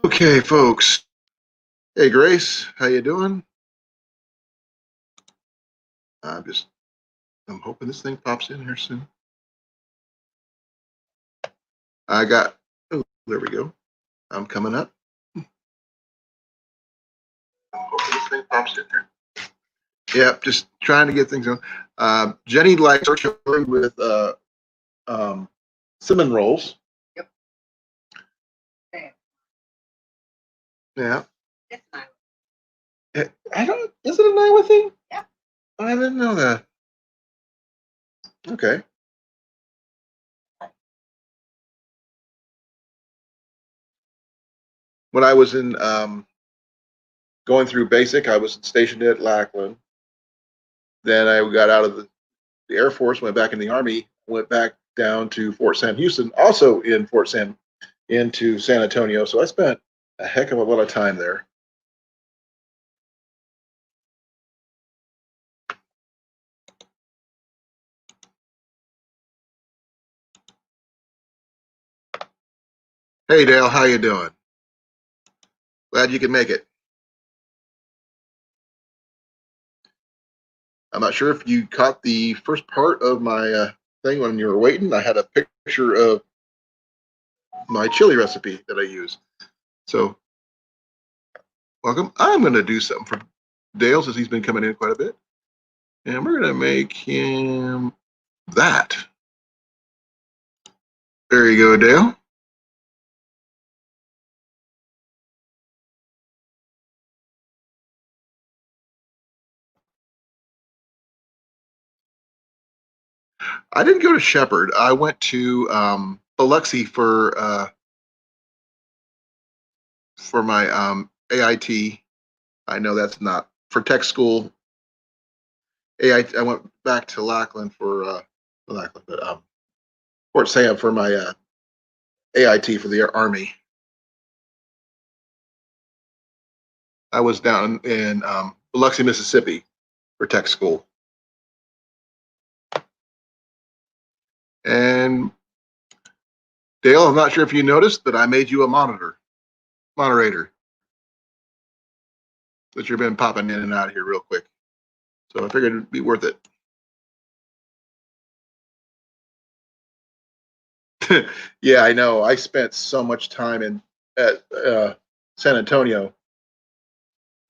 Okay, folks. Hey, Grace, how you doing? I'm just, I'm hoping this thing pops in here soon. I got, oh, there we go. I'm coming up. I'm hoping this thing pops in here. Yeah, just trying to get things on. Jenny likes her chili with um, cinnamon rolls. Yep. Yeah. I don't, is it an Iowa thing? Yeah. I didn't know that. Okay. When I was in going through basic, I was stationed at Lackland. Then I got out of the Air Force, went back in the Army, went back down to Fort Sam Houston, also in Fort Sam, into San Antonio. So I spent a heck of a lot of time there. Hey Dale, how you doing? Glad you could make it. I'm not sure if you caught the first part of my thing when you were waiting. I had a picture of my chili recipe that I use. So welcome. I'm going to do something for Dale since he's been coming in quite a bit, and we're going to make him that. There you go, Dale. I didn't go to Shepherd. I went to Biloxi for my AIT. I know that's not for tech school. AIT. I went back to Lackland for Lackland, but Fort Sam for my AIT for the Army. I was down in Biloxi, Mississippi for tech school. And Dale, I'm not sure if you noticed, but I made you a moderator, that you've been popping in and out here real quick. So I figured it'd be worth it. Yeah, I know. I spent so much time in at San Antonio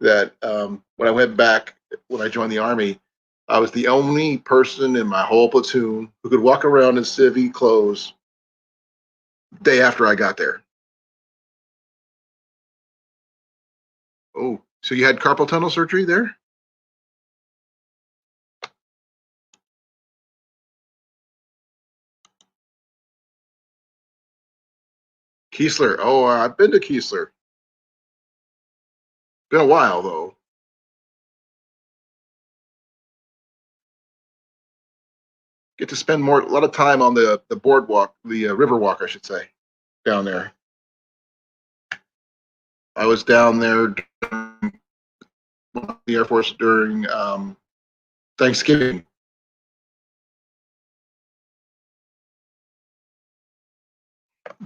that when I went back, when I joined the Army, I was the only person in my whole platoon who could walk around in civvy clothes day after I got there. Oh, so you had carpal tunnel surgery there? Keesler. Oh, I've been to Keesler. Been a while though. Get to spend a lot of time on the boardwalk, the river walk, I should say, down there. I was down there during the Air Force during Thanksgiving.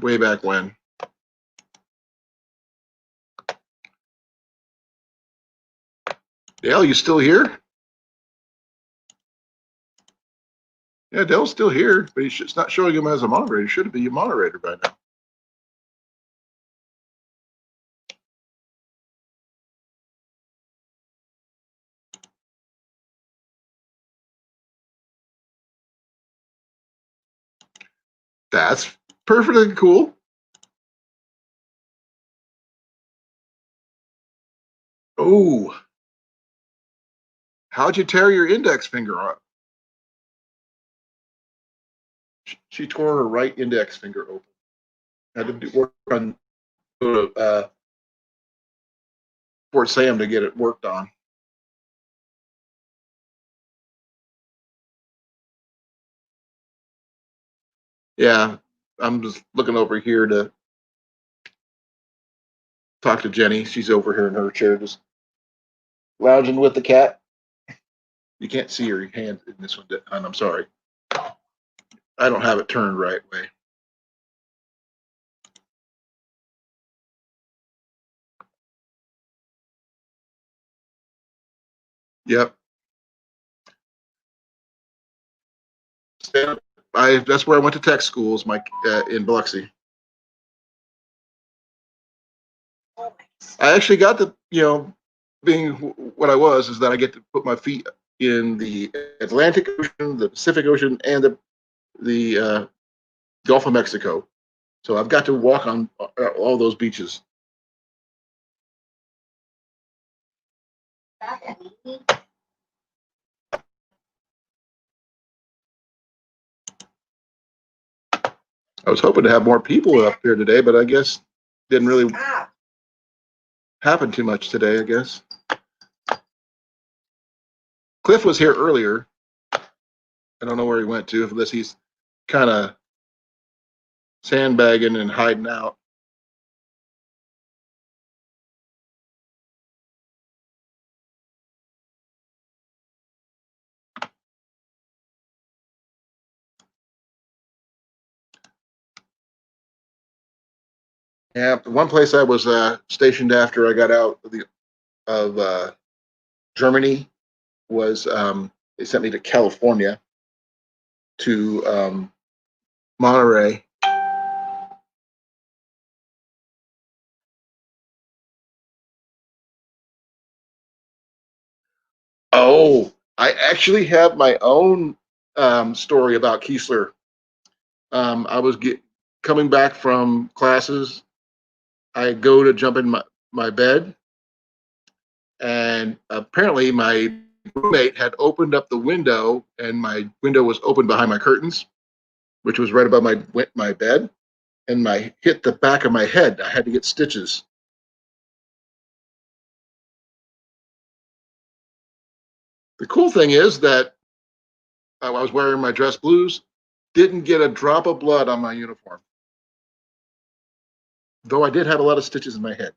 Way back when. Dale, you still here? Yeah, Dale's still here, but it's not showing him as a moderator. He should be a moderator by now. That's perfectly cool. Oh, how'd you tear your index finger up? She tore her right index finger open. Had to work on Fort Sam to get it worked on. Yeah, I'm just looking over here to talk to Jenny. She's over here in her chair, just lounging with the cat. You can't see her hand in this one, and I'm sorry. I don't have it turned right way. Yep. That's where I went to tech schools, in Biloxi. I actually got the, being what I was, is that I get to put my feet in the Atlantic Ocean, the Pacific Ocean, and the Gulf of Mexico. So I've got to walk on all those beaches. I was hoping to have more people up here today, but I guess didn't really happen too much today, I guess. Cliff was here earlier. I don't know where he went to, unless he's kind of sandbagging and hiding out. Yeah, one place I was stationed after I got out of Germany was they sent me to California, to Monterey. Oh, I actually have my own story about Keesler. I was coming back from classes. I go to jump in my bed, and apparently my roommate had opened up the window, and my window was open behind my curtains, which was right above my bed, and my hit the back of my head. I had to get stitches. The cool thing is that I was wearing my dress blues, didn't get a drop of blood on my uniform, though I did have a lot of stitches in my head.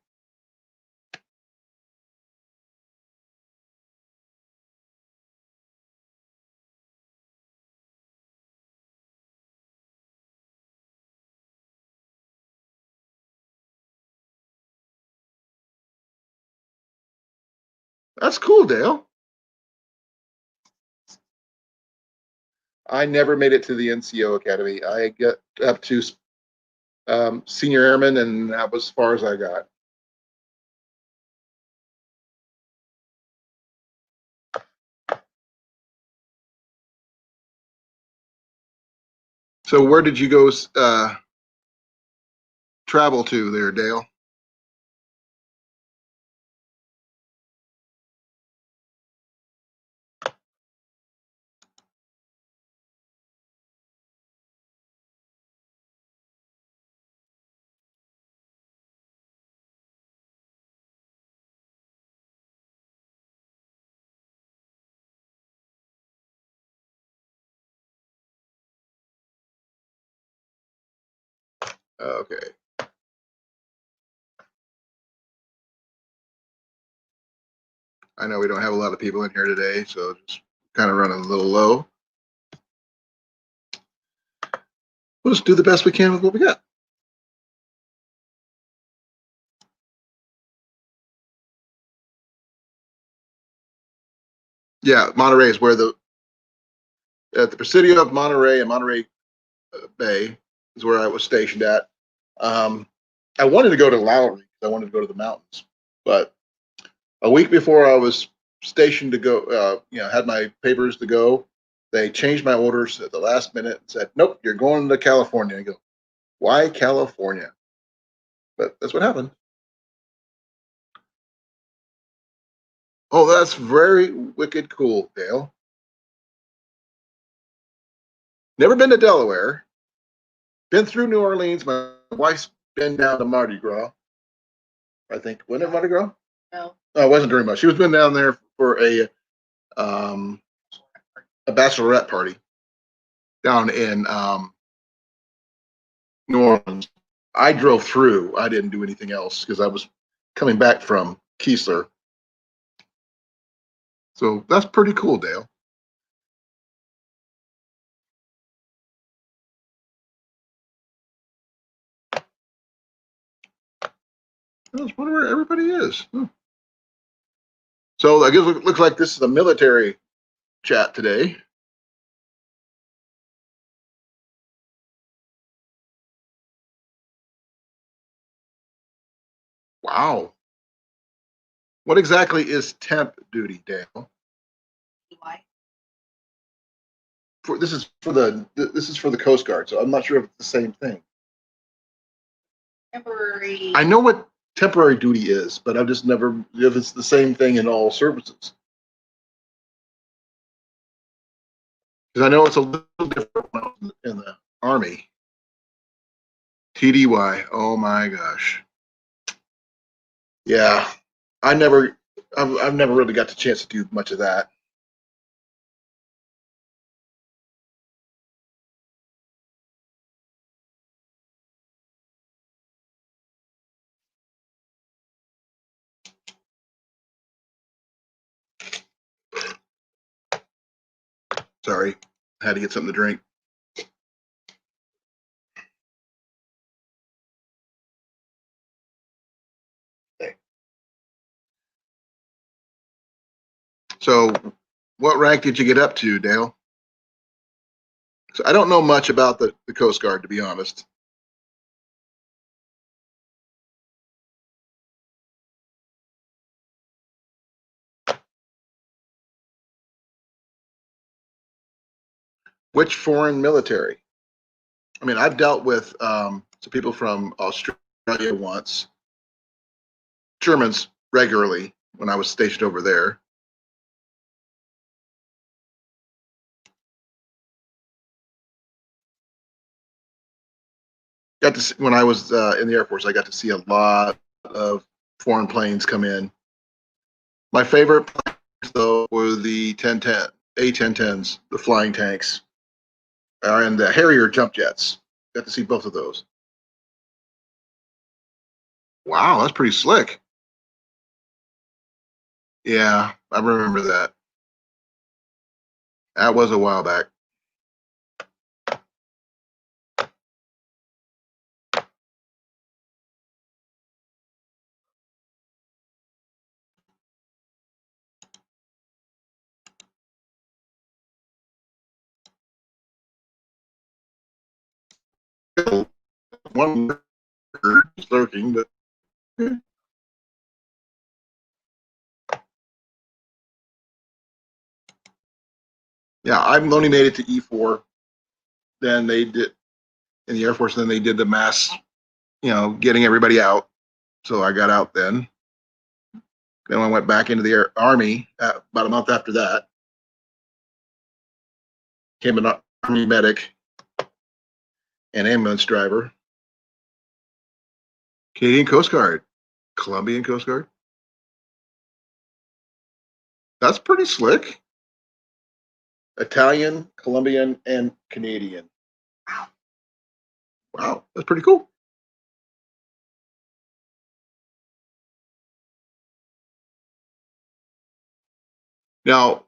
That's cool, Dale. I never made it to the NCO Academy. I got up to senior airman, and that was as far as I got. So where did you go travel to there, Dale? Okay. I know we don't have a lot of people in here today, so just kind of running a little low. We'll just do the best we can with what we got. Yeah, Monterey is where at the Presidio of Monterey and Monterey Bay is where I was stationed at. I wanted to go to Lowry because I wanted to go to the mountains, but a week before I was stationed to go, had my papers to go, they changed my orders at the last minute and said, "Nope, you're going to California." I go, "Why California?" But that's what happened. Oh, that's very wicked cool, Dale. Never been to Delaware. Been through New Orleans. My wife's been down to Mardi Gras. I think. Wasn't it Mardi Gras? No. Oh, it wasn't during much. She was been down there for um, a bachelorette party down in New Orleans. I drove through. I didn't do anything else because I was coming back from Keesler. So that's pretty cool, Dale. I just wonder where everybody is. So I guess it looks like this is a military chat today. Wow. What exactly is temp duty, Dale? This is for the Coast Guard, so I'm not sure if it's the same thing. Temporary. I know what temporary duty is, but I've just never if it's the same thing in all services. Because I know it's a little different when I was in the Army. TDY. Oh my gosh. Yeah, I've never really got the chance to do much of that. Sorry, I had to get something to drink. Okay. So, what rank did you get up to, Dale? So I don't know much about the Coast Guard, to be honest. Which foreign military? I mean, I've dealt with some people from Australia once, Germans regularly when I was stationed over there. Got to see, when I was in the Air Force, I got to see a lot of foreign planes come in. My favorite planes, though, were the 1010, A-1010s, the flying tanks, and the Harrier jump jets. Got to see both of those. Wow, that's pretty slick. Yeah, I remember that. That was a while back. One is lurking, but yeah, I've only made it to E4. Then they did in the Air Force. Then they did the mass, getting everybody out. So I got out then. Then I went back into the Army about a month after that. Became an Army medic and ambulance driver. Canadian Coast Guard, Colombian Coast Guard. That's pretty slick. Italian, Colombian, and Canadian. Wow, that's pretty cool. Now,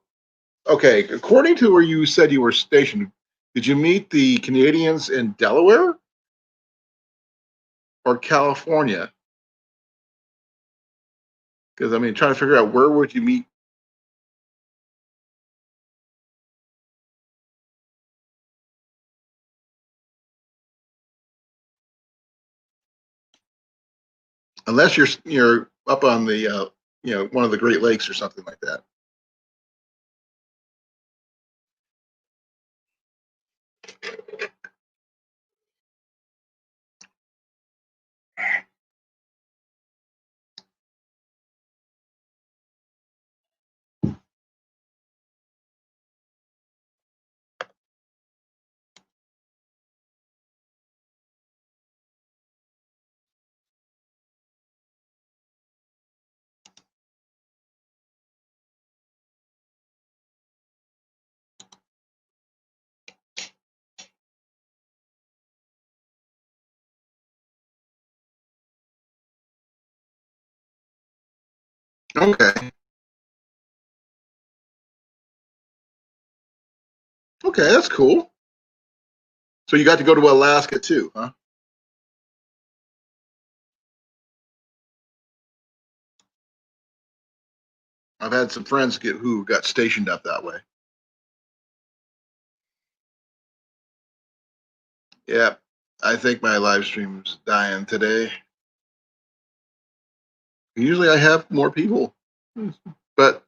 okay, according to where you said you were stationed, did you meet the Canadians in Delaware or California? Because I mean, trying to figure out where would you meet. Unless you're up on the one of the Great Lakes or something like that. Okay. Okay, that's cool. So you got to go to Alaska too, huh? I've had some friends who got stationed up that way. Yeah, I think my live stream's dying today. Usually I have more people, but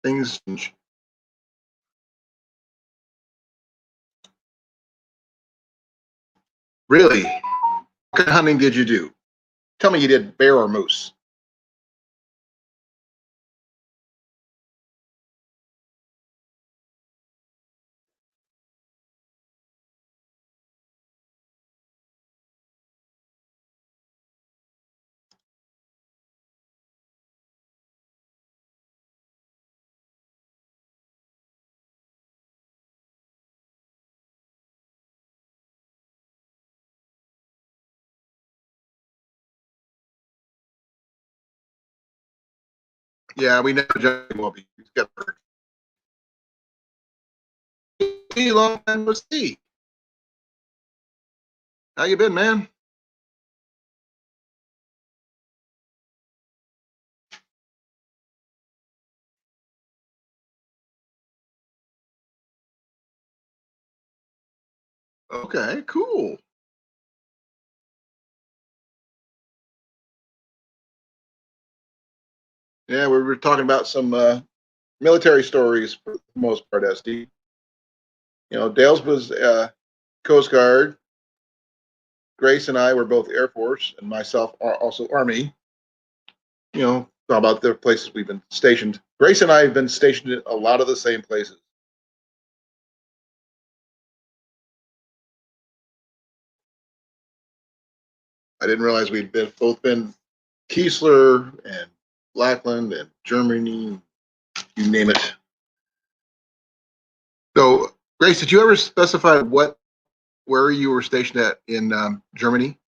things change. Really? What kind of hunting did you do? Tell me you did bear or moose. Yeah, we never judge will be. Long time no see. How you been, man? Okay, cool. Yeah, we were talking about some military stories for the most part, SD. You know, Dale's was Coast Guard. Grace and I were both Air Force, and myself are also Army. You know, about the places we've been stationed. Grace and I have been stationed in a lot of the same places. I didn't realize we'd both been Kiesler and Lackland and Germany, you name it. So, Grace, did you ever specify where you were stationed at in Germany?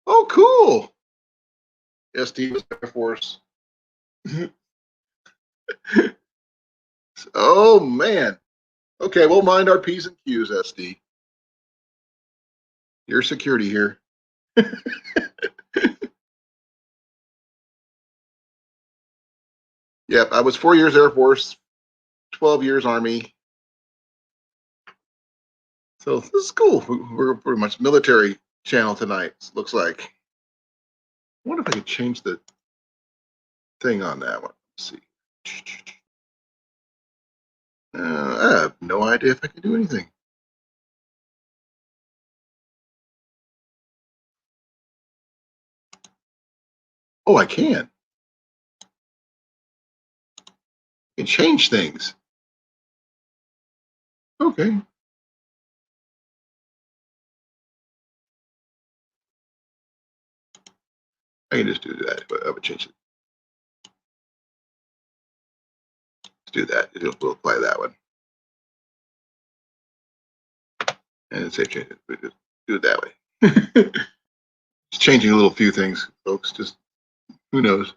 Oh, cool. SD was Air Force. Oh man. Okay, we'll mind our P's and Q's, SD. Your security here. Yep, I was 4 years Air Force, 12 years Army. So this is cool. We're pretty much military channel tonight, looks like. I wonder if I could change the thing on that one. Let's see. I have no idea if I can do anything. Oh, I can. I can change things. Okay. I can just do that. But I would change it. Let's do that. We'll apply that one. And say change it. We just do it that way. Just changing a little few things, folks. Just who knows.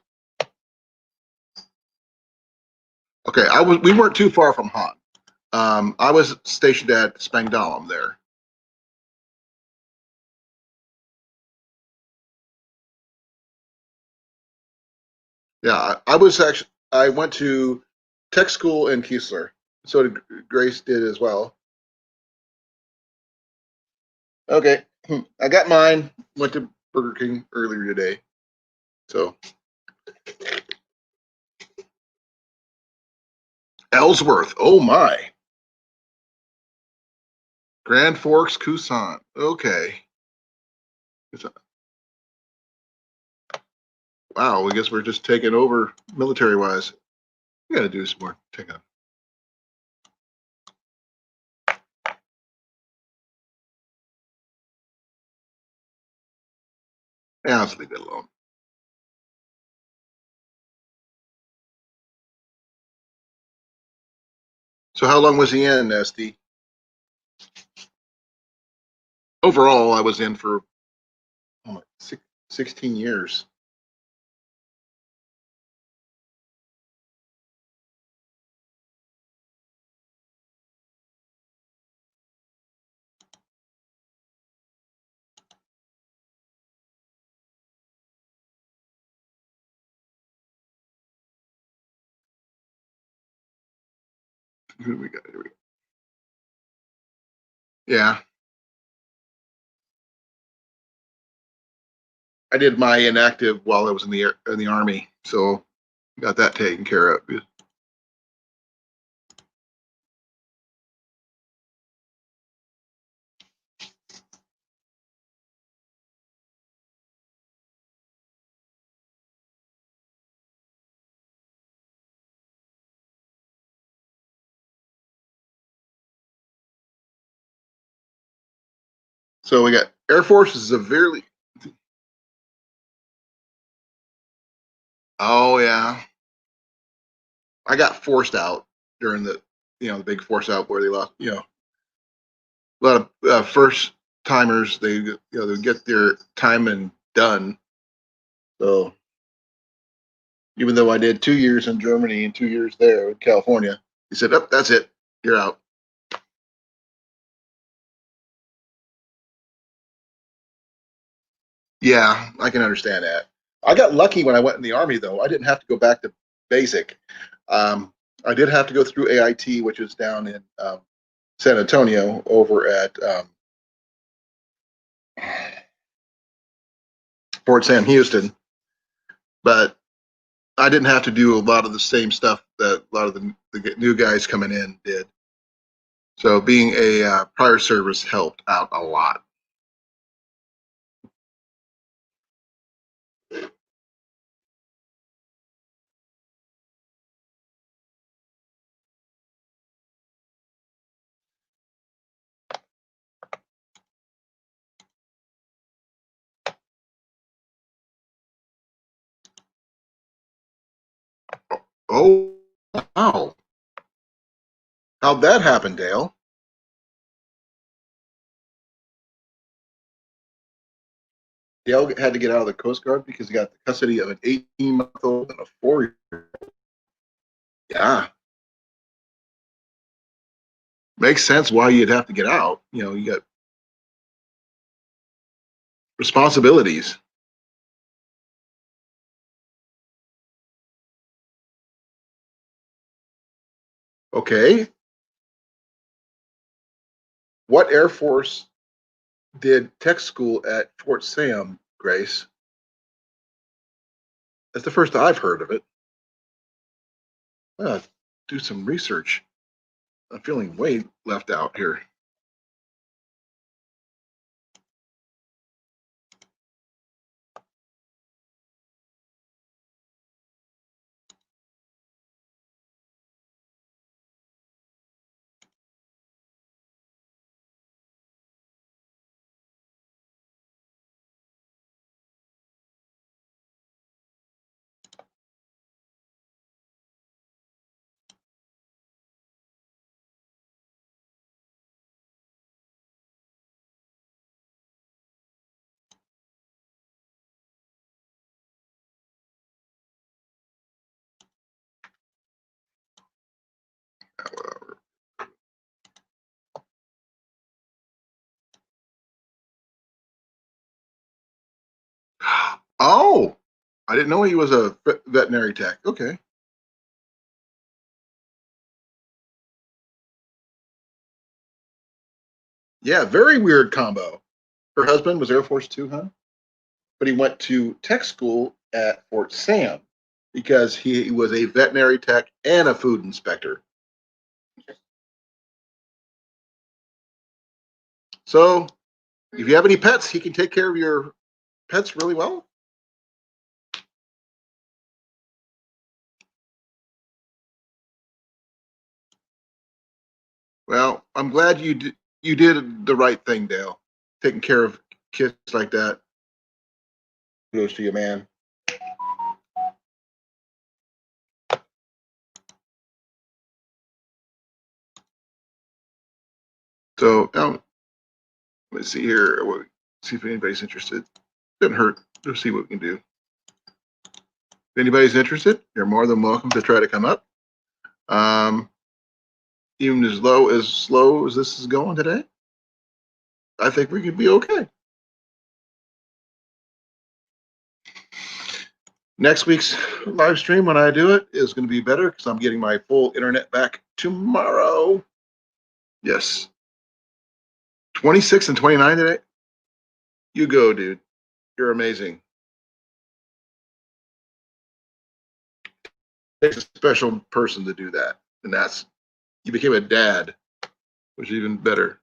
Okay, we weren't too far from Han. I was stationed at Spangdahlem there. Yeah, I was actually I went to tech school in Kiesler. So did Grace did as well. Okay, I got mine. Went to Burger King earlier today. So Ellsworth. Oh my. Grand Forks, Tucson. Okay. Wow. I guess we're just taking over military wise. We got to do some more. Take a. Yeah, let's leave it alone. So how long was he in, SD? Overall, I was in for oh, 16 years. Who do we got? Here we go. Yeah, I did my inactive while I was in the army, so got that taken care of. So we got Air Force is severely. Oh yeah, I got forced out during the big force out where they lost. A lot of first timers they get their time and done. So even though I did 2 years in Germany and 2 years there in California, he said, "Up, that's it, you're out." Yeah, I can understand that. I got lucky when I went in the army, though. I didn't have to go back to basic. Um, I did have to go through AIT, which is down in San Antonio, over at Fort Sam Houston, but I didn't have to do a lot of the same stuff that a lot of the new guys coming in did. So being a prior service helped out a lot. Oh, wow. How'd that happen, Dale? Dale had to get out of the Coast Guard because he got the custody of an 18-month-old and a 4-year. Yeah, makes sense why you'd have to get out. You got responsibilities. Okay. What Air Force did tech school at Fort Sam, Grace? That's the first I've heard of it. Do some research. I'm feeling way left out here. Oh, I didn't know he was a veterinary tech. Okay. Yeah, very weird combo. Her husband was Air Force too, huh? But he went to tech school at Fort Sam because he was a veterinary tech and a food inspector. So if you have any pets, he can take care of your pets really well. Well, I'm glad you did the right thing, Dale. Taking care of kids like that. Kudos to you, man. So let's see here. See if anybody's interested. Doesn't hurt. Let's see what we can do. If anybody's interested, you're more than welcome to try to come up. Um, Even as slow as this is going today, I think we could be okay. Next week's live stream, when I do it, is going to be better because I'm getting my full internet back tomorrow. Yes. 26 and 29 today. You go, dude. You're amazing. It takes a special person to do that. And that's, you became a dad, which is even better.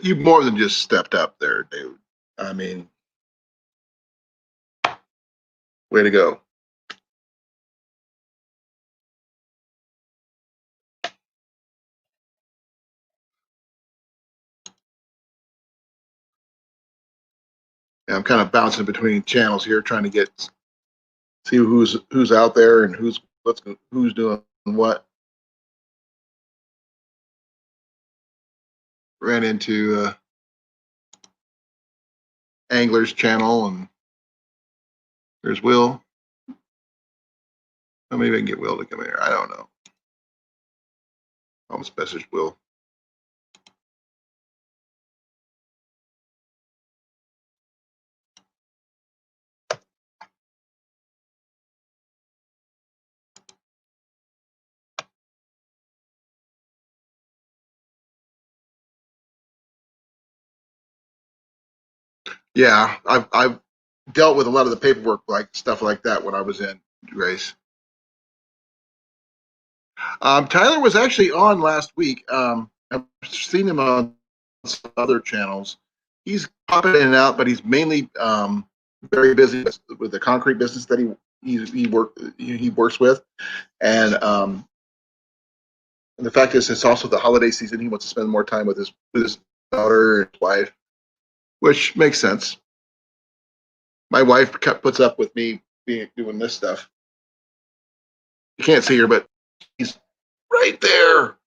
You more than just stepped up there, dude. I mean, way to go. And I'm kind of bouncing between channels here, trying to see who's out there and who's doing what. Ran into Angler's channel, and there's Will. Well, maybe I can get Will to come here. I don't know. I'll just message Will. Yeah, I've dealt with a lot of the paperwork, like stuff like that, when I was in Grace. Tyler was actually on last week. I've seen him on some other channels. He's popping in and out, but he's mainly very busy with the concrete business that he works with, and the fact is, it's also the holiday season. He wants to spend more time with his daughter and his wife, which makes sense. My wife puts up with me doing this stuff. You can't see her, but he's right there.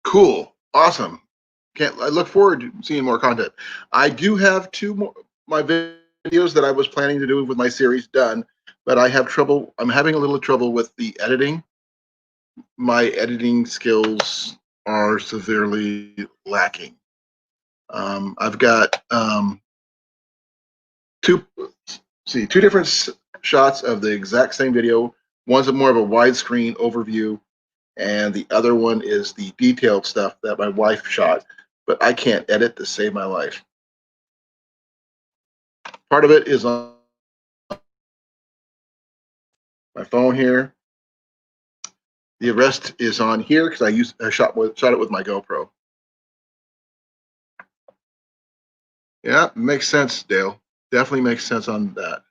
Cool, awesome. I look forward to seeing more content. I do have two more my videos that I was planning to do with my series done, but I have trouble. I'm having a little trouble with the editing. My editing skills are severely lacking. I've got two different shots of the exact same video. One's more of a widescreen overview, and the other one is the detailed stuff that my wife shot, but I can't edit to save my life. Part of it is on my phone here. The rest is on here because I shot it with my GoPro. Yeah, makes sense, Dale. Definitely makes sense on that.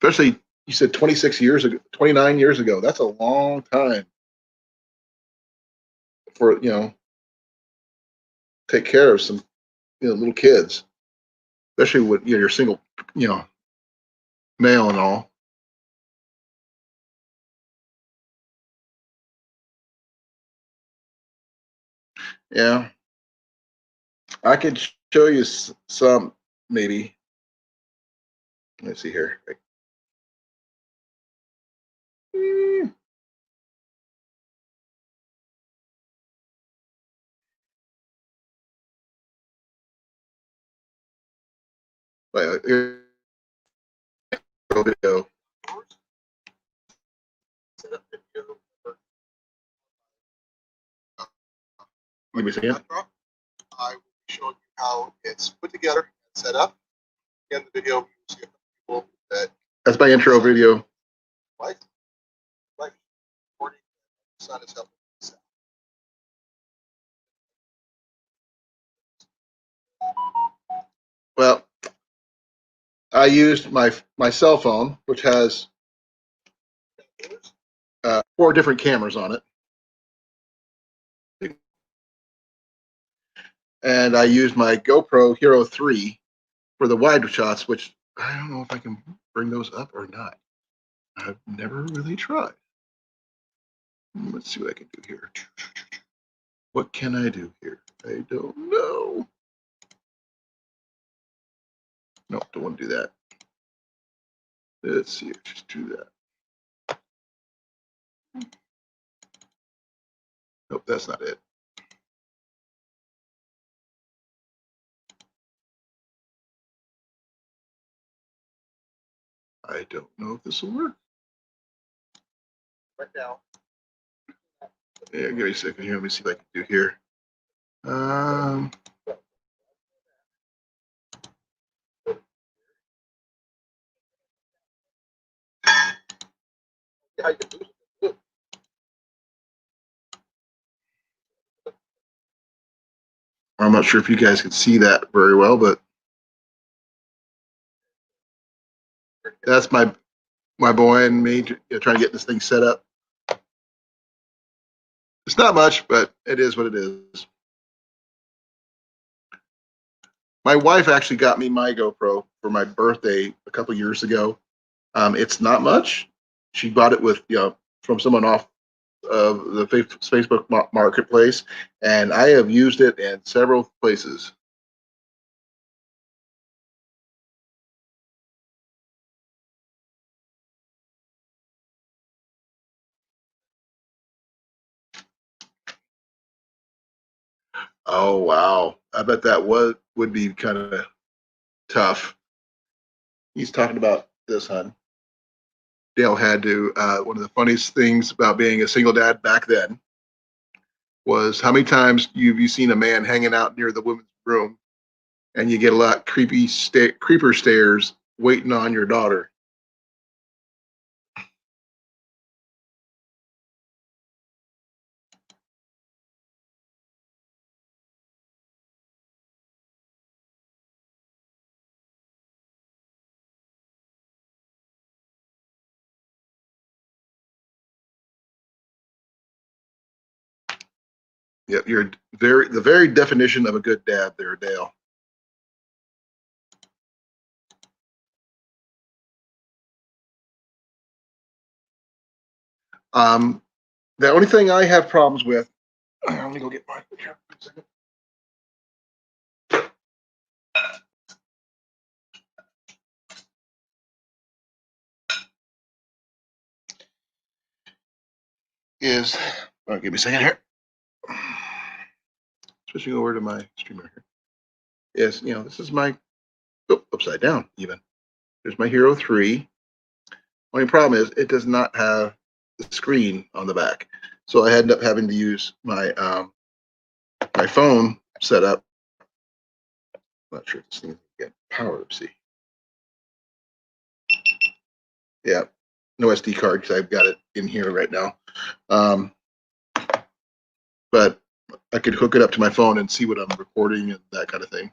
Especially, you said 26 years ago, 29 years ago. That's a long time for, take care of some little kids, especially with you're single, male and all. Yeah, I could show you some maybe. Let's see here. Hmm, Here's a video. Give me a second. I will be showing you how it's put together and set up. In the video, you see a people that. That's my intro video. What? Like, recording, son is helping. Well, I used my cell phone, which has 4 different cameras on it, and I used my GoPro Hero 3 for the wide shots, which I don't know if I can bring those up or not. I've never really tried. Let's see what I can do here. What can I do here? I don't know. No, don't want to do that. Let's see. Just do that. Nope, that's not it. I don't know if this will work. Right now. Yeah, give me a second here. Let me see if I can do here. I'm not sure if you guys can see that very well, but that's my boy and me trying to get this thing set up. It's not much, but it is what it is. My wife actually got me my GoPro for my birthday a couple years ago. It's not much. She bought it with from someone off of the Facebook marketplace, and I have used it in several places. Oh wow! I bet that would be kind of tough. He's talking about this, hun. Dale had to. One of the funniest things about being a single dad back then was how many times you seen a man hanging out near the women's room, and you get a lot creeper stares waiting on your daughter. Yep, you're the very definition of a good dad there, Dale. Um, the only thing I have problems with, let me go get my picture. Is give me a second here. Switching over to my streamer here. Yes, this is my upside down even. There's my Hero 3. Only problem is it does not have the screen on the back, so I end up having to use my phone setup. I'm not sure if this thing get power. See, yeah, no SD card because I've got it in here right now. But I could hook it up to my phone and see what I'm recording and that kind of thing.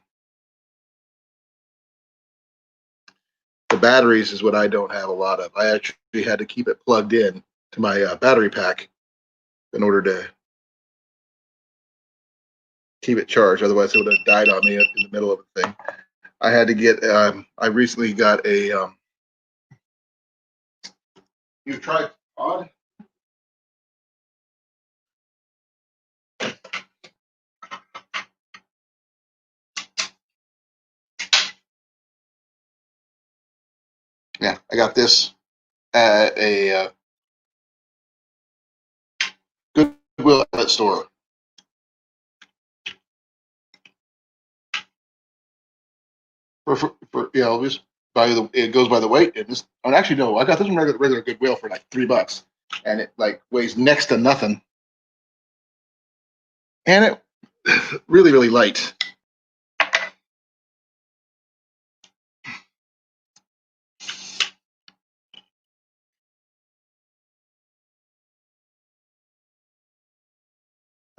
The batteries is what I don't have a lot of. I actually had to keep it plugged in to my battery pack in order to keep it charged. Otherwise, it would have died on me in the middle of the thing. I had to get. I recently got a. You tried pod? Yeah, I got this at a Goodwill outlet store. For just it goes by the weight. And this, oh, actually no, I got this one regular Goodwill for like $3, and it like weighs next to nothing, and it really light.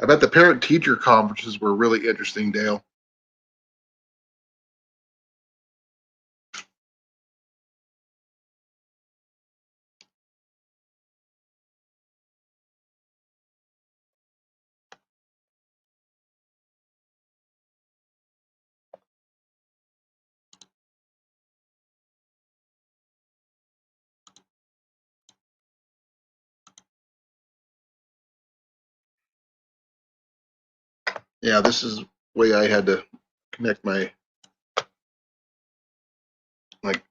I bet the parent teacher conferences were really interesting, Dale. Yeah, this is the way I had to connect my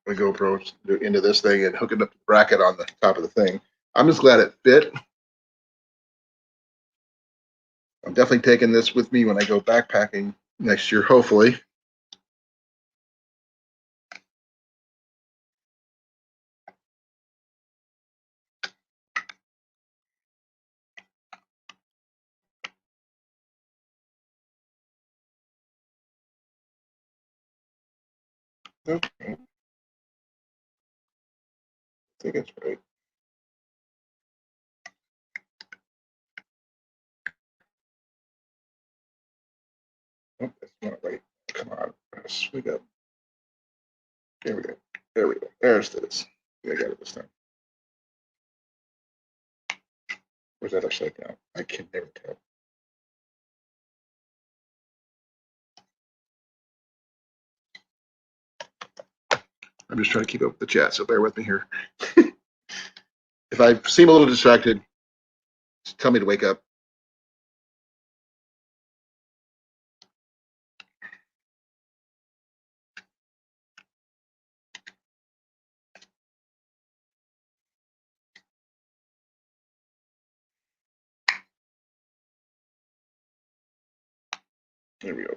GoPro into this thing and hook it up to the bracket on the top of the thing. I'm just glad it fit. I'm definitely taking this with me when I go backpacking next year, hopefully. Okay. I think it's right. Oh, that's not right. Come on. We go. There we go. There we go. There's this. I got it this time. Where's that upside down? I can never tell. I'm just trying to keep up with the chat, so bear with me here. If I seem a little distracted, just tell me to wake up. There we go.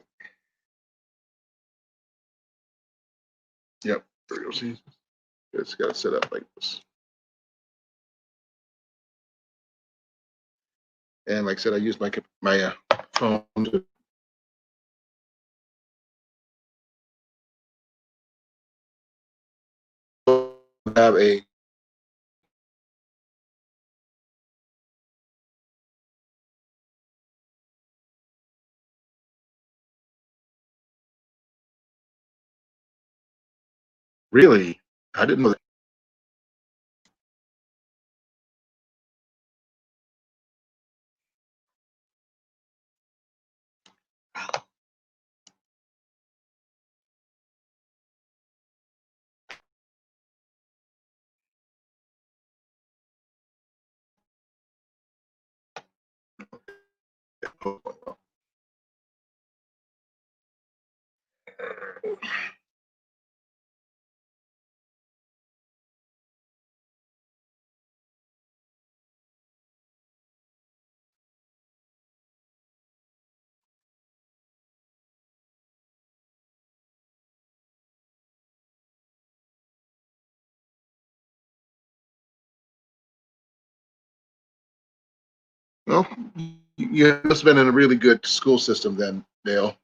Yep. There we go. See, it's got to set up like this. And like I said, I use my phone to have a really. I didn't know that. Well, you must have been in a really good school system then, Dale.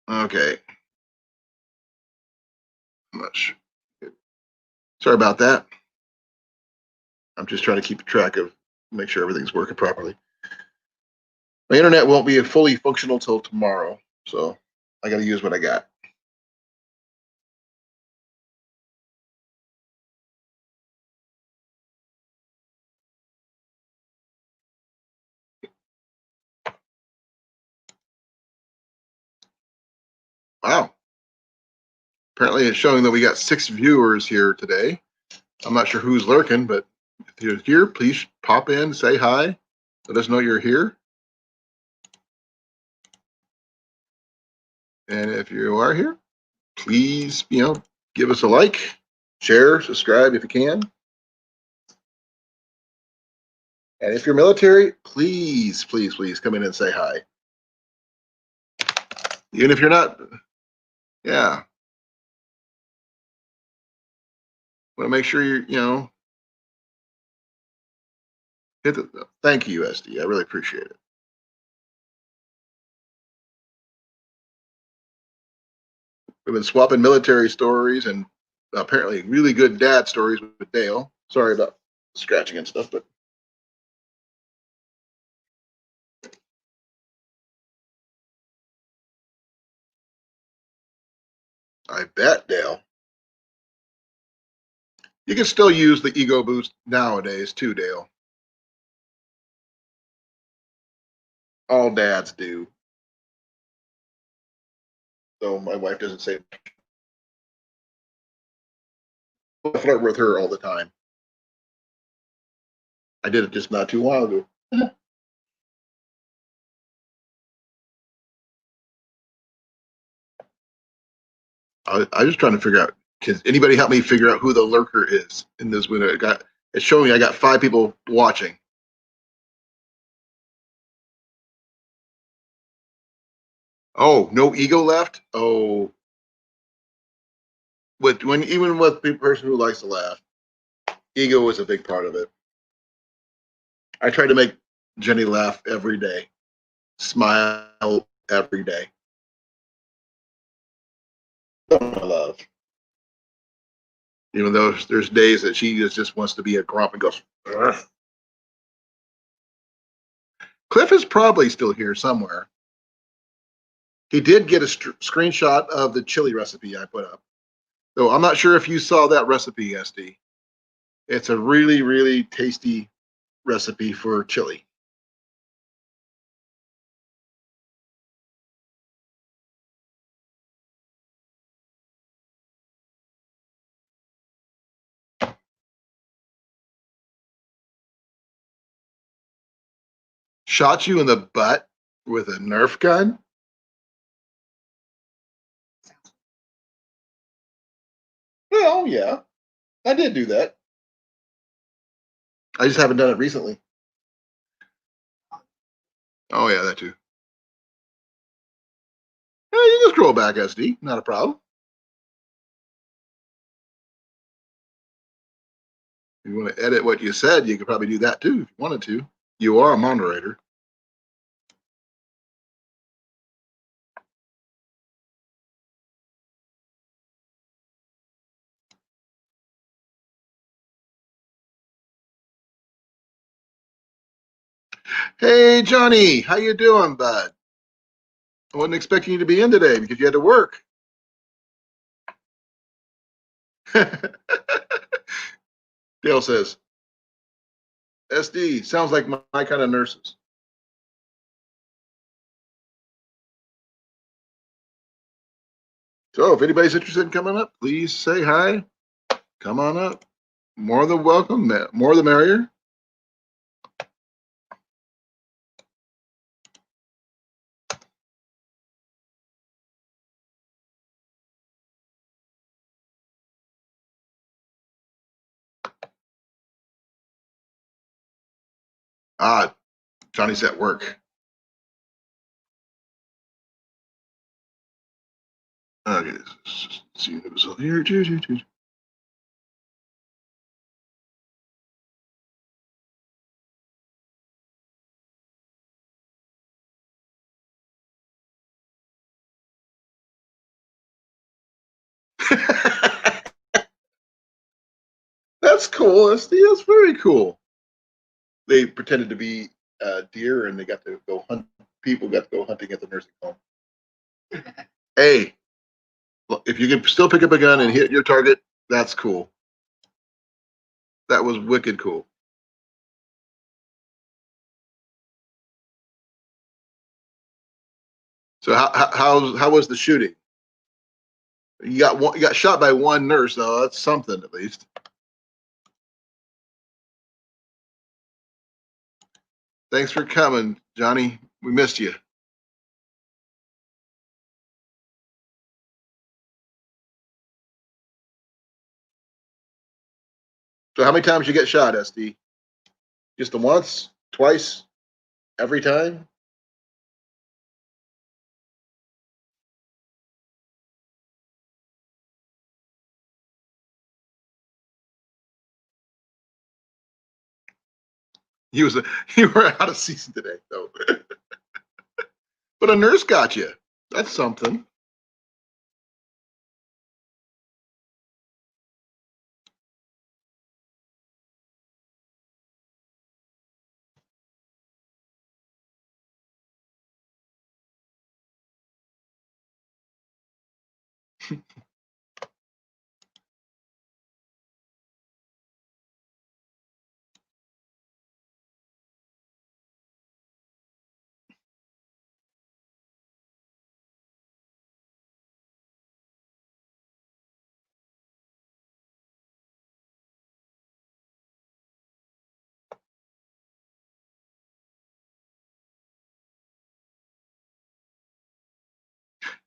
Okay. Much. Sorry about that. I'm just trying to keep track of, make sure everything's working properly. My internet won't be fully functional till tomorrow, so I got to use what I got. Wow. Apparently it's showing that we got 6 viewers here today. I'm not sure who's lurking, but if you're here, please pop in, say hi, let us know you're here. And if you are here, please, give us a like, share, subscribe if you can. And if you're military, please, please, please come in and say hi. Even if you're not, yeah. Want to make sure hit the, thank you, SD. I really appreciate it. We've been swapping military stories and apparently really good dad stories with Dale. Sorry about scratching and stuff, but I bet, Dale. You can still use the ego boost nowadays too, Dale. All dads do. So my wife doesn't say I flirt with her all the time. I did it just not too long ago. I was just trying to figure out. Can anybody help me figure out who the lurker is in this window? It's showing me I got 5 people watching. Oh, no ego left. Oh, even with the person who likes to laugh, ego is a big part of it. I try to make Jenny laugh every day, smile every day. I love, even though there's days that she just wants to be a grump and goes. Ugh. Cliff is probably still here somewhere. He did get a screenshot of the chili recipe I put up. So I'm not sure if you saw that recipe, SD. It's a really, really tasty recipe for chili. Shot you in the butt with a Nerf gun? Well, yeah, I did do that. I just haven't done it recently. Oh, yeah, that too. Yeah, you can scroll back, SD. Not a problem. If you want to edit what you said, you could probably do that too if you wanted to. You are a moderator. Hey, Johnny, how you doing, bud? I wasn't expecting you to be in today because you had to work. Dale says, SD sounds like my kind of nurses. So if anybody's interested in coming up, please say hi. Come on up. More than welcome. More the merrier. Ah, Johnny's at work. Okay, let's see what was here. That's cool. That's very cool. They pretended to be deer and they got to go hunt. People got to go hunting at the nursing home. Hey, if you can still pick up a gun and hit your target, that's cool. That was wicked cool. So how was the shooting? You got one. You got shot by one nurse, though. That's something at least. Thanks for coming, Johnny. We missed you. So how many times you get shot, SD? Just the once, twice, every time? He was you were out of season today, though. But a nurse got you. That's something.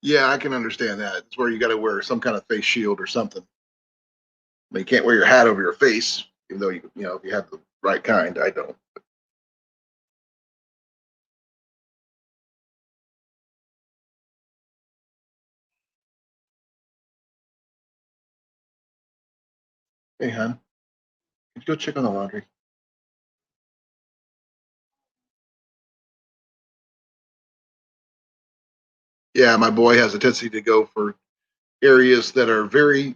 Yeah, I can understand that. It's where you got to wear some kind of face shield or something. I mean, you can't wear your hat over your face, even though you know if you have the right kind. I don't. Hey, hon, could you go check on the laundry? Yeah, my boy has a tendency to go for areas that are very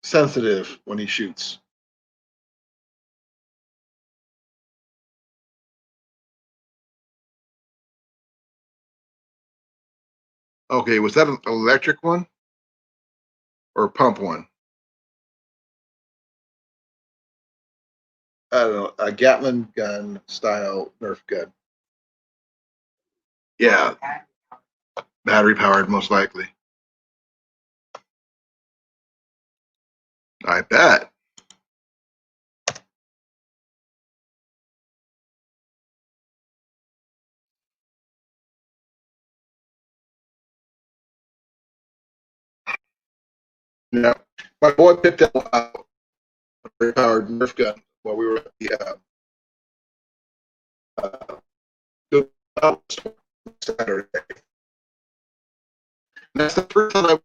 sensitive when he shoots. Okay, was that an electric one or a pump one? I don't know, a Gatling gun style Nerf gun. Yeah, battery powered, most likely. I bet. Yeah, my boy picked up a battery powered Nerf gun while we were at the Saturday. And that's the first time I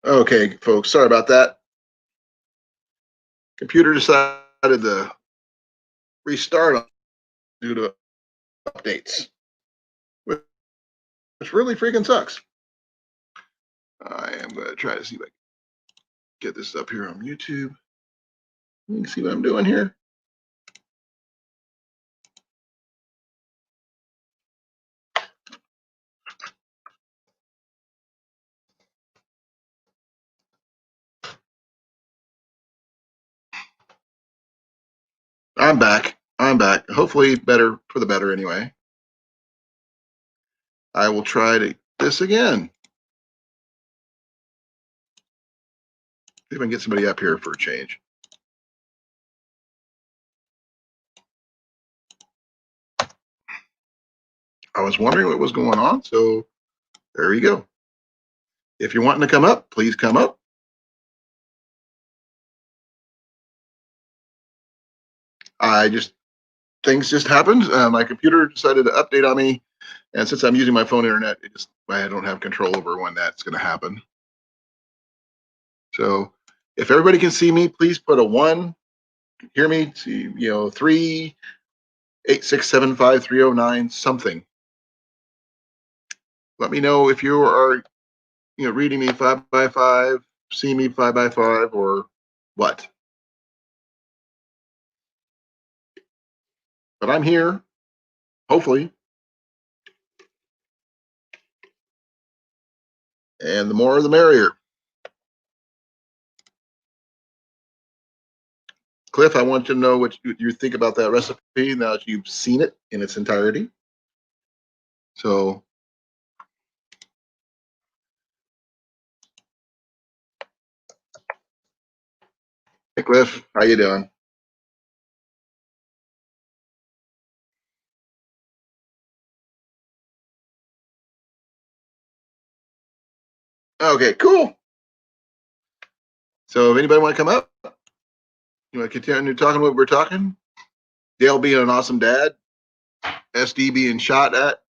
Okay, folks, sorry about that. Computer decided to restart due to updates, which really freaking sucks. I am going to try to see if I can get this up here on YouTube. You can see what I'm doing here. I'm back. I'm back. Hopefully better for the better anyway. I will try to this again. See if I can get somebody up here for a change. I was wondering what was going on, so there you go. If you're wanting to come up, please come up. Things just happened. My computer decided to update on me, and since I'm using my phone internet, I don't have control over when that's going to happen. So if everybody can see me, please put a 1. Hear me? See, 3, 8, 6, 7, 5, 3, 0, 9, something. Let me know if you are, reading me 5 by 5, see me 5 by 5, or what. But I'm here, hopefully. And the more the merrier. Cliff, I want you to know what you think about that recipe now that you've seen it in its entirety. So, hey Cliff, how you doing? Okay, cool. So, if anybody want to come up, you want to continue talking what we're talking? Dale being an awesome dad, SD being shot at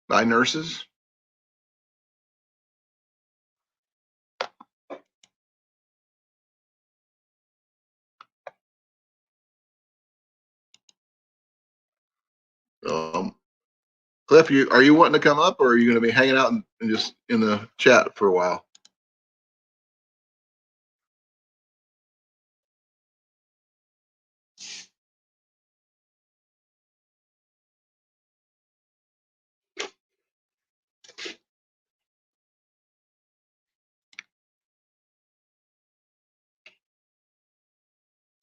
by nurses. Um, Cliff, are you wanting to come up, or are you going to be hanging out and just in the chat for a while?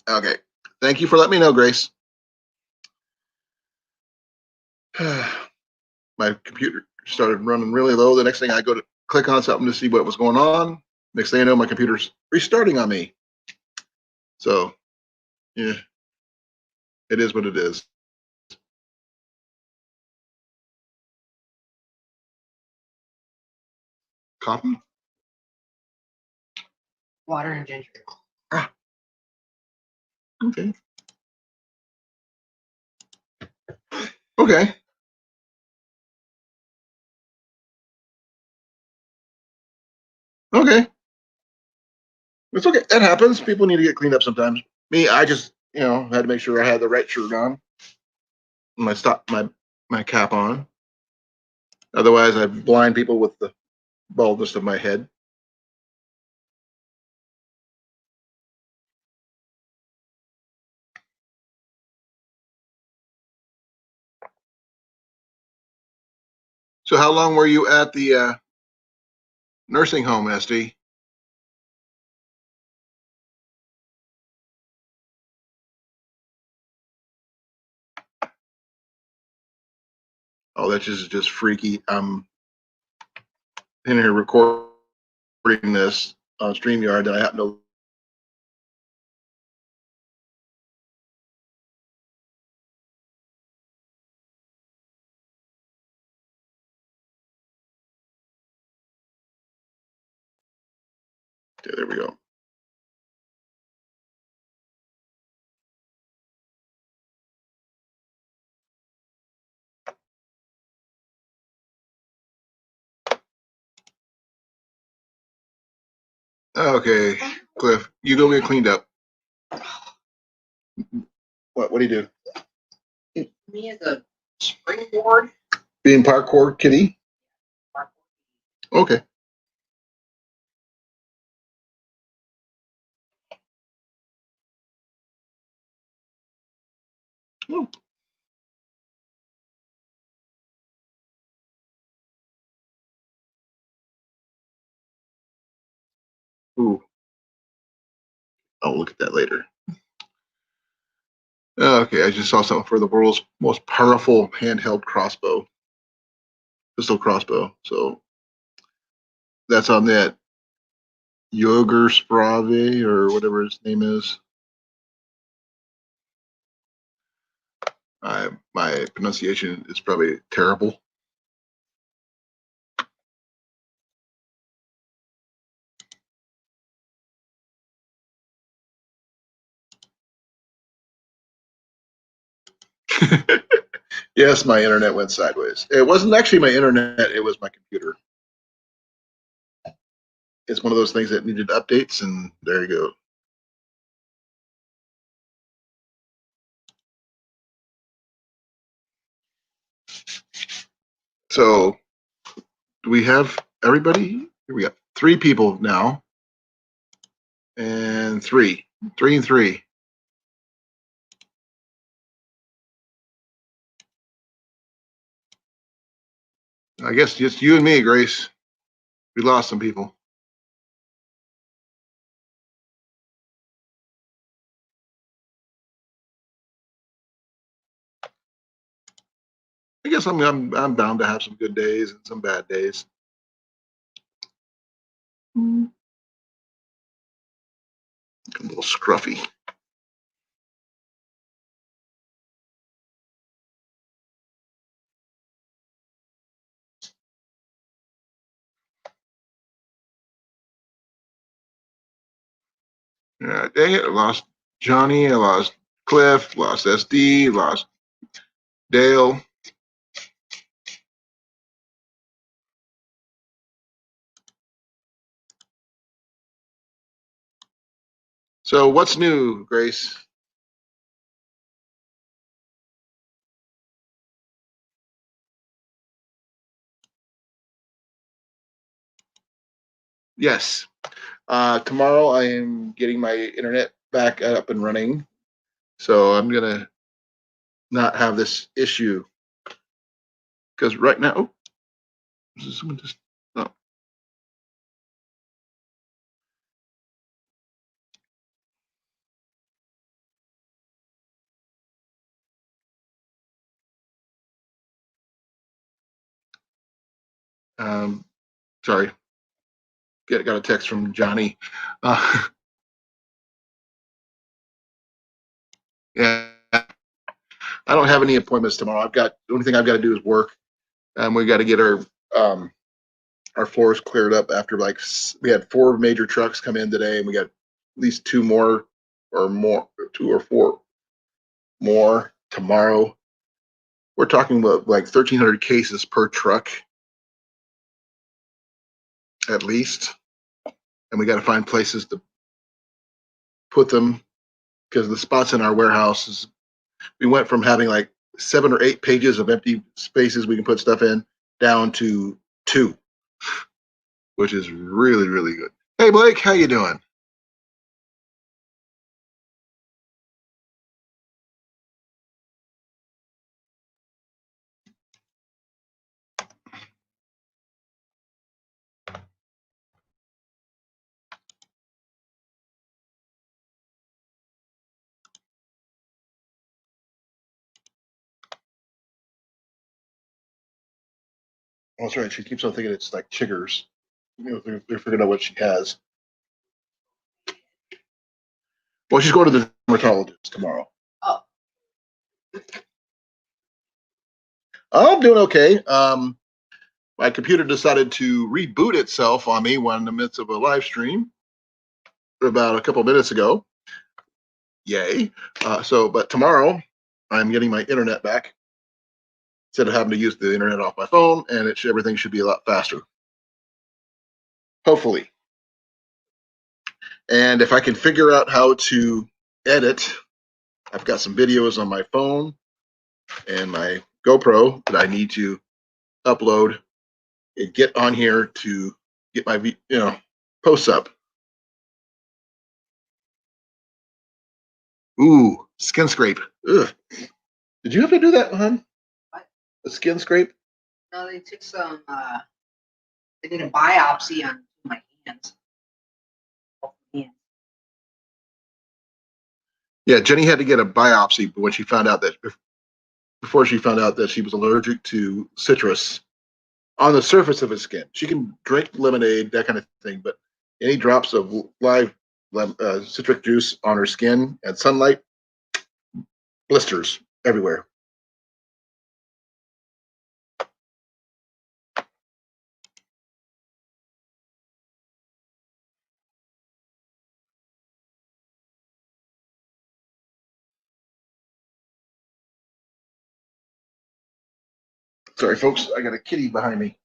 Okay. Thank you for letting me know, Grace. My computer started running really low. The next thing I go to click on something to see what was going on. Next thing I know, my computer's restarting on me. So, yeah, it is what it is. Copy? Water and ginger. Ah, okay. Okay. Okay. It's okay. That happens. People need to get cleaned up sometimes. Me, I just, had to make sure I had the right shirt on, my cap on. Otherwise, I blind people with the baldness of my head. So, how long were you at the nursing home, SD? Oh, that's just freaky. I'm in here recording this on StreamYard, and I happen to. Okay, there we go. Okay, Cliff, you go get cleaned up. What do you do? Me as a springboard. Being parkour kitty? Okay. Oh. Ooh, I'll look at that later. Okay, I just saw something for the world's most powerful handheld crossbow, pistol crossbow. So that's on that Yoger Sprave or whatever his name is. My pronunciation is probably terrible. Yes, my internet went sideways. It wasn't actually my internet, it was my computer. It's one of those things that needed updates, and there you go. So, do we have everybody? Here we got 3 people now, and three and three. I guess just you and me, Grace. We lost some people. I guess I'm bound to have some good days and some bad days. A little scruffy. Yeah, dang it! I lost Johnny. I lost Cliff. Lost SD. Lost Dale. So what's new, Grace? Yes. Tomorrow I am getting my internet back up and running, so I'm gonna not have this issue because right now, oh, someone just oh, um, sorry, got a text from Johnny. Uh, yeah, I don't have any appointments tomorrow. The only thing I've got to do is work. We got to get our floors cleared up after we had 4 major trucks come in today, and we got at least 2 more or more, 2 or 4 more tomorrow. We're talking about like 1,300 cases per truck at least, and we got to find places to put them because the spots in our warehouses, we went from having like 7 or 8 pages of empty spaces we can put stuff in down to 2, which is really really good. Hey Blake, how you doing? Oh, that's right. She keeps on thinking it's like chiggers. They're figuring out what she has. Well, she's going to the dermatologist tomorrow. Oh. I'm doing okay. My computer decided to reboot itself on me when in the midst of a live stream about a couple of minutes ago. Yay. But tomorrow I'm getting my internet back instead of having to use the internet off my phone, and everything should be a lot faster. Hopefully. And if I can figure out how to edit, I've got some videos on my phone and my GoPro that I need to upload and get on here to get my posts up. Ooh, skin scrape. Ugh. Did you have to do that, hon? What? A skin scrape? No, they took some. They did a biopsy on my hands. Yeah, Jenny had to get a biopsy when she found out that before she found out that she was allergic to citrus on the surface of his skin. She can drink lemonade, that kind of thing, but any drops of live citric juice on her skin at sunlight, blisters everywhere. Sorry, folks, I got a kitty behind me.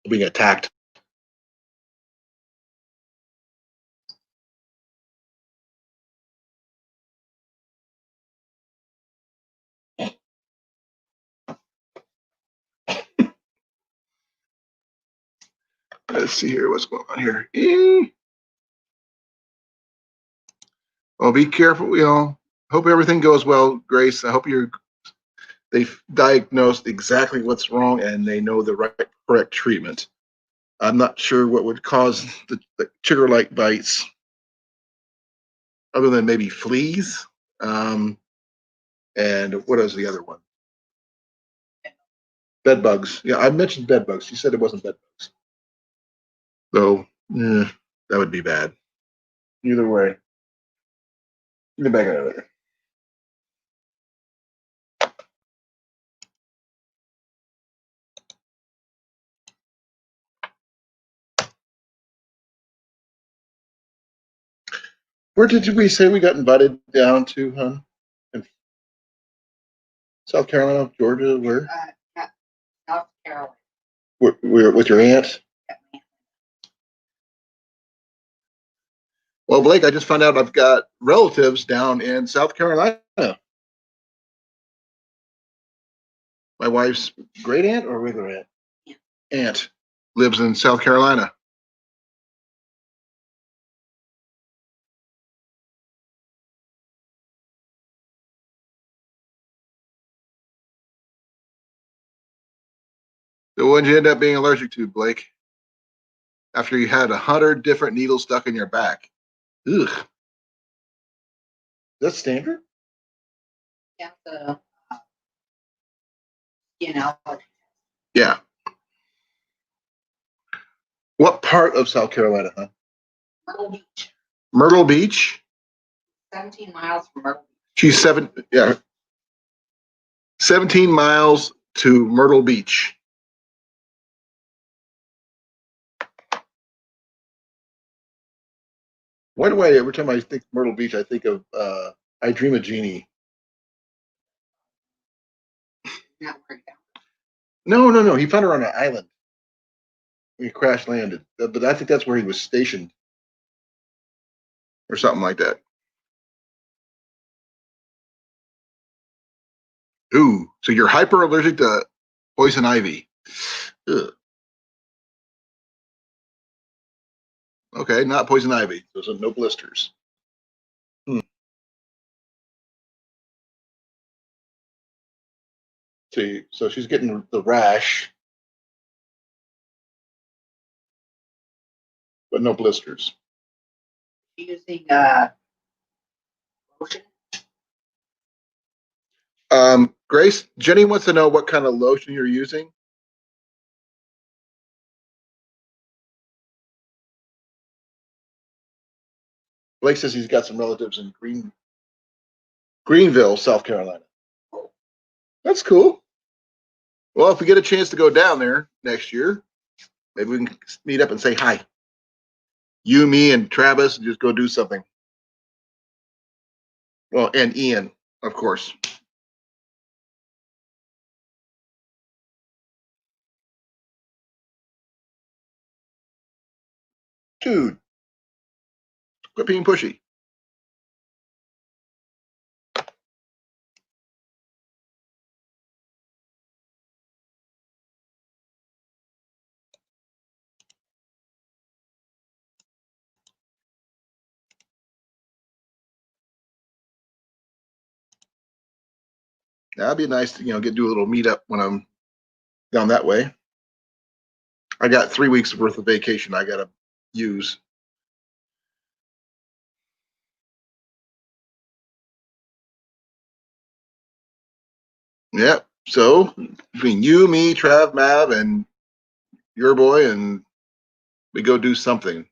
Being attacked. Let's see here what's going on here. Well, be careful. Hope everything goes well, Grace. I hope they've diagnosed exactly what's wrong and they know the correct treatment. I'm not sure what would cause the trigger-like bites, other than maybe fleas. And what is the other one? Bed bugs. Yeah, I mentioned bed bugs. She said it wasn't bed bugs. So, that would be bad. Either way. Get the back out of there. Where did we say we got invited down to, hon? In South Carolina, Georgia, where? South Carolina. We're with your aunt? Well, Blake, I just found out I've got relatives down in South Carolina. My wife's great aunt or regular aunt? Aunt lives in South Carolina. So what did you end up being allergic to, Blake? After you had 100 different needles stuck in your back. Ugh. That's standard? Yeah, the allergy. Yeah. What part of South Carolina, huh? Myrtle Beach. Myrtle Beach? 17 miles from Myrtle Beach. She's 17 miles to Myrtle Beach. Why do every time I think Myrtle Beach, I think of I Dream of Jeannie. Not very down. No. He found her on an island. He crash landed. But I think that's where he was stationed. Or something like that. Ooh, so you're hyper allergic to poison ivy. Ugh. Okay, not poison ivy. Those are no blisters. See, so she's getting the rash, but no blisters. Using lotion. Grace, Jenny wants to know what kind of lotion you're using. Blake says he's got some relatives in Greenville, South Carolina. That's cool. Well, if we get a chance to go down there next year, maybe we can meet up and say hi. You, me, and Travis, and just go do something. Well, and Ian, of course. Dude, quit being pushy. That'd be nice to, do a little meetup when I'm down that way. I got 3 weeks worth of vacation I gotta use. Yep. So between you, me, Trav, Mav, and your boy, and we go do something.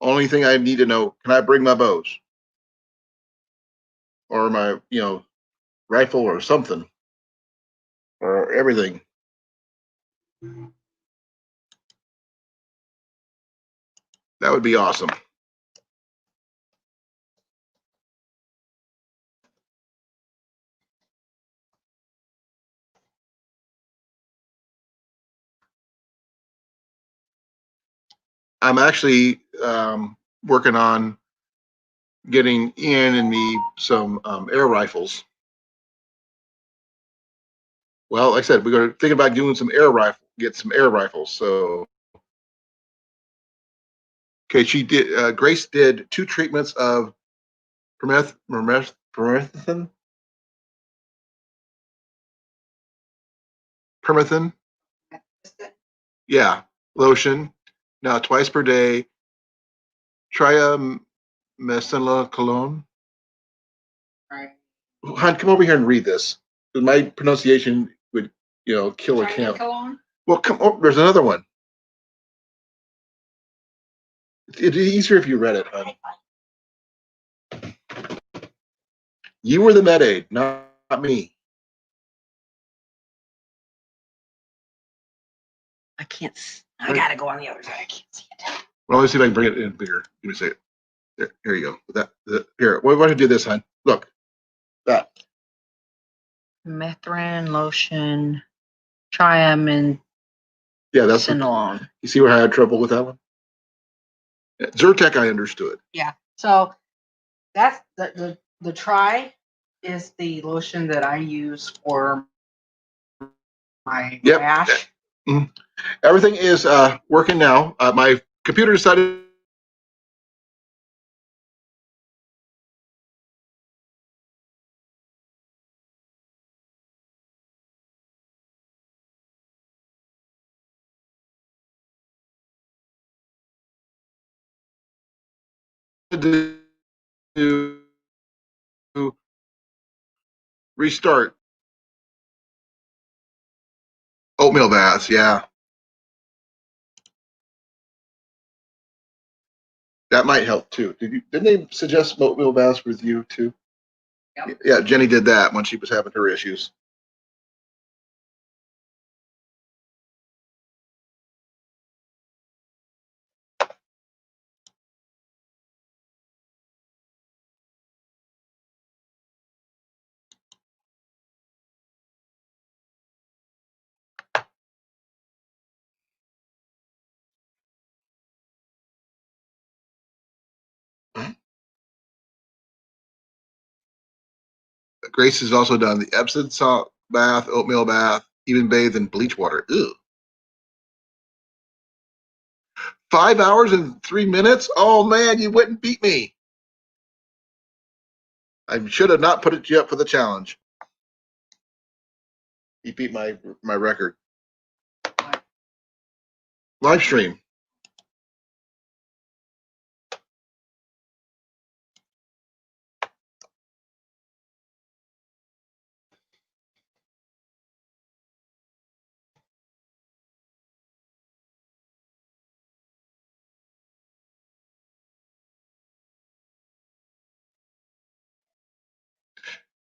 Only thing I need to know, can I bring my bows? Or my, rifle or something. Or everything. That would be awesome. I'm actually working on getting Ian and me some air rifles. Well, like I said, we're going to think about doing some get some air rifles. So, okay, Grace did 2 treatments of permethrin. Yeah, lotion. Now twice per day. Triamcinolone. Right. Han, come over here and read this. My pronunciation would, kill a camp. Well, come on. There's another one. It'd be easier if you read it, hon. You were the med aid, not me. I can't. I gotta go on the other side. I can't see it. Well, let me see if I can bring it in bigger. Give me a second. Here you go. Here. Why don't you do this, hon? Look. That. Methrin lotion, triamcinolone. Yeah, that's. You see where I had trouble with that one? Yeah, Zyrtec, I understood. Yeah. So that's the Tri is the lotion that I use for my rash. Mm. Everything is working now. My computer decided to restart. Oatmeal baths, yeah. That might help too. Didn't they suggest oatmeal baths with you too? Yep. Yeah, Jenny did that when she was having her issues. Grace has also done the Epsom salt bath, oatmeal bath, even bathed in bleach water. Ew. 5 hours and 3 minutes? Oh man, you wouldn't beat me. I should have not put you up for the challenge. You beat my record. Livestream.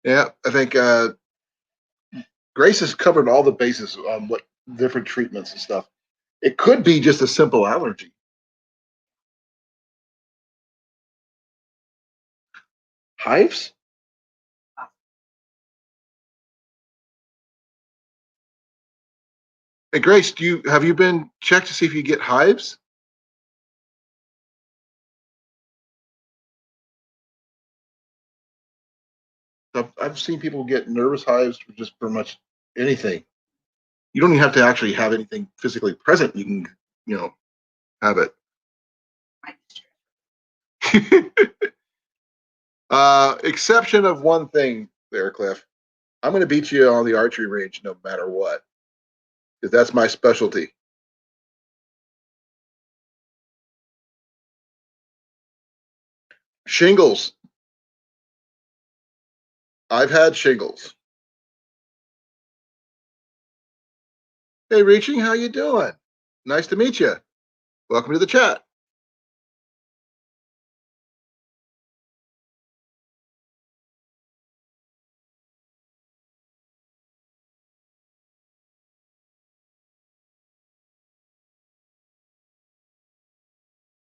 Yeah, I think Grace has covered all the bases on what different treatments and stuff. It could be just a simple allergy. Hives? Hey, Grace, have you been checked to see if you get hives? I've seen people get nervous hives for just pretty much anything. You don't even have to actually have anything physically present. You can, have it. Exception of one thing there, Cliff. I'm going to beat you on the archery range no matter what, because that's my specialty. Shingles. I've had shingles. Hey, Reaching, how you doing? Nice to meet you. Welcome to the chat.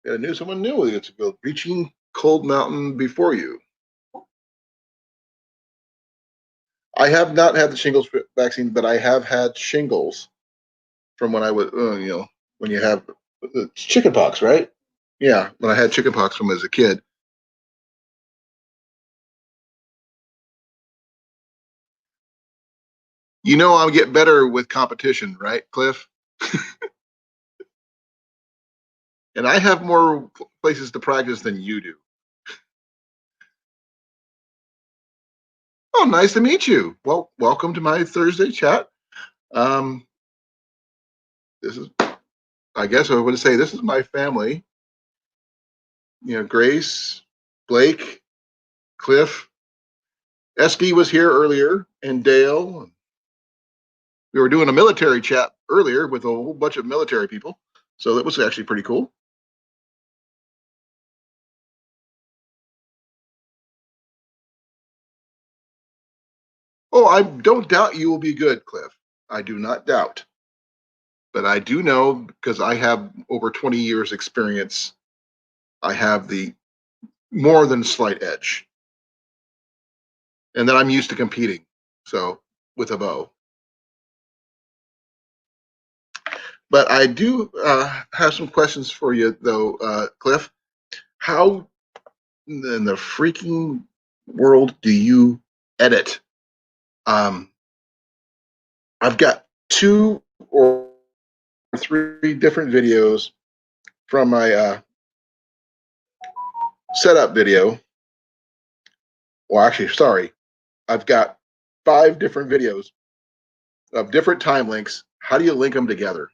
I knew someone new. It's Reaching Cold Mountain before you. I have not had the shingles vaccine, but I have had shingles from when I was, when you have chicken pox, right? Yeah, when I had chicken pox from as a kid. You know, I'll get better with competition, right, Cliff? And I have more places to practice than you do. Oh, nice to meet you. Well, welcome to my Thursday chat. This is, I guess I would say, this is my family. Grace, Blake, Cliff, Esky was here earlier, and Dale. We were doing a military chat earlier with a whole bunch of military people, so that was actually pretty cool. Oh, I don't doubt you will be good, Cliff. I do not doubt. But I do know, because I have over 20 years experience, I have the more than slight edge. And then I'm used to competing, so with a bow. But I do have some questions for you, though, Cliff. How in the freaking world do you edit? I've got 2 or 3 different videos from my setup video. Well, actually, sorry, I've got 5 different videos of different time links. How do you link them together?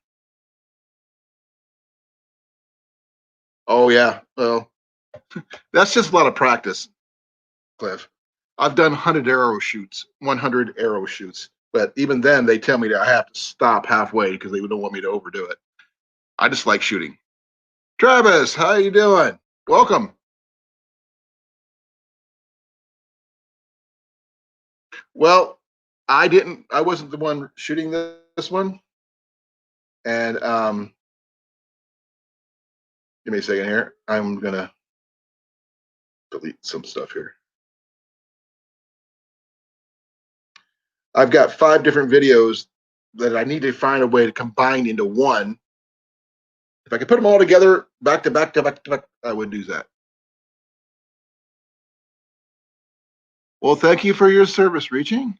Oh yeah, well, that's just a lot of practice, Cliff. I've done 100 arrow shoots, but even then, they tell me that I have to stop halfway because they don't want me to overdo it. I just like shooting. Travis, how you doing? Welcome. Well, I wasn't the one shooting this one. And give me a second here. I'm gonna delete some stuff here. I've got 5 different videos that I need to find a way to combine into one. If I could put them all together back to back to back to back, I would do that. Well, thank you for your service, Reaching.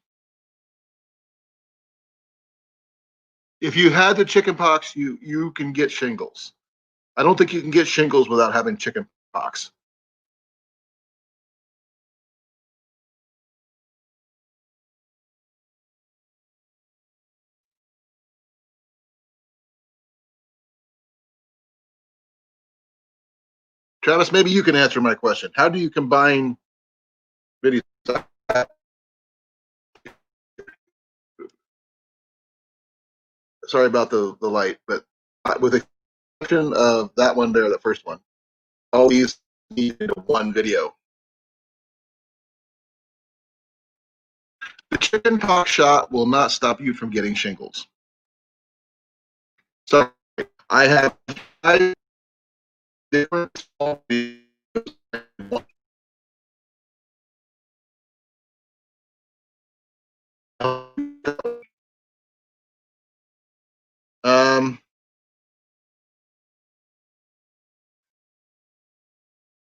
If you had the chicken pox, you can get shingles. I don't think you can get shingles without having chicken pox. Travis, maybe you can answer my question. How do you combine videos? Sorry about the light, but with the exception of that one there, the first one, all these need one video. The chicken pox shot will not stop you from getting shingles. So I have 5 different videos.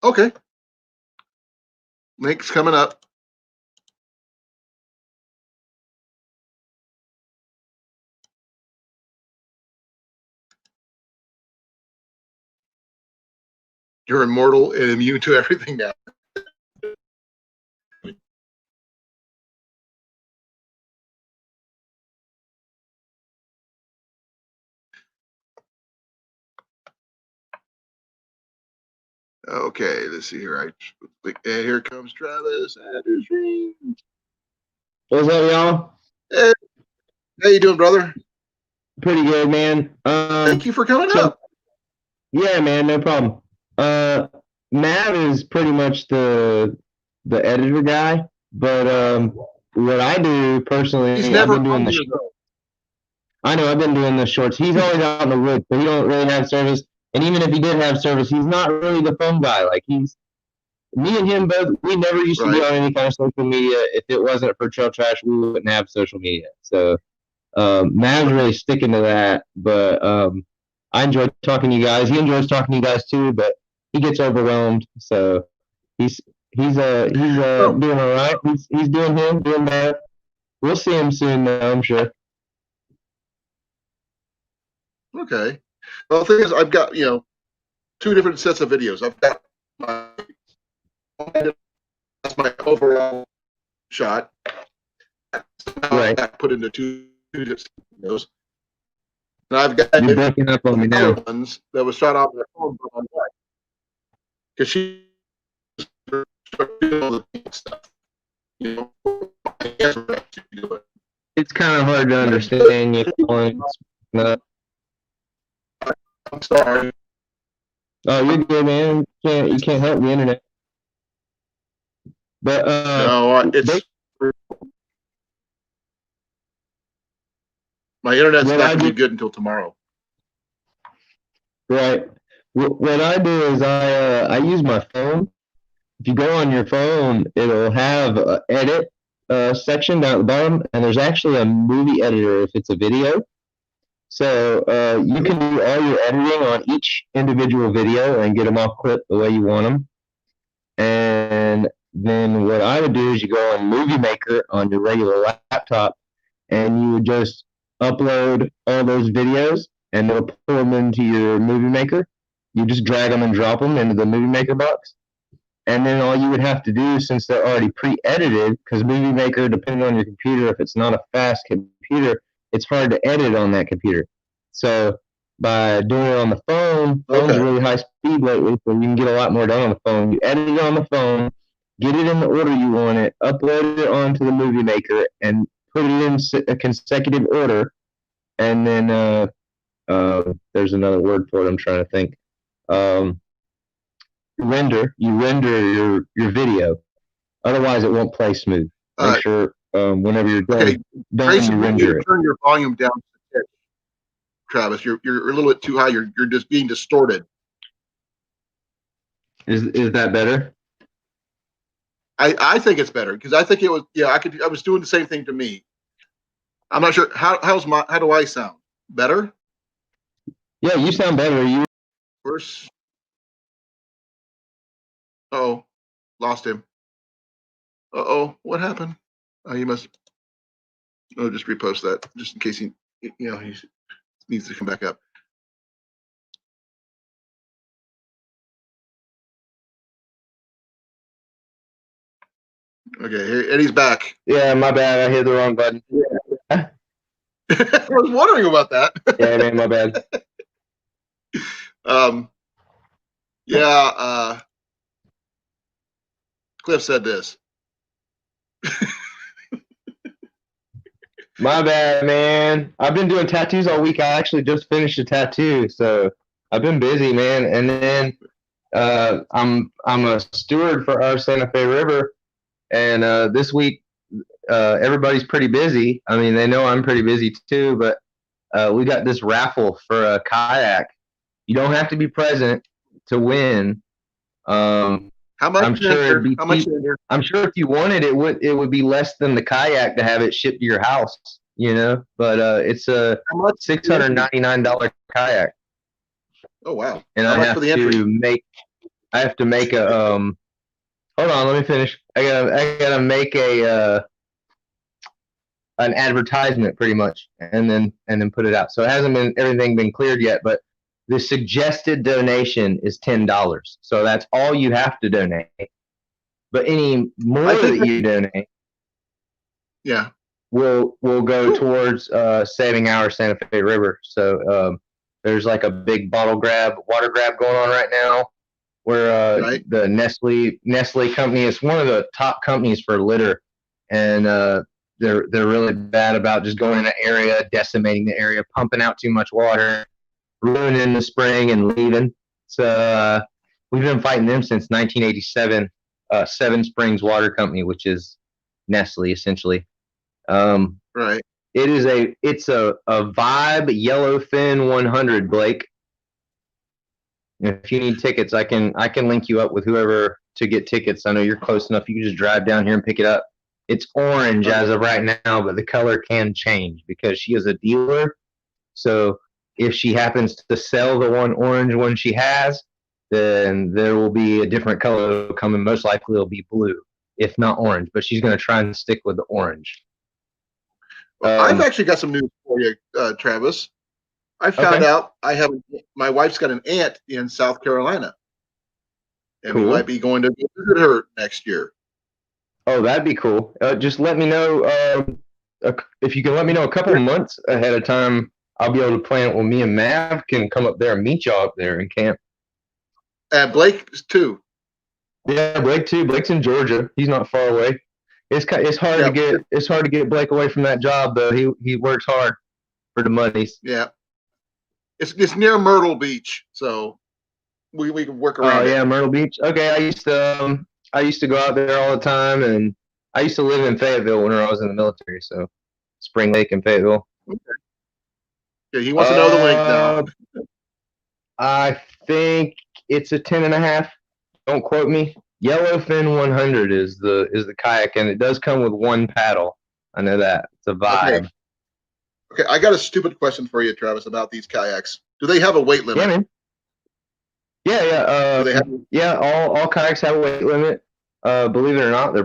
Okay. Link's coming up. You're immortal and immune to everything now. Okay, let's see here. And here comes Travis and his ring. What's up, y'all? Hey, how you doing, brother? Pretty good, man. Thank you for coming up. Yeah, man, no problem. Matt is pretty much the editor guy, but what I do personally, He's never I've been doing I know I've been doing the shorts. He's always out in the woods, so he don't really have service. And even if he did have service, he's not really the phone guy. Like me and him both. We never used to be on any kind of social media. If it wasn't for Trail Trash, we wouldn't have social media. So Matt's really sticking to that, but I enjoy talking to you guys. He enjoys talking to you guys too, but he gets overwhelmed. So he's doing all right. He's doing that. We'll see him soon, though, I'm sure. Okay. Well, the thing is, I've got, two different sets of videos. I've got that's my overall shot. Right. Put into two different videos. And I've got You're breaking up on me now. ones that was shot off my phone by my wife. Because she stuff. It's kind of hard to understand you. I'm sorry. Oh, you're good, man. You can't help the internet. But no, it's my internet's not going to be good until tomorrow. Right. What I do is I use my phone. If you go on your phone, it'll have an edit section down at the bottom, and there's actually a movie editor if it's a video. So you can do all your editing on each individual video and get them all clipped the way you want them. And then what I would do is you go on Movie Maker on your regular laptop, and you would just upload all those videos, and it'll pull them into your Movie Maker. You just drag them and drop them into the Movie Maker box. And then all you would have to do, since they're already pre-edited, because Movie Maker, depending on your computer, if it's not a fast computer, it's hard to edit on that computer. So by doing it on the phone, phone's really high speed lately, so you can get a lot more done on the phone. You edit it on the phone, get it in the order you want it, upload it onto the Movie Maker, and put it in a consecutive order. And then there's another word for it I'm trying to think. You render your video. Otherwise, it won't play smooth. Make sure whenever you're done, Tracy, you render it. Turn your volume down, Travis. You're a little bit too high. You're just being distorted. Is that better? I think it's better because I think it was. Yeah, I was doing the same thing to me. I'm not sure how do I sound better? Yeah, you sound better. Worse. Oh, lost him. Oh, what happened? Oh, he must. Oh, just repost that just in case he needs to come back up. Okay, here Eddie's back. Yeah, my bad. I hit the wrong button. I was wondering about that. Yeah, man, my bad. Cliff said this. My bad, man. I've been doing tattoos all week. I actually just finished a tattoo, so I've been busy, man. And then I'm a steward for our Santa Fe River, and this week everybody's pretty busy. I mean, they know I'm pretty busy too, but we got this raffle for a kayak. You don't have to be present to win. How much? I'm sure I'm sure if you wanted it would be less than the kayak to have it shipped to your house, But it's a $699 kayak. Oh wow! And I have to make I have to make a hold on, let me finish. I gotta make a an advertisement pretty much, and then put it out. So it hasn't been everything been cleared yet, but the suggested donation is $10. So that's all you have to donate. But any more that you donate, yeah, will go towards saving our Santa Fe River. So there's like a big water grab going on right now, where right. the Nestle company is one of the top companies for litter, and they're really bad about just going in an area, decimating the area, pumping out too much water, ruining the spring and leaving. So we've been fighting them since 1987. Seven Springs Water Company, which is Nestle essentially. Right. It's a Vibe Yellowfin 100, Blake. If you need tickets, I can link you up with whoever to get tickets. I know you're close enough. You can just drive down here and pick it up. It's orange as of right now, but the color can change because she is a dealer. So if she happens to sell the one orange one she has, then there will be a different color coming. Most likely it'll be blue, if not orange. But she's going to try and stick with the orange. I've actually got some news for you, Travis. I found out my wife's got an aunt in South Carolina, and we might be going to visit her next year. Oh, that'd be cool. Just let me know if you can let me know a couple of months ahead of time. I'll be able to plan it with me and Mav can come up there and meet y'all up there in camp. Blake too. Yeah, Blake too. Blake's in Georgia. He's not far away. It's hard to get Blake away from that job though. He works hard for the monies. Yeah. It's near Myrtle Beach, so we can work around. Oh yeah, Myrtle Beach. Okay, I used to go out there all the time, and I used to live in Fayetteville when I was in the military. So Spring Lake in Fayetteville. Okay. Yeah, he wants to know the length now. I think it's a 10.5. Don't quote me. Yellowfin 100 is the kayak, and it does come with one paddle. I know that. It's a Vibe. Okay, I got a stupid question for you, Travis, about these kayaks. Do they have a weight limit? Yeah, man. Yeah. All kayaks have a weight limit. Believe it or not,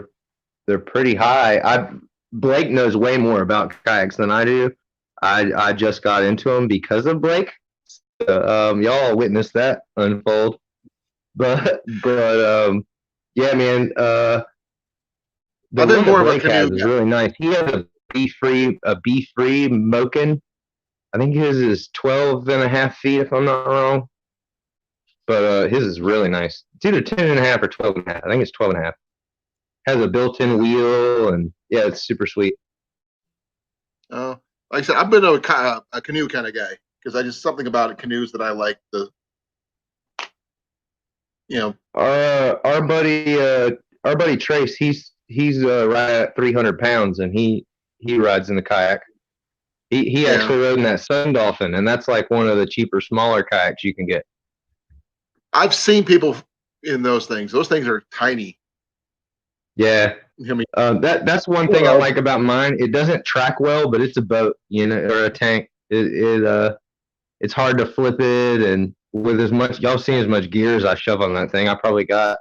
they're pretty high. Blake knows way more about kayaks than I do. I just got into them because of Blake. Y'all witnessed that unfold. But yeah, man. The I've been one more that of a Blake has canoe is guy. really nice. He has a B-free Moken. I think his is 12.5 feet, if I'm not wrong. But his is really nice. It's either 10.5 or 12.5. I think it's 12.5. Has a built-in wheel, and yeah, it's super sweet. Like I said, I've been a canoe kind of guy because I just something about canoes that I like. Our buddy Trace, he's right at 300 pounds, and he rides in the kayak. He actually rode in that Sun Dolphin, and that's like one of the cheaper, smaller kayaks you can get. I've seen people in those things. Those things are tiny. Yeah. That's one thing I like about mine. It doesn't track well, but it's a boat, or a tank. It's hard to flip it, and with y'all seen as much gear as I shove on that thing, I probably got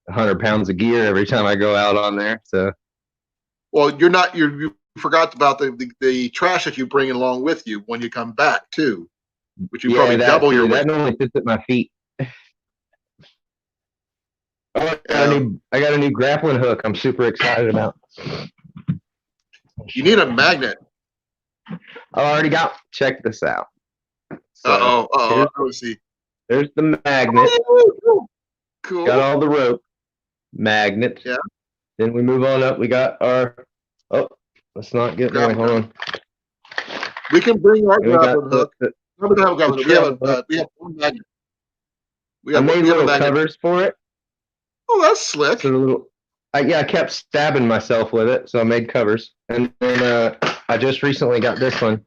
100 pounds of gear every time I go out on there. So, well, you forgot about the trash that you bring along with you when you come back too, which you probably double your weight. That normally sits at my feet. I got a new grappling hook. I'm super excited about. You need a magnet. I already got. Check this out. So let's see. There's the magnet. Cool. Got all the rope. Magnet. Yeah. Then we move on up. We got our. Oh, let's not get there. Hold on. We can bring our grappling hook. We have one magnet. I made little covers for it. Oh, that's slick. So I kept stabbing myself with it, so I made covers. And then I just recently got this one.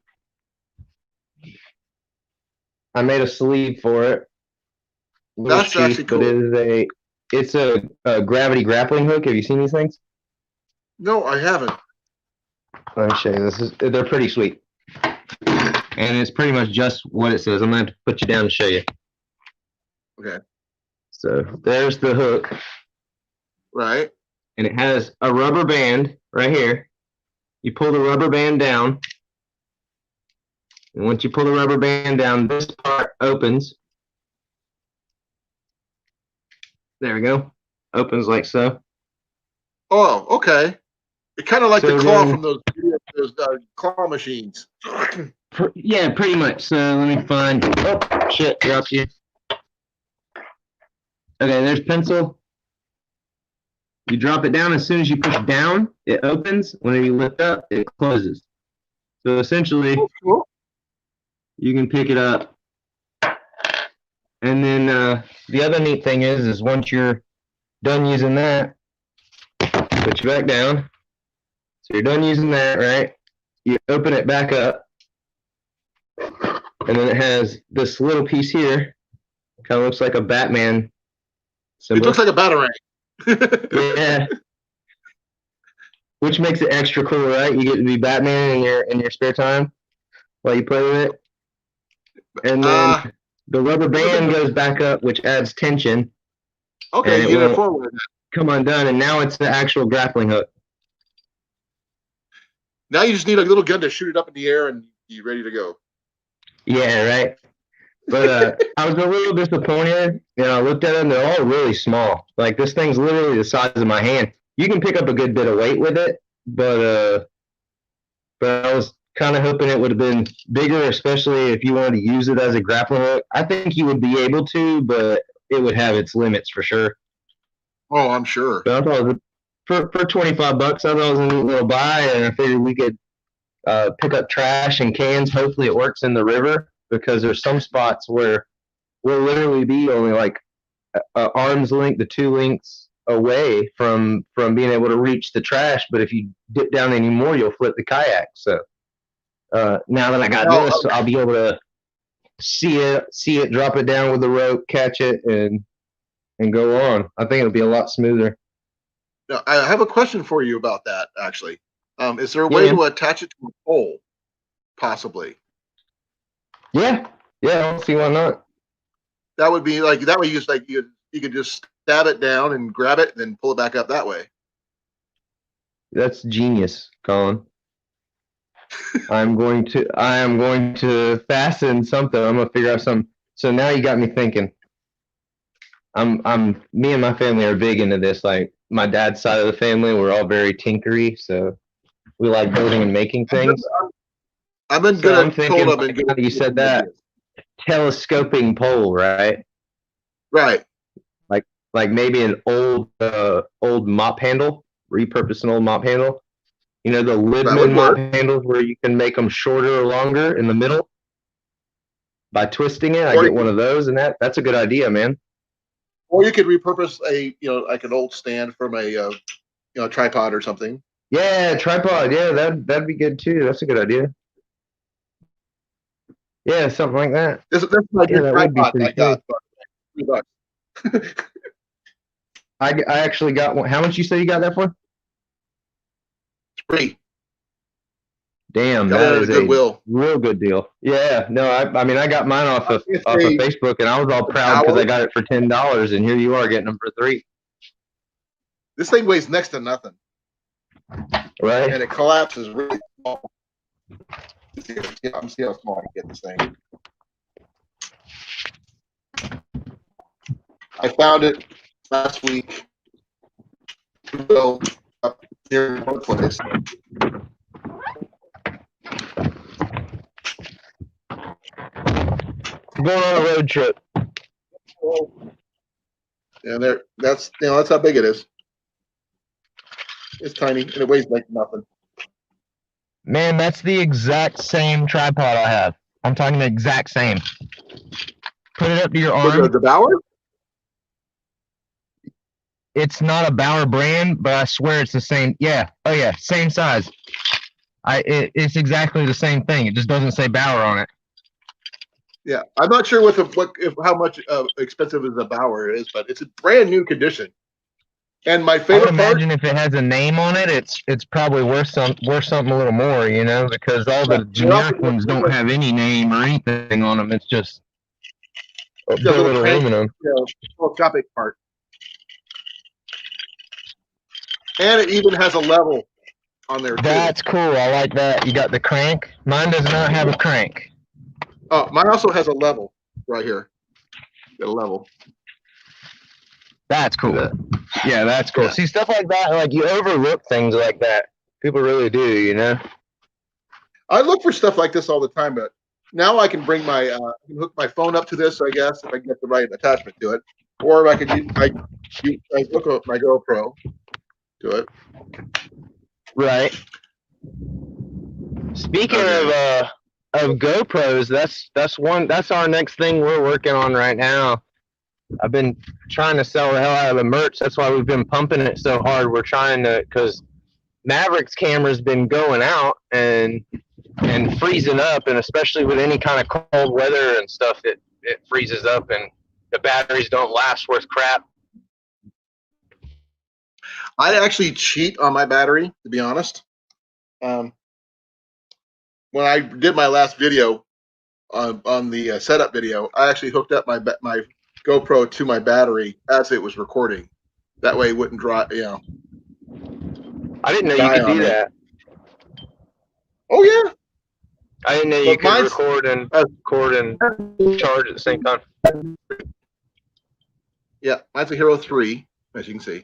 I made a sleeve for it. That's actually cool. But it's a gravity grappling hook. Have you seen these things? No, I haven't. Let me show you. They're pretty sweet. And it's pretty much just what it says. I'm going to put you down to show you. Okay. So there's the hook. Right. And it has a rubber band right here. You pull the rubber band down. And once you pull the rubber band down, this part opens. There we go. Opens like so. Oh, okay. It kind of like So the claw then- from those claw machines. Yeah, pretty much. So let me find. Oh, shit, dropped you. Okay, there's pencil. You drop it down. As soon as you push down, it opens. Whenever you lift up, it closes. So essentially, Oh, cool. you can pick it up. And then the other neat thing is once you're done using that, put you back down. So you're done using that, right? You open it back up. And then it has this little piece here. Kind of looks like a Batman symbol. It looks like a batarang. Yeah. Which makes it extra cool, right? You get to be Batman in your spare time while you play with it. And then the rubber band goes back up, which adds tension. Okay, and you it get it won't forward. come undone, and now it's the actual grappling hook. Now you just need a little gun to shoot it up in the air and you're ready to go. Yeah, right. But I was a little disappointed. You know, I looked at them; they're all really small. Like this thing's literally the size of my hand. You can pick up a good bit of weight with it, but I was kind of hoping it would have been bigger, especially if you wanted to use it as a grappling hook. I think you would be able to, but it would have its limits for sure. Oh, I'm sure. But I thought it was for $25, I thought it was a neat little buy, and I figured we could pick up trash and cans. Hopefully, it works in the river because there's some spots where we'll literally be only like arm's length to 2 lengths away from being able to reach the trash. But if you dip down anymore, you'll flip the kayak. So now that I got this, I'll be able to see it, drop it down with the rope, catch it, and go on. I think it'll be a lot smoother. Now, I have a question for you about that, actually. Is there a way to attach it to a pole? Possibly. Yeah, I don't see why not. That would be like, that way you could just stab it down and grab it and then pull it back up that way. That's genius, Colin. I am going to fasten something. I'm gonna figure out something. So now you got me thinking. Me and my family are big into this. Like my dad's side of the family, we're all very tinkery, so we like building and making things. I've been good at told I've been good at you said that telescoping pole, right? Right. Like maybe an old mop handle, repurpose an old mop handle. You know, the Lidman mop handles where you can make them shorter or longer in the middle by twisting it. I get one of those, and that's a good idea, man. Or you could repurpose like an old stand from a tripod or something. Yeah, tripod. Yeah, that'd be good too. That's a good idea. Yeah, something like that. That's my new tripod I got. $3. I actually got one. How much you say you got that for? It's free. Damn, Got that it at is Goodwill. a real good deal. Yeah, no, I mean I got mine off of Facebook, and I was all proud because I got it for $10, and here you are getting them for $3. This thing weighs next to nothing, right? And it collapses really small. I'm see how small I can get this thing. I found it last week. So up here in my place. Going on a road trip. And that's how big it is. It's tiny and it weighs like nothing. Man, that's the exact same tripod I have. I'm talking the exact same. Put it up to your arm. The Bauer? It's not a Bauer brand, but I swear it's the same. Yeah. Oh yeah, same size. It's exactly the same thing. It just doesn't say Bauer on it. Yeah, I'm not sure how much expensive is a Bauer is, but it's a brand new condition. And my favorite I would imagine if it has a name on it, it's probably worth something a little more, because all the generic ones don't have any name or anything on them. It's just It's got a billet little crank, aluminum. telescopic part. And it even has a level on there, too. That's cool. I like that. You got the crank. Mine does not have a crank. Oh, mine also has a level right here. Got a level. That's cool. Yeah, that's cool. Yeah. See, stuff like that, like you overlook things like that. People really do, you know? I look for stuff like this all the time, but now I can bring my, I can hook my phone up to this, I guess, if I can get the right attachment to it. Or I could I hook up my GoPro to it. Right. Speaking of GoPros, that's our next thing we're working on right now. I've been trying to sell the hell out of the merch. That's why we've been pumping it so hard. We're trying to, because Maverick's camera's been going out and freezing up, and especially with any kind of cold weather and stuff, it freezes up and the batteries don't last worth crap. I actually cheat on my battery, to be honest. When I did my last video on the setup video, I actually hooked up my GoPro to my battery as it was recording. That way it wouldn't dry, you know. I didn't know you could do that. Oh yeah. I didn't know you could record and charge at the same time. Yeah, mine's a Hero 3, as you can see.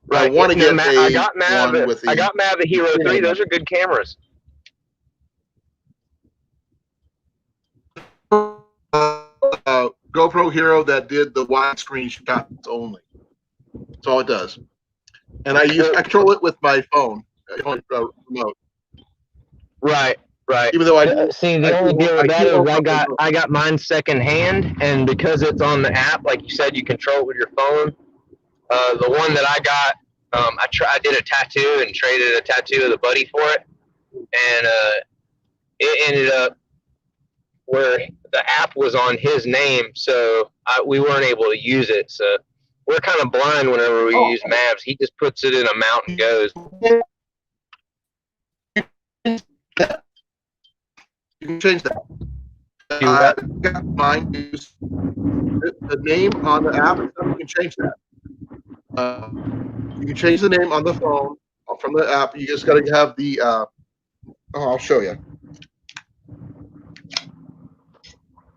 Right. I want to get I got Mav a Hero 3. Those are good cameras. GoPro Hero that did the widescreen shots only. That's all it does. And I control it with my phone remote. Right. Even though see, the only deal with that is I got mine second hand, and because it's on the app, like you said, you control it with your phone. The one that I got, I did a tattoo and traded a tattoo of the buddy for it, and it ended up where the app was on his name, so we weren't able to use it. So we're kind of blind whenever we use Mavs. He just puts it in a mount and goes. You can change that. I got mine. Use the name on the app. You can change that. You can change the name on the phone from the app. You just got to have the. I'll show you.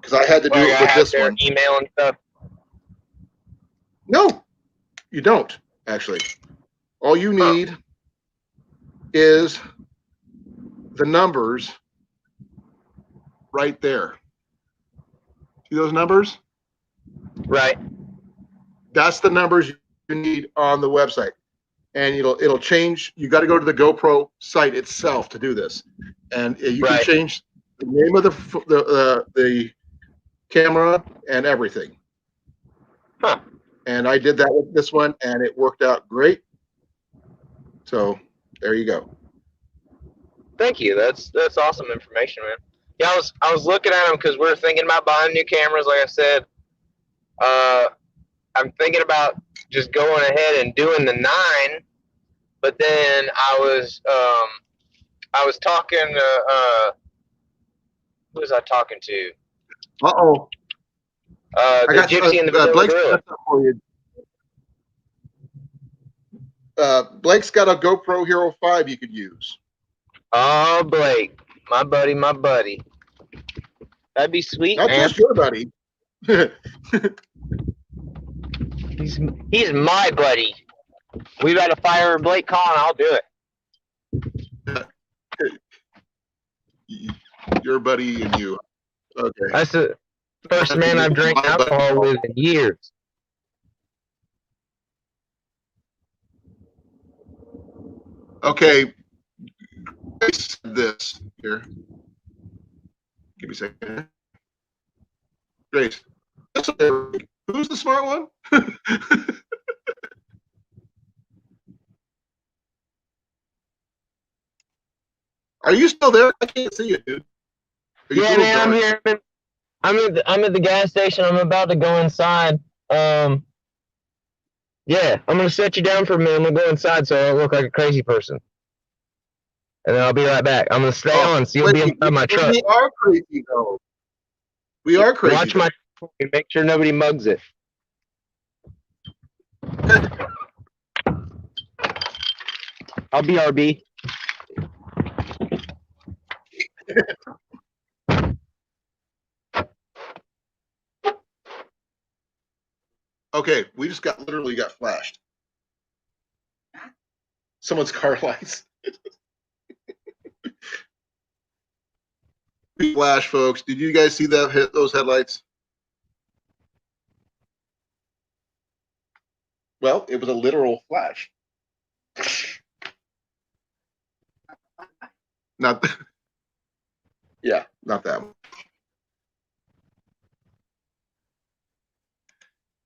Because I had to do it with this one. Email and stuff. No, you don't actually. All you need is the numbers right there. See those numbers? Right. That's the numbers you need on the website, and it'll change. You got to go to the GoPro site itself to do this, and you can change the name of the camera and everything. Huh. And I did that with this one, and it worked out great. So there you go. Thank you. That's awesome information, man. Yeah, I was looking at them because we're thinking about buying new cameras. Like I said, I'm thinking about just going ahead and doing the 9, but then I was talking to who was I talking to? Uh-oh. The Gypsy and the Gorilla. Blake's got a GoPro Hero 5 you could use. Oh, Blake, my buddy. That'd be sweet, Not man. just your buddy. He's my buddy. We've got to fire Blake Collin. I'll do it. Your buddy and you. Okay. That's the first man I've drank alcohol with in years. Okay. This here. Give me a second. Grace. Who's the smart one? Are you still there? I can't see you, dude. Yeah, man, I'm here. I'm at the gas station. I'm about to go inside. Yeah, I'm gonna set you down for a minute. I'm gonna go inside so I don't look like a crazy person, and then I'll be right back. I'm gonna stay on, so you'll be inside my truck. We are crazy, though. We are crazy. Make sure nobody mugs it. I'll BRB. Okay, we just literally got flashed. Someone's car lights. Flash, folks. Did you guys see that hit those headlights? Well, it was a literal flash. Not, yeah, not that one.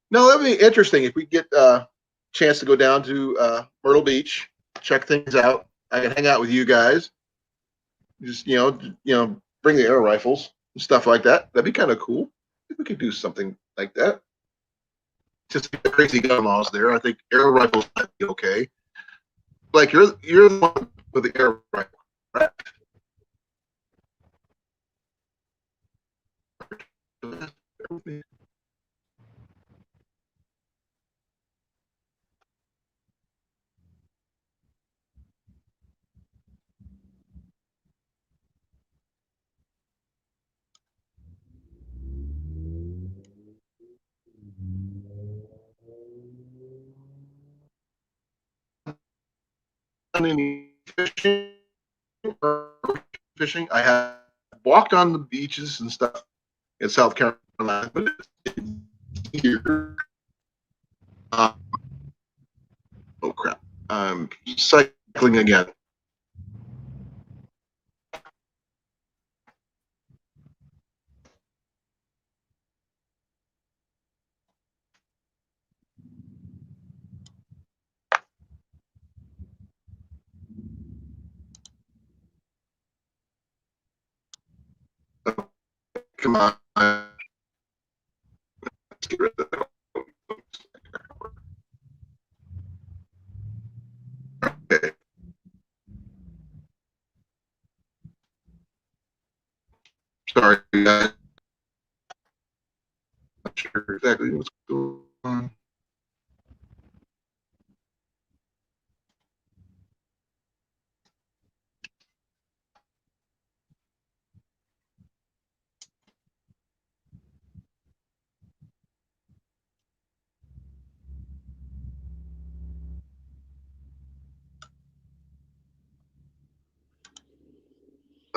No, that'd be interesting if we get a chance to go down to Myrtle Beach, check things out. I can hang out with you guys. Just bring the air rifles and stuff like that. That'd be kind of cool. If we could do something like that. Just crazy gun laws there. I think air rifles might be okay. Like you're the one with the air rifle, right? Any fishing? I have walked on the beaches and stuff in South Carolina, but it's here. Oh crap! I'm cycling again. Oh, come on. Let's get rid of that. Okay. Sorry, guys. Not sure exactly what's going on.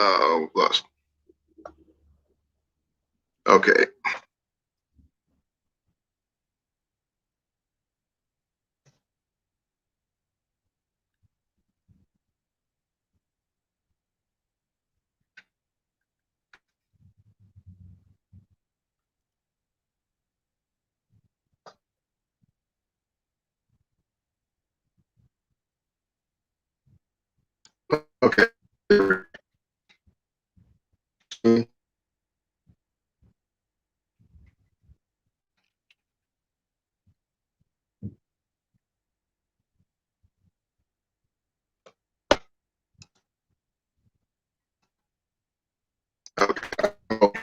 Oh, lost. Okay. Okay. Okay.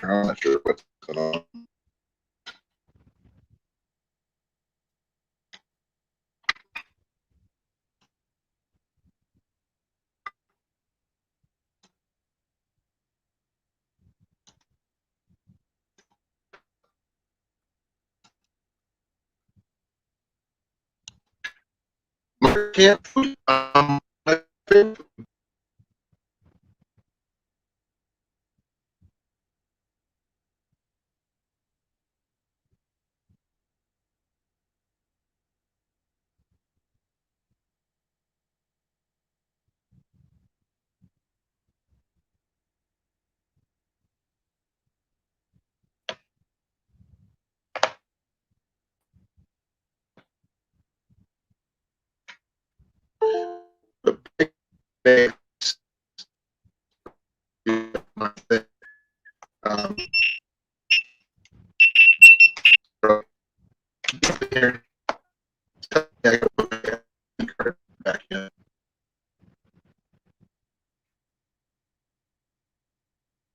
I'm not sure what's going on. My camp food. My favorite. The big bags. My thing. Um, here. Yeah, back in.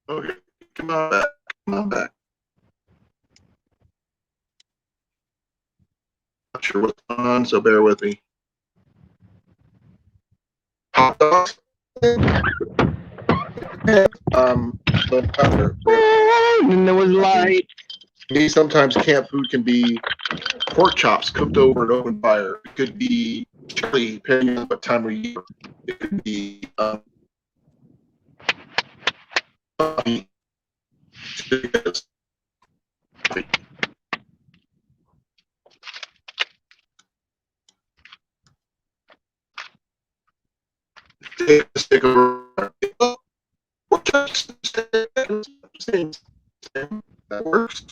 Okay, come on back. Come on back. sure what's on, so bear with me. Hot dogs. And there was light. Me, sometimes camp food can be pork chops cooked over an open fire. It could be chili, depending on what time of year. It could be stick over. Pork chops, that works.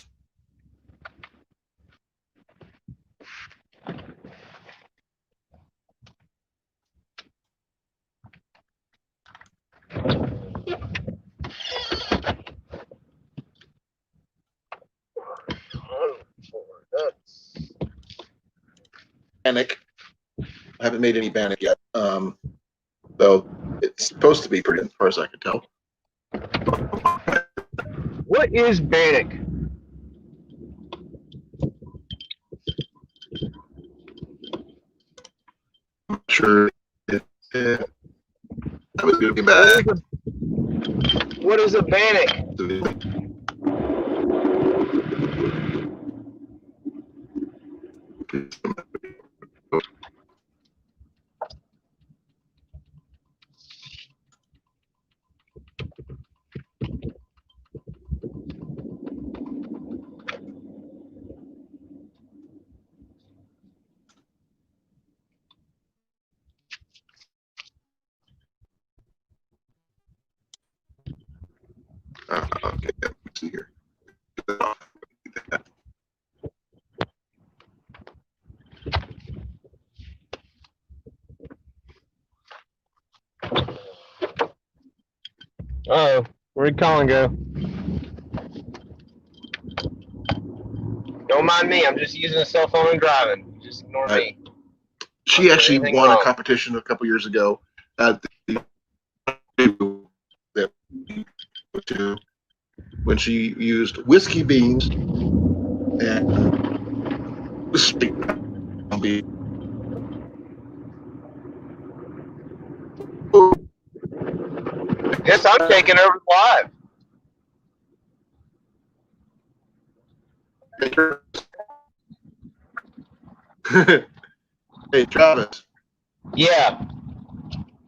Bannock. I haven't made any bannock yet. Though it's supposed to be pretty, as far as I can tell. What is bannock? I'm sure that was going to be bad. What is a bannock? Okay, let's see here. Oh, where'd Colin go? Don't mind me. I'm just using a cell phone and driving. Just ignore me. She actually won a competition a couple years ago at the when she used whiskey beans and Yes, I'm taking over live. Hey, Travis. Yeah.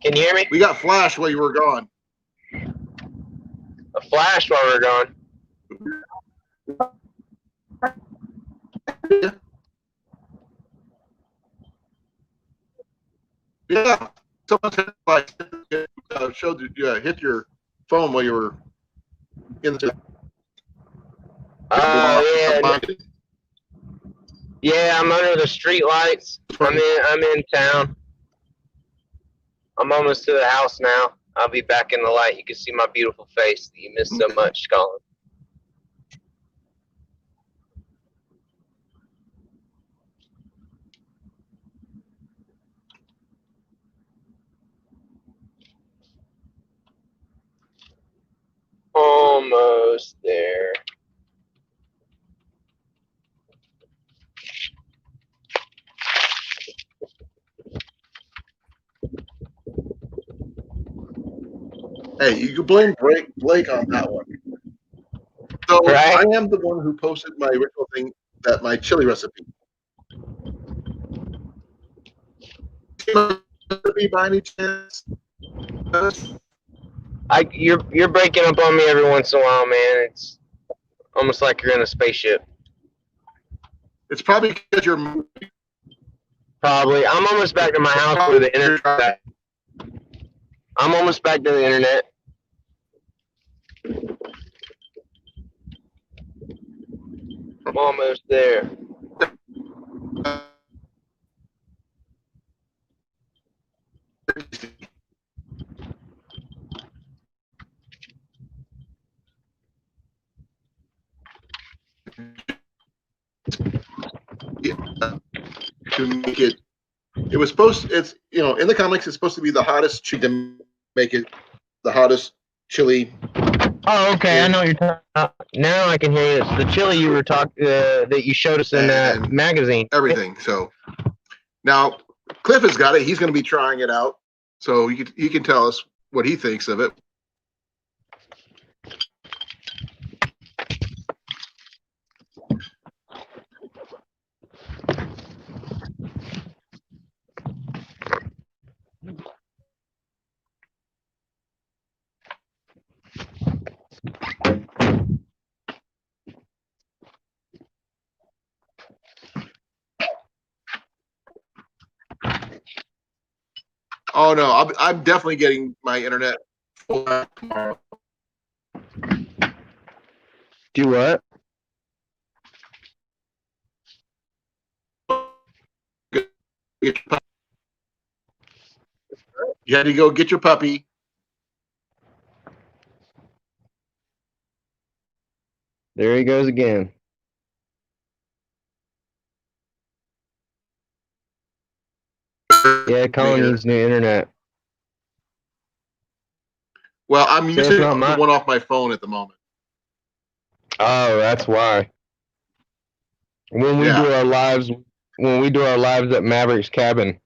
Can you hear me? We got flash while you were gone. A flash while we're gone. Yeah. Someone said, like, showed you hit your phone while you were in the. Yeah. Yeah, I'm under the street lights. I'm in town. I'm almost to the house now. I'll be back in the light. You can see my beautiful face that you missed so much, Colin. Almost there. Hey, you can blame Blake on that one. So Right? I am the one who posted my original thing, that my chili recipe. By any chance? You're breaking up on me every once in a while, man. It's almost like you're in a spaceship. It's probably because you're moving. Probably. I'm almost back to my house where the internet. I'm almost back to the internet. I'm almost there. Yeah, to make it, it was supposed. It's in the comics, it's supposed to be the hottest chili to make it the hottest chili Oh, okay. I know what you're talking about. Now I can hear you. It's the chili you were talking that you showed us in that and magazine. everything. So now Cliff has got it. He's going to be trying it out, so he can tell us what he thinks of it. Oh no, I'm definitely getting my internet full tomorrow. Do what? You had to go get your puppy. There he goes again. Yeah, Colin needs new internet. Well, I'm So using it's not the mine. one off my phone at the moment. Oh, that's why. When we do our lives at Maverick's cabin,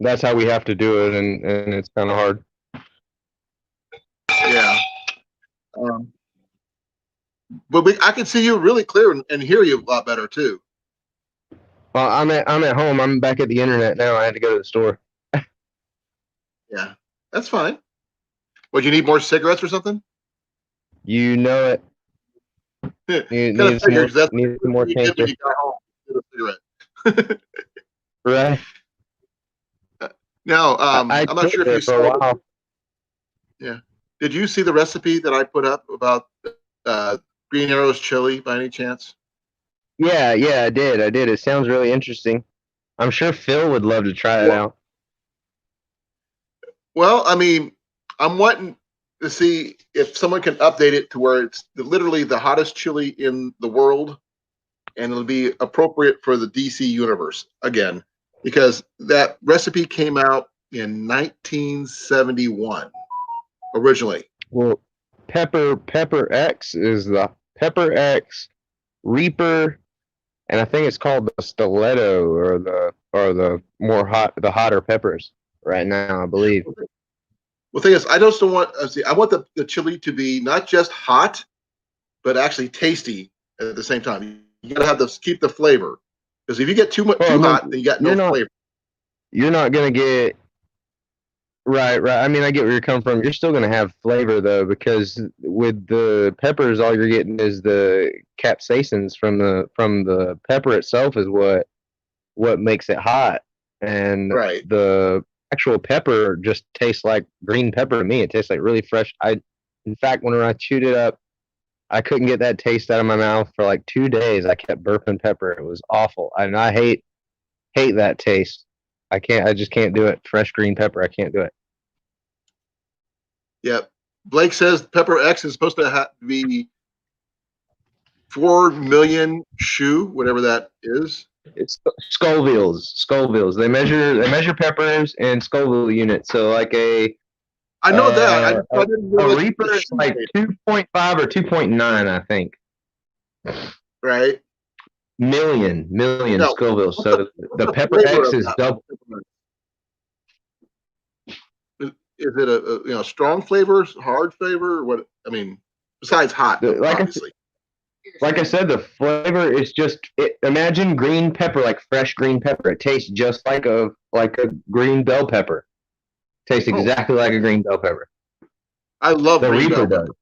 that's how we have to do it, and it's kind of hard. Yeah. But I can see you really clear and hear you a lot better too. Well, I'm at home. I'm back at the internet now. I had to go to the store. Yeah, that's fine. Would you need more cigarettes or something? You know it. Kind of figured that's need some more what you did when cancer. you got home. Get a cigarette. Right. Now, I I'm not sure if there you for a saw. while. Yeah. Did you see the recipe that I put up about Green Arrow's chili by any chance? Yeah, I did. It sounds really interesting. I'm sure Phil would love to try it out. Well, I mean, I'm wanting to see if someone can update it to where it's literally the hottest chili in the world, and it'll be appropriate for the DC universe again, because that recipe came out in 1971 originally. Well, Pepper X is the Pepper X Reaper, and I think it's called the Stiletto or the hotter peppers right now, I believe. Well, the thing is, I just don't want. I want the chili to be not just hot, but actually tasty at the same time. You gotta have to keep the flavor, because if you get too hot, then you got no flavor. You're not gonna get right. I mean, I get where you're coming from. You're still gonna have flavor though, because with the peppers, all you're getting is the capsaicins from the pepper itself is what makes it hot, and Right. the actual pepper just tastes like green pepper to me. It tastes like really fresh. In fact, whenever I chewed it up, I couldn't get that taste out of my mouth for like 2 days. I kept burping pepper. It was awful, and I hate that taste. I just can't do it. Fresh green pepper, I can't do it. Yeah. Blake says Pepper X is supposed to be 4 million shu, whatever that is. It's Scovilles. They measure peppers in Scoville units. So like I know that. I didn't a Reaper is like 2.5 or 2.9, I think. Right. Million No. Scoville. So the Pepper X is double. Is it a strong flavor, hard flavor? What I mean, besides hot, obviously. Like I said, the flavor is just. Imagine green pepper, like fresh green pepper. It tastes just like a green bell pepper. Tastes exactly like a green bell pepper. I love the green Reaper bell does.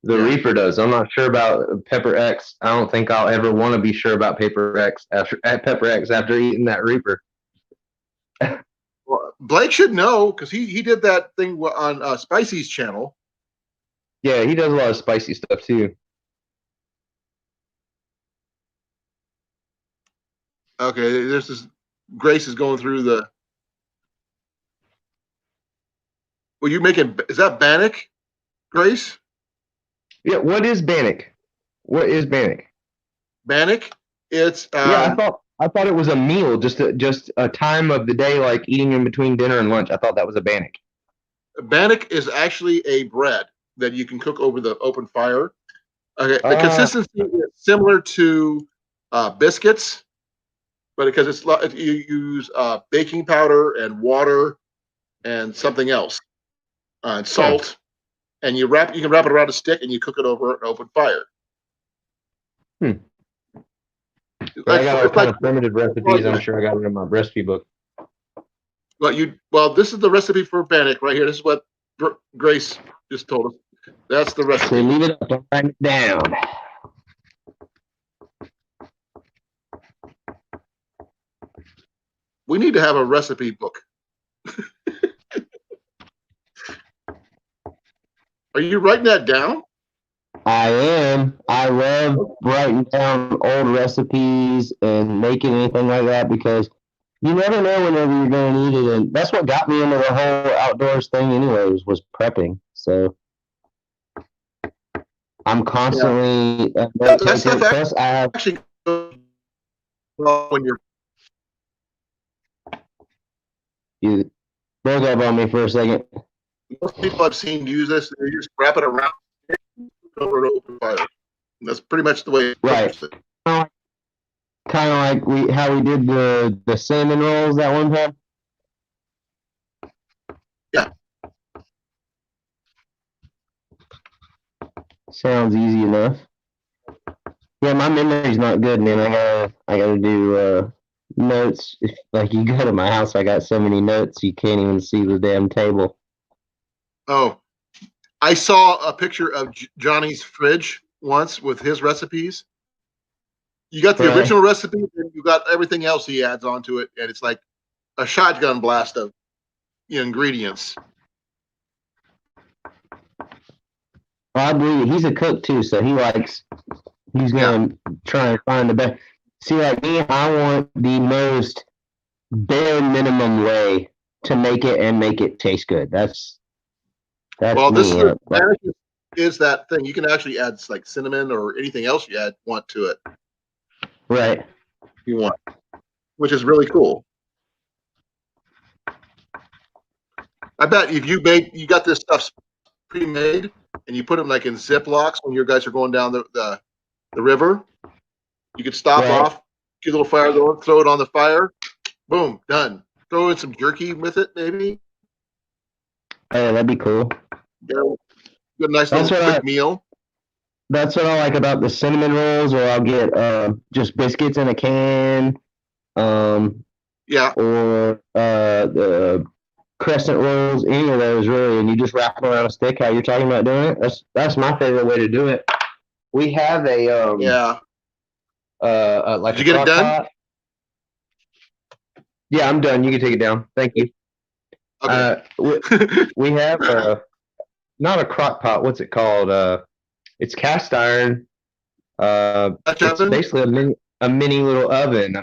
The Reaper does. I'm not sure about Pepper X. I don't think I'll ever want to be sure about Pepper X after eating that Reaper. Well, Blake should know because he did that thing on Spicy's channel. Yeah, he does a lot of spicy stuff too. Okay, there's this. Grace is going through the. Well, you making is that Bannock, Grace? Yeah. What is Bannock? Bannock. It's yeah. I thought it was a meal, just a time of the day, like eating in between dinner and lunch. I thought that was a Bannock. Bannock is actually a bread that you can cook over the open fire. Okay, the consistency is similar to biscuits, but because you use baking powder and water and something else, and salt, and you can wrap it around a stick and you cook it over an open fire. I got all kind of primitive recipes. I'm sure I got it in my recipe book. Well, this is the recipe for bannock right here. This is what Grace just told us. That's the recipe. So leave it up and write it down. We need to have a recipe book. Are you writing that down? I am. I love writing down old recipes and making anything like that because you never know whenever you're going to need it. And that's what got me into the whole outdoors thing anyways, was prepping. So I'm constantly That's plus I have actually when you broke up on me for a second. most people I've seen use this, they just wrap it around over an open fire. And that's pretty much the way. Right. Kind of like how we did the salmon rolls that one time. Yeah. Sounds easy enough. Yeah, my memory's not good, man. I gotta do notes. If like you go to my house, I got so many notes you can't even see the damn table. Oh, I saw a picture of Johnny's fridge once with his recipes. You got the original recipe, and you got everything else he adds onto it, and it's like a shotgun blast of ingredients. Well, I believe it. He's a cook too, so he's gonna try and find the best. See, like me, I want the most bare minimum way to make it and make it taste good. That's well, this me. is that thing. You can actually add like cinnamon or anything else you want to it. Right. If you want, which is really cool. I bet if you got this stuff pre-made and you put them like in Ziplocs when your guys are going down the river, you could stop off, get a little fire going, throw it on the fire, boom, done. Throw in some jerky with it, maybe. Hey, that'd be cool. Yeah, good, nice little quick meal. That's what I like about the cinnamon rolls, or I'll get just biscuits in a can. Yeah. Or the crescent rolls, any of those really, and you just wrap them around a stick. How you're talking about doing it? That's my favorite way to do it. We have a like. Did you get it done? Pot. Yeah, I'm done. You can take it down. Thank you. Okay. We have not a crock pot. What's it called? It's cast iron. It's oven? Basically a mini little oven.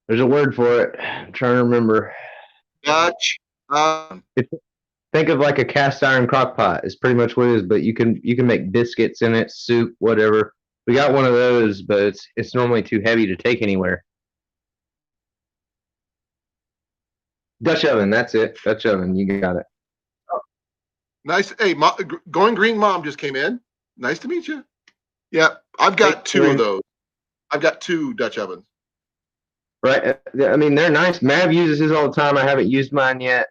There's a word for it. I'm trying to remember. Dutch. Think of like a cast iron crock pot. It's pretty much what it is, but you can make biscuits in it, soup, whatever. We got one of those, but it's normally too heavy to take anywhere. Dutch oven, that's it. Dutch oven, you got it. Nice. Hey, Going Green Mom just came in. Nice to meet you. Yeah, I've got two of those. I've got 2 Dutch ovens. Right. I mean, they're nice. Mav uses his all the time. I haven't used mine yet,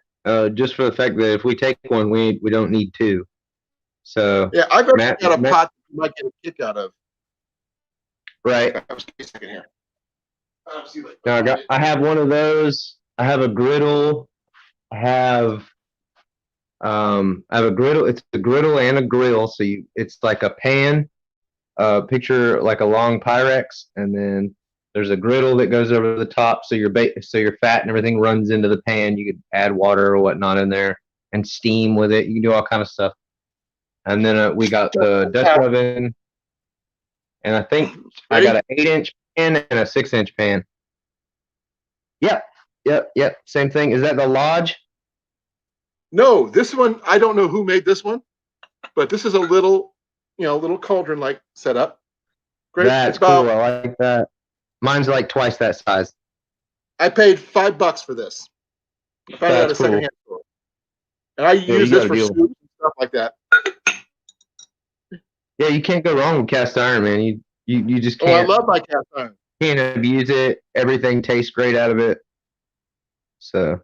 just for the fact that if we take one, we don't need 2. So yeah, I've got a pot that you might get a kick out of. Right. Now I have one of those. I have a griddle. I have a griddle. It's a griddle and a grill. So it's like a pan. Picture like a long Pyrex, and then there's a griddle that goes over the top, so your fat and everything runs into the pan. You could add water or whatnot in there and steam with it. You can do all kind of stuff. And then we got the Dutch oven, and I think I got an 8-inch pan and a 6-inch pan. Yep. Same thing. Is that the Lodge? No, this one, I don't know who made this one, but this is a little cauldron-like setup. Great. That's cool. I like that. Mine's like twice that size. I paid $5 for this. I found it at a secondhand store. And I Yeah, use you this got a for deal. soup and stuff like that. Yeah, you can't go wrong with cast iron, man. You just Oh, I can't love my cast iron. abuse it. Everything tastes great out of it. So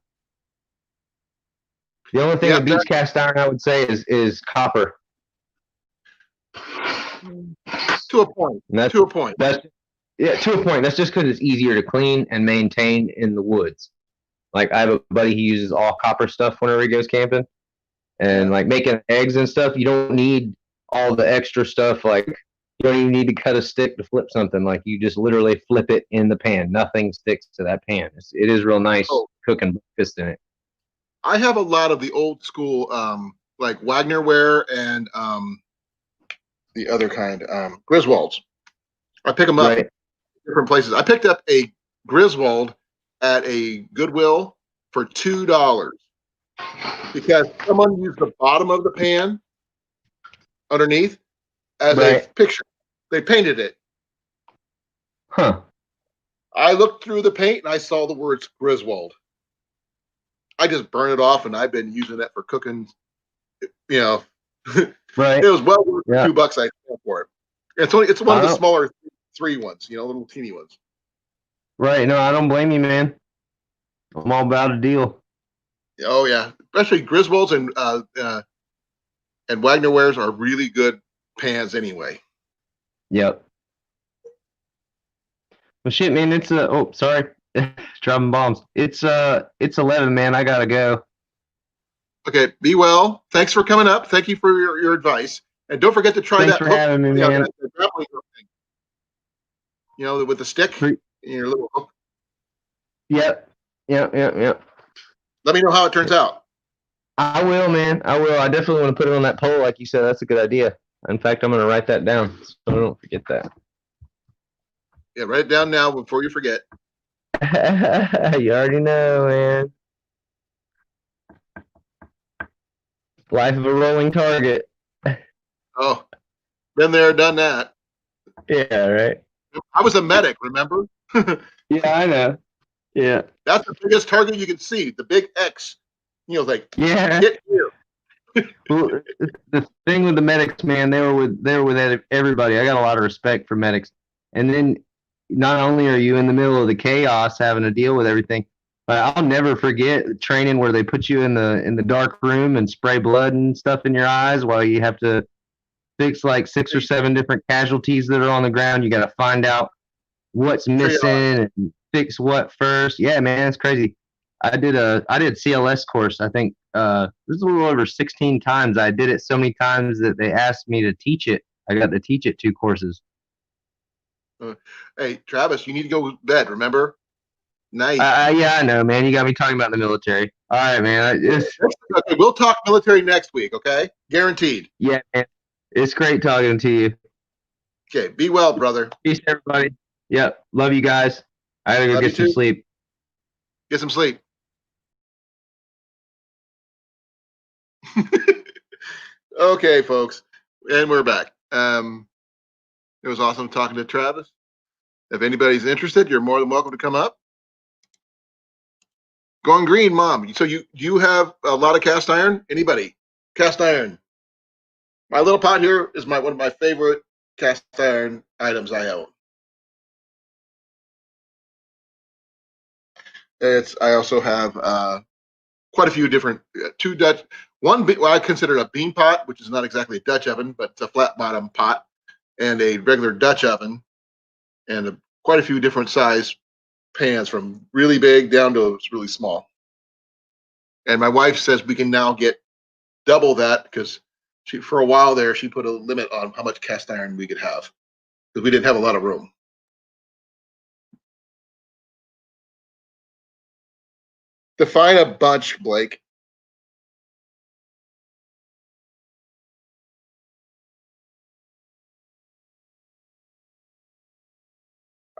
the only thing Yeah, that beats cast iron, I would say, is copper. to a point. And that's To a point. that's yeah, to a point. That's just because it's easier to clean and maintain in the woods. Like I have a buddy who uses all copper stuff whenever he goes camping, and Yeah. like making eggs and stuff. You don't need all the extra stuff. Like you don't even need to cut a stick to flip something. Like you just literally flip it in the pan. Nothing sticks to that pan. It is real nice Oh, cooking breakfast in it. I have a lot of the old school, like Wagner ware and the other kind, Griswolds. I pick them up Right. different places. I picked up a Griswold at a Goodwill for $2 because someone used the bottom of the pan underneath as a Right. picture. They painted it. Huh. I looked through the paint and I saw the words Griswold. I just burned it off, and I've been using that for cooking. You know, Right. it was well worth the Yeah. $2 I spent for it. It's one of the I don't- smaller 3 ones, little teeny ones. Right. No, I don't blame you, man. I'm all about a deal. Oh yeah, especially Griswolds and Wagner wares are really good pans anyway. Yep. Well, shit, man. It's oh, sorry, dropping bombs. It's 11, man. I gotta go. Okay, be well. Thanks for coming up. Thank you for your advice, and don't forget to try Thanks that for hook. having me, man. That grappling hook thing. With the stick Pre- and your little hook. Yep. Yep. Let me know how it turns out. I will, man. I will. I definitely want to put it on that poll, like you said. That's a good idea. In fact, I'm going to write that down so I don't forget that. Yeah, write it down now before you forget. You already know, man. Life of a rolling target. Oh, been there, done that. Yeah, right. I was a medic, remember? Yeah, I know. Yeah. That's the biggest target you can see, the big X. Like Yeah. get here. Well, the thing with the medics, man, they were with everybody. I got a lot of respect for medics. And then not only are you in the middle of the chaos having to deal with everything, but I'll never forget the training where they put you in the dark room and spray blood and stuff in your eyes while you have to fix like 6 or 7 different casualties that are on the ground. You got to find out what's missing and fix what first. Yeah, man, it's crazy. I did CLS course. I think this is a little over 16 times. I did it so many times that they asked me to teach it. I got to teach it 2 courses. Hey, Travis, you need to go to bed. Remember? Night. Yeah, I know, man. You got me talking about the military. All right, man. Okay, we'll talk military next week. Okay, guaranteed. Yeah, man. It's great talking to you. Okay, be well, brother. Peace, everybody. Yep. Love you guys. I gotta go Love get you some too. sleep. Get some sleep. Okay, folks, and we're back. It was awesome talking to Travis. If anybody's interested, you're more than welcome to come up. Going green, Mom. So you have a lot of cast iron? Anybody? Cast iron. My little pot here is one of my favorite cast iron items I own. I also have quite a few different 2 Dutch. One what I consider a bean pot, which is not exactly a Dutch oven, but it's a flat bottom pot, and a regular Dutch oven, and quite a few different size pans from really big down to really small. And my wife says we can now get double that because for a while there she put a limit on how much cast iron we could have because we didn't have a lot of room. Define a bunch, Blake.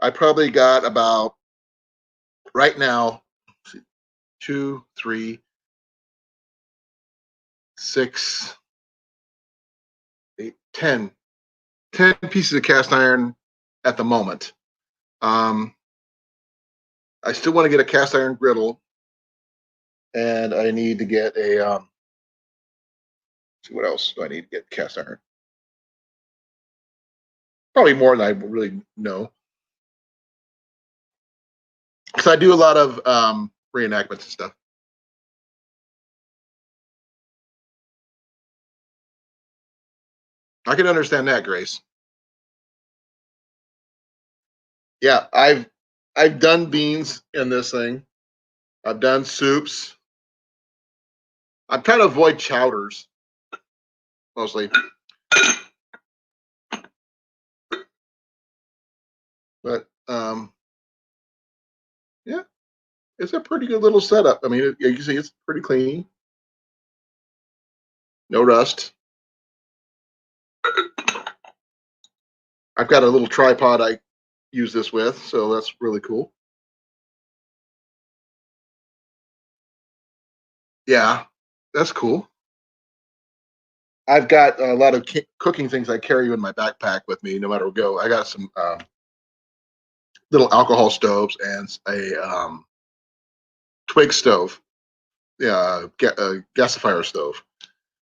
I probably got about right now 2, 3, 6, 8, 10 pieces of cast iron at the moment. I still want to get a cast iron griddle, and I need to get a See, what else do I need to get cast iron? Probably more than I really know. Because I do a lot of reenactments and stuff. I can understand that, Grace. Yeah, I've done beans in this thing. I've done soups. I'm trying to avoid chowders mostly. But yeah, it's a pretty good little setup. I mean, you can see it's pretty clean. No rust. I've got a little tripod I use this with, so that's really cool. Yeah, that's cool. I've got a lot of cooking things I carry in my backpack with me no matter where I go. I got some little alcohol stoves and a twig stove, yeah, a gasifier stove.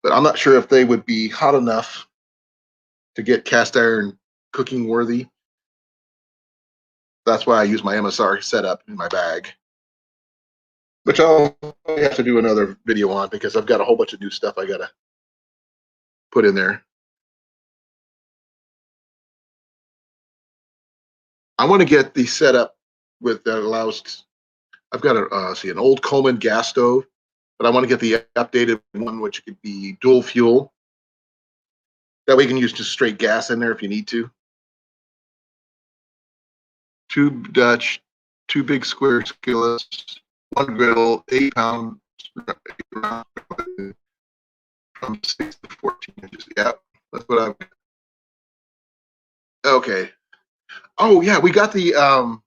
But I'm not sure if they would be hot enough to get cast iron cooking worthy. That's why I use my MSR setup in my bag, which I'll have to do another video on because I've got a whole bunch of new stuff I gotta put in there. I want to get the setup with that allows. I've got an old Coleman gas stove, but I want to get the updated one, which could be dual fuel. That way you can use just straight gas in there if you need to. Two Dutch, two big square skillets, one griddle, 8-pound from 6 to 14 inches. Yeah, that's what I've. Okay. Oh yeah, we got the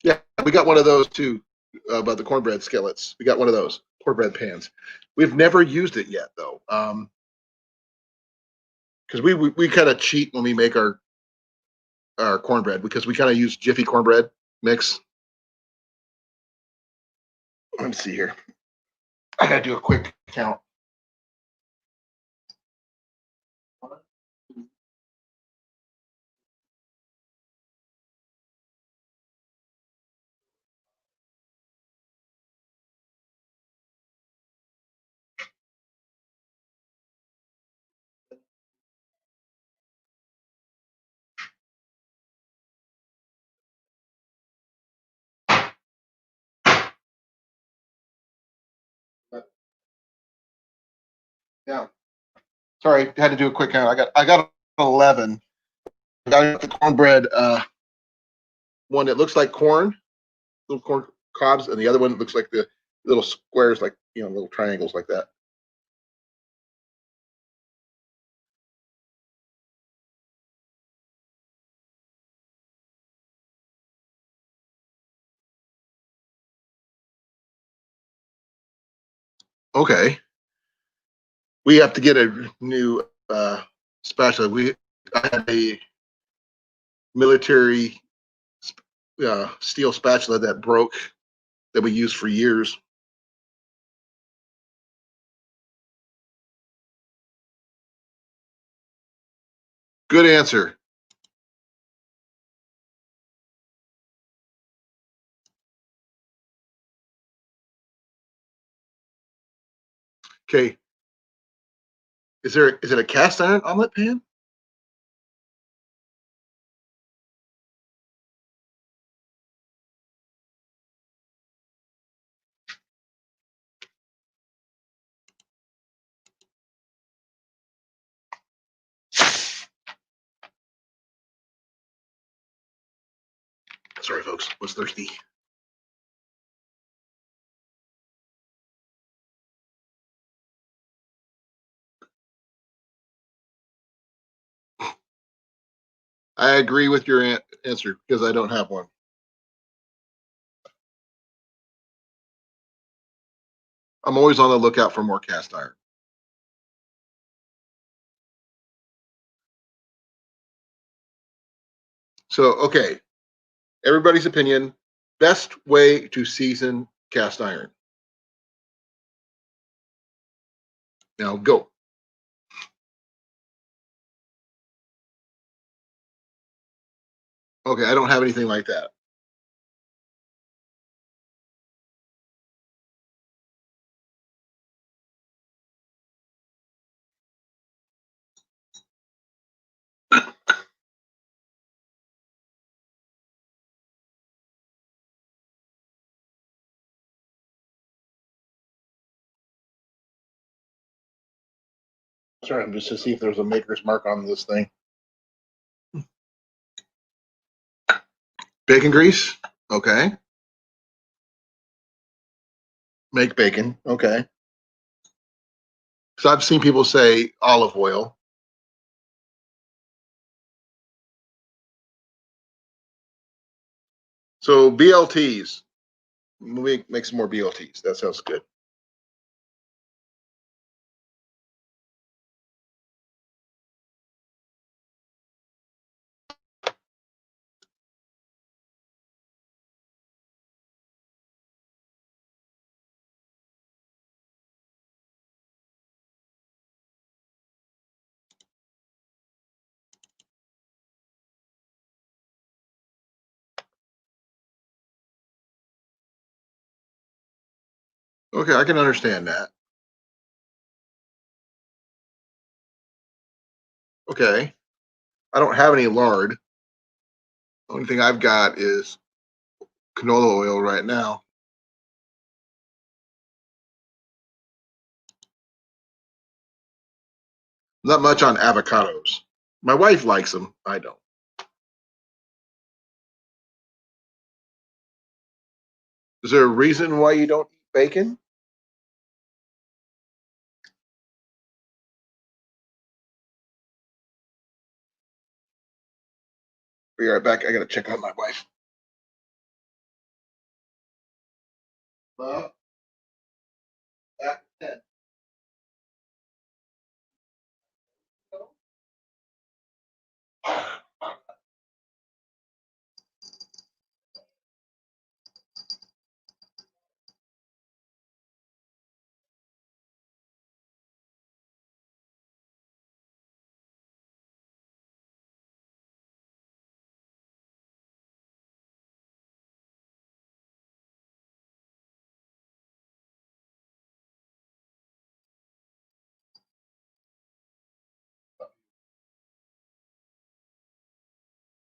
yeah, we got one of those too about the cornbread skillets. We got one of those cornbread pans. We've never used it yet though, because we kind of cheat when we make our cornbread because we kind of use Jiffy cornbread mix. Let me see here. I gotta do a quick count. Yeah. Sorry, had to do a quick count. I got 11. I got the cornbread one that looks like corn, little corn cobs, and the other one looks like the little squares, like little triangles like that. Okay. We have to get a new spatula. I had a military steel spatula that broke that we used for years. Good answer. Okay. Is it a cast iron omelet pan? Sorry, folks. Was thirsty. I agree with your answer because I don't have one. I'm always on the lookout for more cast iron. So, okay, everybody's opinion. Best way to season cast iron. Now go. Okay, I don't have anything like that. Sorry, I'm just to see if there's a maker's mark on this thing. Bacon grease. Okay. Make bacon. Okay. So I've seen people say olive oil. So BLTs. Make some more BLTs. That sounds good. Okay, I can understand that. Okay. I don't have any lard. Only thing I've got is canola oil right now. Not much on avocados. My wife likes them. I don't. Is there a reason why you don't eat bacon? Be right back. I gotta check on my wife. Well, after 10.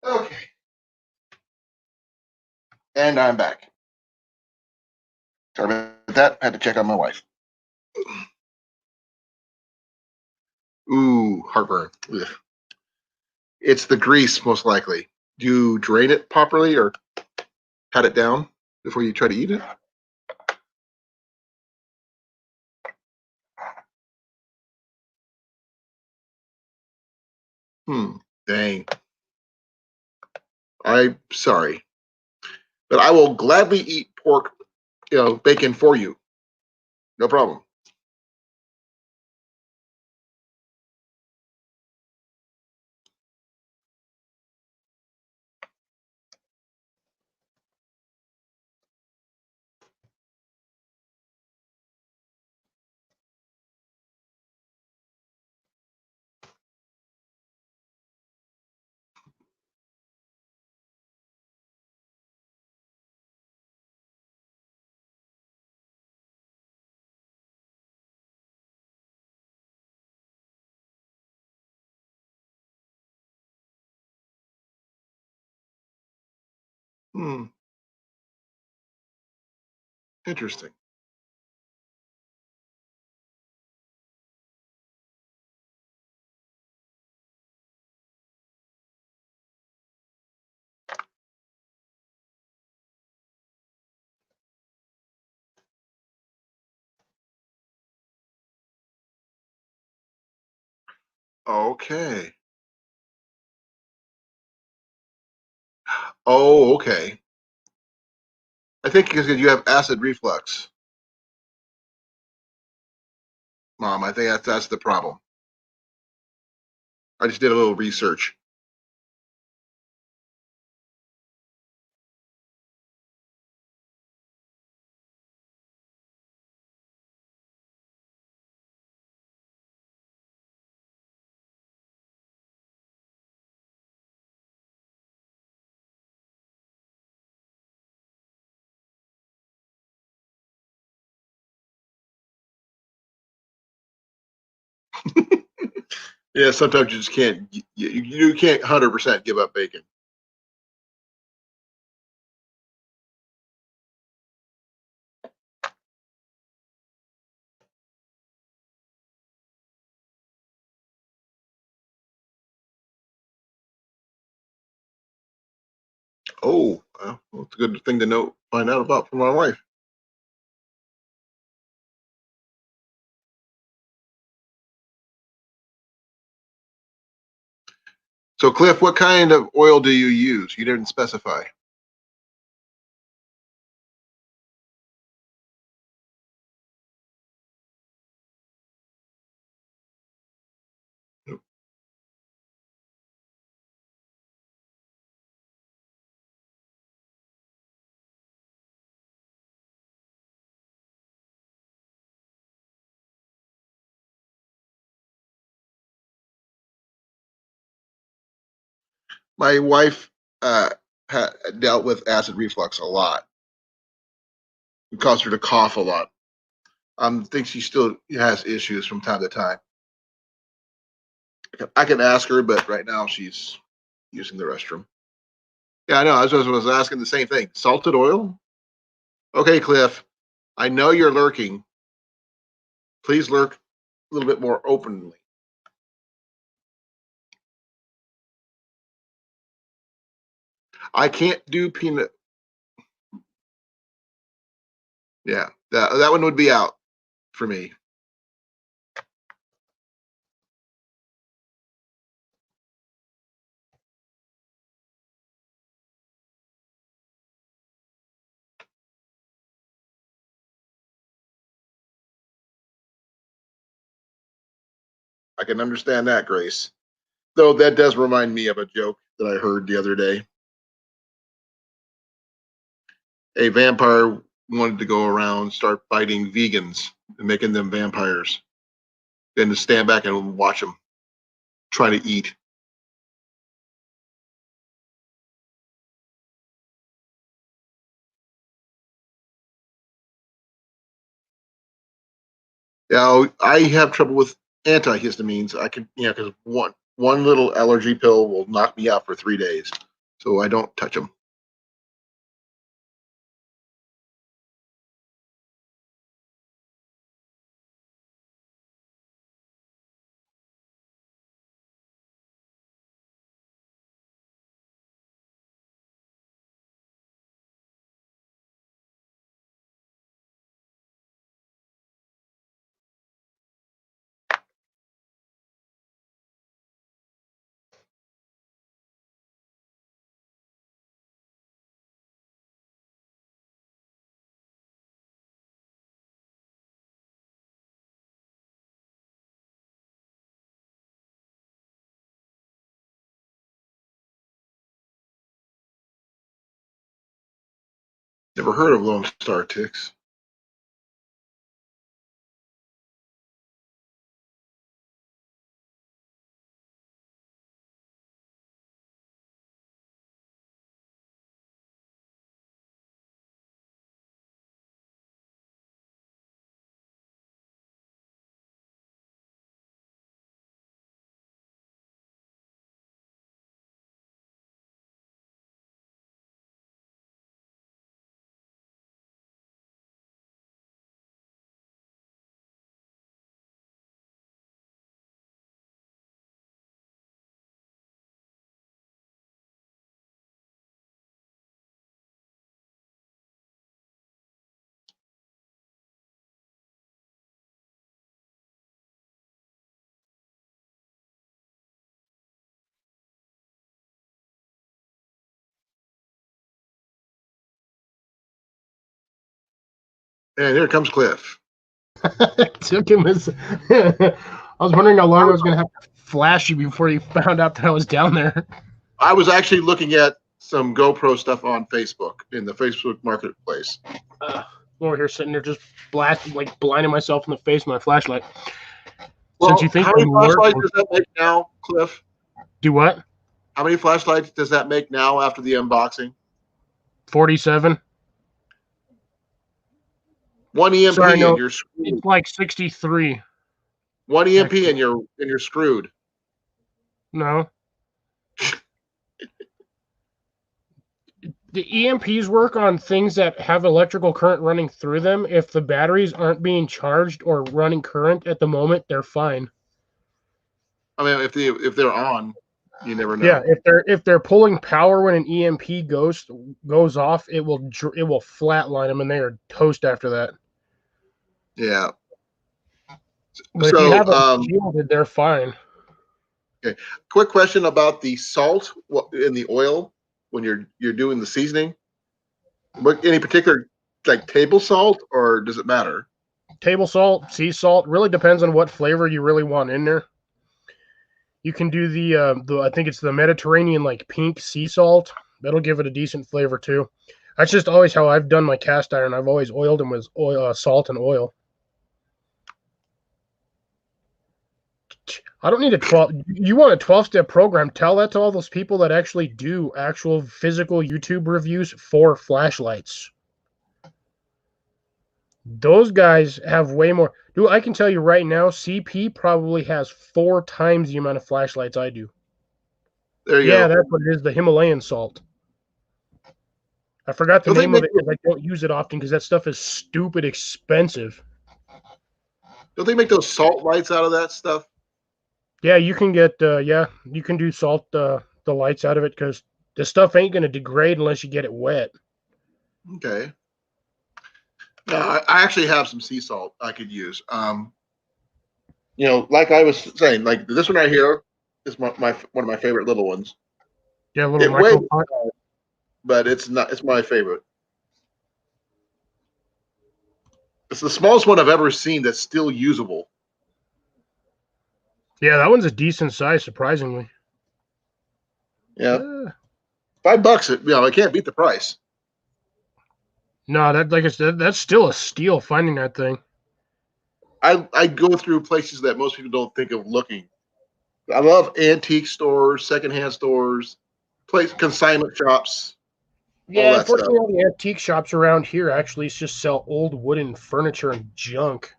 Okay. And I'm back. Sorry about that. I had to check on my wife. Ooh, heartburn. Ugh. It's the grease, most likely. Do you drain it properly or pat it down before you try to eat it? Dang. I'm sorry. But I will gladly eat pork, bacon for you. No problem. Hmm. Interesting. Okay. Oh, okay. I think because you have acid reflux, Mom. I think that's the problem. I just did a little research. Yeah, sometimes you just can't. You can't 100% give up bacon. Oh, well, it's a good thing to know. Find out about from my wife. So, Cliff, what kind of oil do you use? You didn't specify. My wife dealt with acid reflux a lot. It caused her to cough a lot. I think she still has issues from time to time. I can ask her, but right now she's using the restroom. Yeah, I know. I was asking the same thing. Salted oil? Okay, Cliff. I know you're lurking. Please lurk a little bit more openly. I can't do peanut. Yeah, that one would be out for me. I can understand that, Grace. Though that does remind me of a joke that I heard the other day. A vampire wanted to go around start fighting vegans and making them vampires, then to stand back and watch them try to eat. Now, I have trouble with antihistamines. I can, because one little allergy pill will knock me out for 3 days, so I don't touch them. Never heard of Lone Star ticks. And here comes Cliff. Took him as I was wondering how long I was going to have to flash you before you found out that I was down there. I was actually looking at some GoPro stuff on Facebook in the Facebook Marketplace. Over here sitting there just blinding myself in the face with my flashlight. Well, Since you think how many I'm flashlights lurking- does that make now, Cliff? Do what? How many flashlights does that make now after the unboxing? 47. One EMP Sorry, no, and you're screwed. it's like 63. One EMP and you're screwed. No. The EMPs work on things that have electrical current running through them. If the batteries aren't being charged or running current at the moment, they're fine. I mean, if they're on, you never know. Yeah, if they're pulling power when an EMP goes off, it will flatline them and they are toast after that. Yeah. But if you have them shielded, they're fine. Okay. Quick question about the salt in the oil when you're doing the seasoning. Any particular like table salt, or does it matter? Table salt, sea salt, really depends on what flavor you really want in there. You can do the I think it's the Mediterranean like pink sea salt. That'll give it a decent flavor too. That's just always how I've done my cast iron. I've always oiled them with salt and oil. I don't need a 12. You want a 12-step program? Tell that to all those people that actually do actual physical YouTube reviews for flashlights. Those guys have way more. Dude, I can tell you right now, CP probably has 4 times the amount of flashlights I do. There you Yeah, go. that's what it is, the Himalayan salt. I forgot the name of it because I don't use it often because that stuff is stupid expensive. Don't they make those salt lights out of that stuff? Yeah, you can get, you can do salt, the lights out of it because the stuff ain't going to degrade unless you get it wet. Okay. I actually have some sea salt I could use. Like I was saying, like this one right here is one of my favorite little ones. Yeah, a little micro pot. But it's not. It's my favorite. It's the smallest one I've ever seen that's still usable. Yeah, that one's a decent size, surprisingly. Yeah. $5. I can't beat the price. No, that like I said, that's still a steal finding that thing. I go through places that most people don't think of looking. I love antique stores, secondhand stores, consignment shops. Yeah, unfortunately, all the antique shops around here actually just sell old wooden furniture and junk.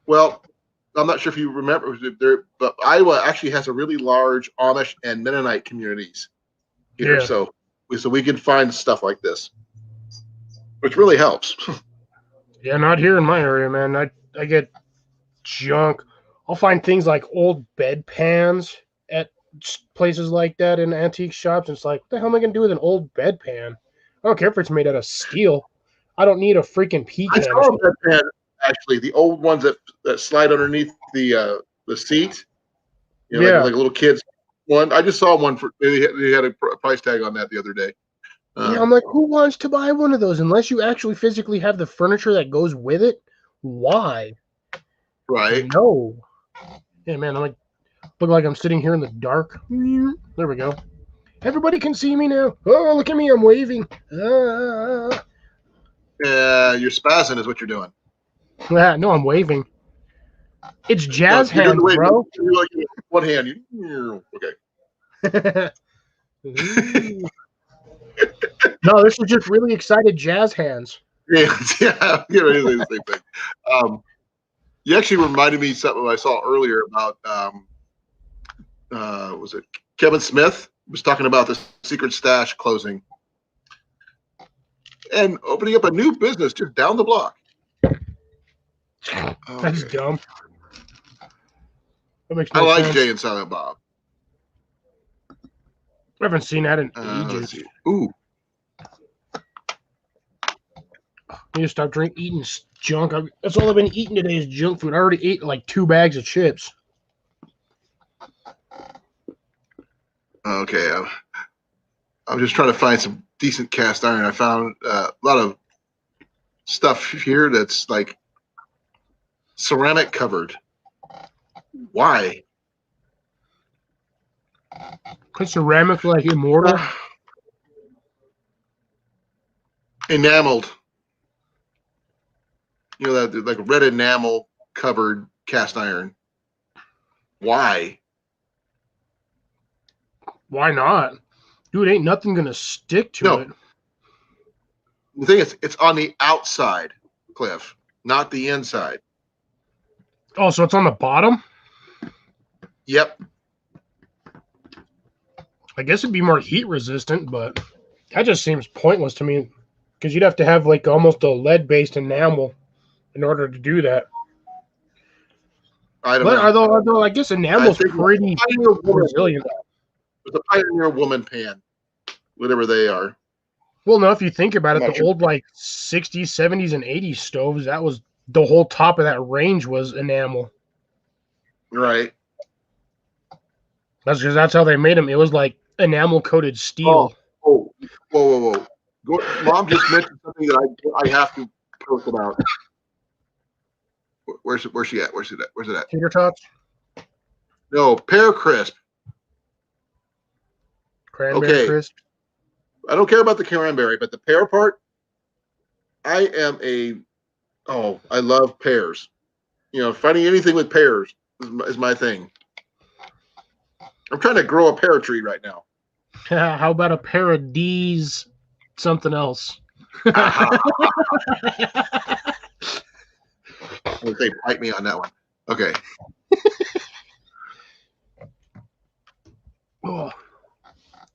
Well, I'm not sure if you remember, but Iowa actually has a really large Amish and Mennonite communities here, so we can find stuff like this, which really helps. Yeah, not here in my area, man. I get junk. I'll find things like old bed pans at places like that in antique shops. It's like, what the hell am I gonna do with an old bed pan? I don't care if it's made out of steel. I don't need a freaking pecan. I saw a bed pan, actually, the old ones that slide underneath the seat. Like a little kid's one. I just saw one they had a price tag on that the other day. Yeah, I'm like, who wants to buy one of those unless you actually physically have the furniture that goes with it? Why? Right. No. Yeah, man, I'm like, look like I'm sitting here in the dark. There we go. Everybody can see me now. Oh, look at me, I'm waving. You're spazzing is what you're doing. No, I'm waving. It's jazz hands, bro. You're like one hand. Okay. No, this is just really excited jazz hands. Yeah, you're ready to say the same thing. You actually reminded me of something I saw earlier about was it Kevin Smith was talking about the Secret Stash closing and opening up a new business just down the block. That's dumb. That makes I no like sense. Jay and Silent Bob. I haven't seen that in ages. Ooh. I need to stop eating junk. That's all I've been eating today is junk food. I already ate like 2 bags of chips. Okay. I'm just trying to find some decent cast iron. I found a lot of stuff here that's like ceramic covered. Why? Because ceramic like immortal? Enameled. That like red enamel covered cast iron. Why? Why not? Dude, ain't nothing gonna stick to it. The thing is, it's on the outside, Cliff, not the inside. Oh, so it's on the bottom? Yep. I guess it'd be more heat resistant, but that just seems pointless to me because you'd have to have like almost a lead-based enamel in order to do that. I don't But know. although I guess I enamel's think pretty resilient. It's a Pioneer Woman pan, whatever they are. Well, no, if you think about it, I'm not the sure. old like 60s, 70s, and 80s stoves, that was the whole top of that range was enamel. Right. That's because that's how they made them. It was like enamel coated steel. Oh, whoa. Mom just mentioned something that I have to post about. Where's she at? Where's it at? Tater tots, No, pear crisp. cranberry Okay. crisp. I don't care about the cranberry, but the pear part, I love pears. Finding anything with pears is my thing. I'm trying to grow a pear tree right now. How about a pair of D's something else? They bite me on that one. Okay.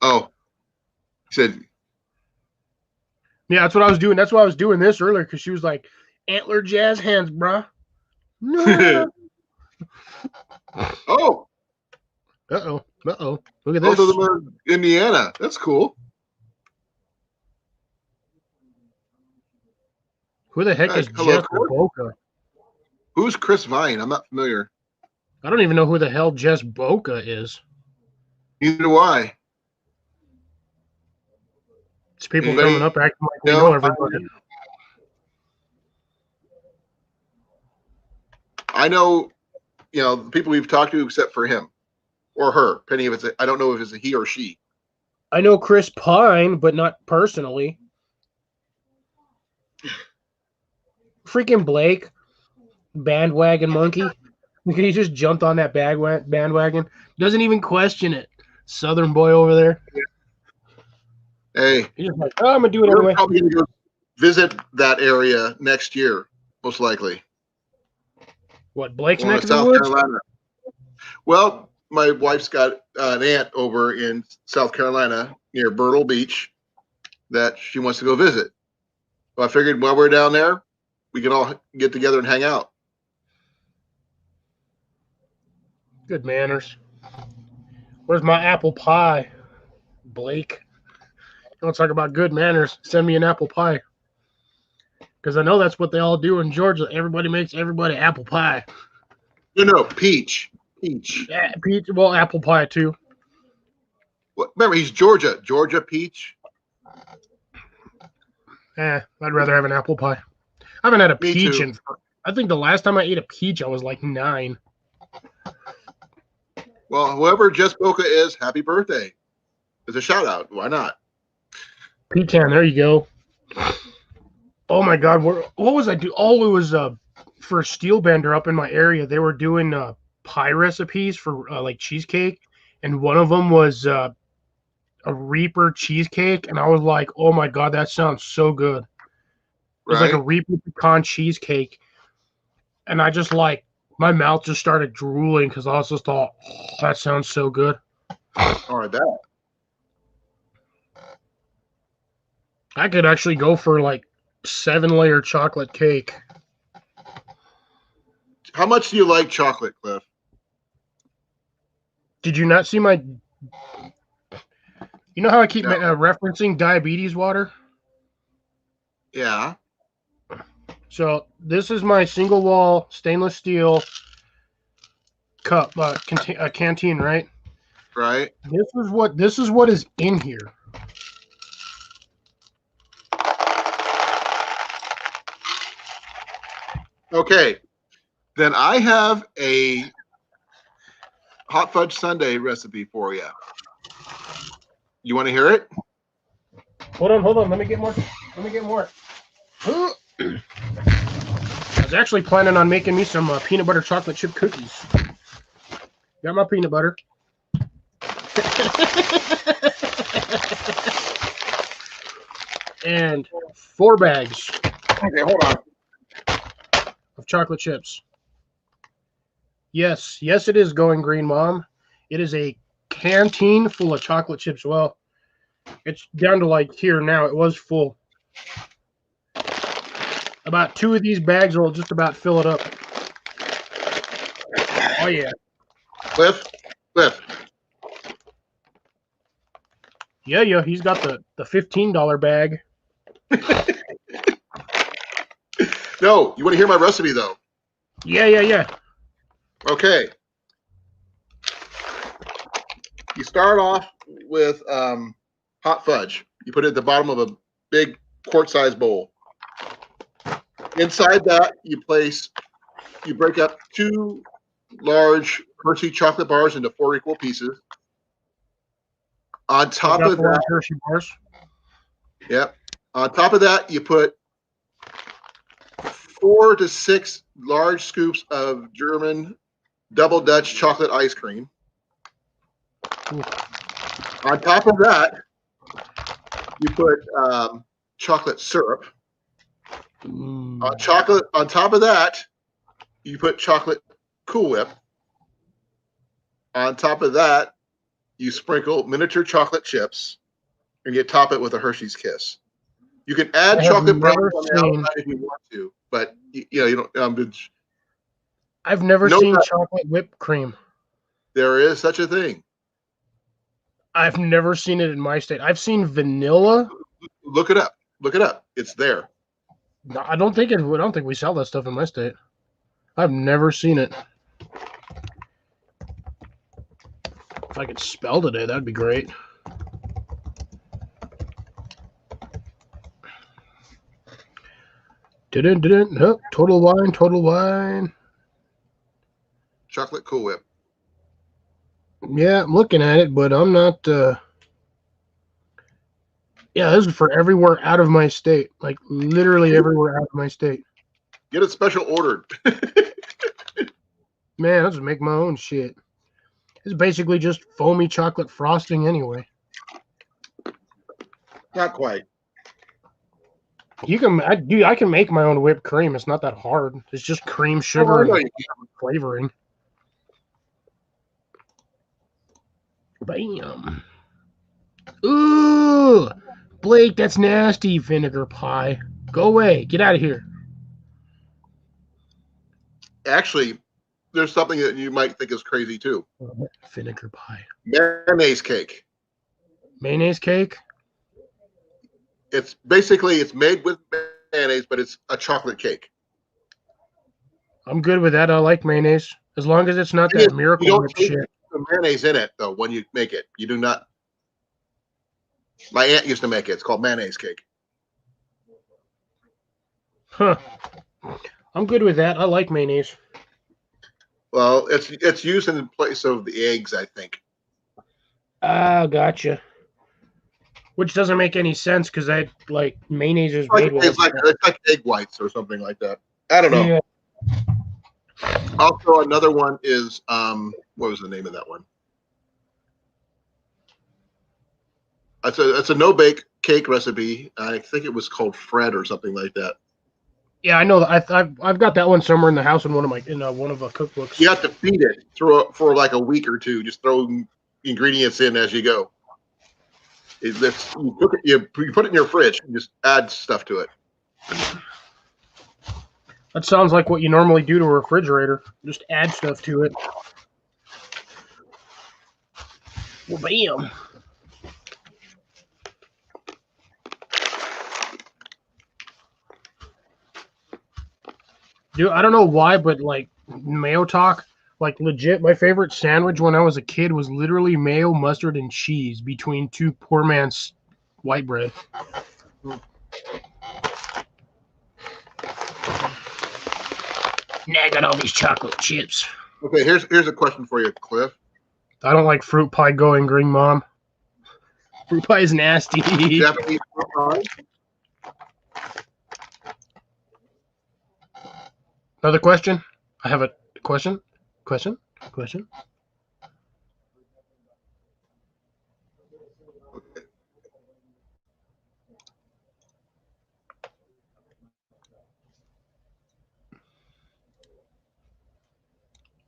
Oh, he said, Yeah, that's what I was doing. That's why I was doing this earlier because she was like, antler jazz hands, bruh. No. oh, Uh-oh. Look at both this. of them are Indiana. That's cool. Who the heck is Hello, Jess Boca? Who's Chris Vine? I'm not familiar. I don't even know who the hell Jess Boca is. Neither do I. It's people Anybody coming up acting like we know? know everybody. I know, the people we've talked to except for him or her. Penny, I don't know if it's a he or she. I know Chris Pine, but not personally. Freaking Blake, bandwagon monkey. He just jumped on that bandwagon. Doesn't even question it. Southern boy over there. Hey, He's just like, oh, I'm going to do it we're anyway. probably going to go visit that area next year, most likely. What, Blake's Or neck of the South woods? Carolina. Well, my wife's got an aunt over in South Carolina near Myrtle Beach that she wants to go visit. So I figured while we're down there, we can all get together and hang out. Good manners. Where's my apple pie, Blake? You want to talk about good manners? Send me an apple pie. Because I know that's what they all do in Georgia. Everybody makes everybody apple pie. No, peach. Yeah, peach. Well, apple pie too. Well, remember, he's Georgia peach. I'd rather have an apple pie. I haven't had a Me peach too. in. I think the last time I ate a peach, I was like 9. Well, whoever Jess Boca is, happy birthday. As a shout out. Why not? Pecan, there you go. Oh my God, what was I do? Oh, it was for a steel bender up in my area. They were doing pie recipes for like cheesecake, and one of them was a Reaper cheesecake, and I was like, oh my God, that sounds so good. It was like a Reaper pecan cheesecake, and I just like my mouth just started drooling because I was just thought, oh, that sounds so good. Oh, I bet. I could actually go for like 7-layer chocolate cake. How much do you like chocolate, Cliff? Did you not see my? You know how I keep referencing diabetes water? Yeah. So this is my single wall stainless steel cup, canteen, right? Right. This is what is in here. Okay. Then I have a hot fudge sundae recipe for you. You want to hear it? Hold on. Let me get more. I was actually planning on making me some peanut butter chocolate chip cookies. Got my peanut butter. And 4 bags. Okay, hold on. Of chocolate chips. Yes, it is going green, Mom. It is a canteen full of chocolate chips. Well, it's down to like here now. It was full. About 2 of these bags will just about fill it up. Oh yeah. Cliff. Yeah. He's got the $15 bag. No, you want to hear my recipe though? Yeah. Okay. You start off with hot fudge. You put it at the bottom of a big quart-sized bowl. Inside that, you break up 2 large Hershey chocolate bars into 4 equal pieces. On top of that, Hershey bars. Yep. On top of that, you put 4 to 6 large scoops of German double Dutch chocolate ice cream. Ooh. On top of that, you put chocolate syrup. On top of that, you put chocolate Cool Whip. On top of that, you sprinkle miniature chocolate chips, and you top it with a Hershey's Kiss. You can add chocolate brown on the outside if you want to, but you don't. I've never seen chocolate whipped cream. There is such a thing. I've never seen it in my state. I've seen vanilla. Look it up. It's there. No, I don't think we sell that stuff in my state. I've never seen it. If I could spell today, that'd be great. Nope. Total Wine. Chocolate Cool Whip. Yeah, I'm looking at it, but I'm not. Yeah, this is for everywhere out of my state. Like literally everywhere out of my state. Get it special ordered. Man, I'll just make my own shit. It's basically just foamy chocolate frosting anyway. Not quite. I can make my own whipped cream. It's not that hard. It's just cream, sugar, and flavoring. Bam. Ooh, Blake, that's nasty. Vinegar pie. Go away. Get out of here. Actually, there's something that you might think is crazy too. Vinegar pie. Mayonnaise cake. Mayonnaise cake? It's made with mayonnaise, but it's a chocolate cake. I'm good with that. I like mayonnaise. As long as it's not that Miracle Whip shit. The mayonnaise in it, though, when you make it. You do not. My aunt used to make it. It's called mayonnaise cake. Huh. I'm good with that. I like mayonnaise. Well, it's used in place of the eggs, I think. Ah, gotcha. Which doesn't make any sense because I like mayonnaise is made with. It's like egg whites or something like that. I don't know. Yeah. Also, another one is what was the name of that one? It's a no bake cake recipe. I think it was called Fred or something like that. Yeah, I know that. I've got that one somewhere in the house in one of my cookbooks. You have to feed it for like a week or two. Just throw ingredients in as you go. You put it in your fridge and just add stuff to it. That sounds like what you normally do to a refrigerator. Just add stuff to it. Well, bam. Dude, I don't know why, but like mayo talk, like legit, my favorite sandwich when I was a kid was literally mayo, mustard, and cheese between 2 poor man's white bread. Now I got all these chocolate chips. Okay, here's a question for you, Cliff. I don't like fruit pie going green, Mom. Fruit pie is nasty. Japanese fruit pie? Another question? I have a question.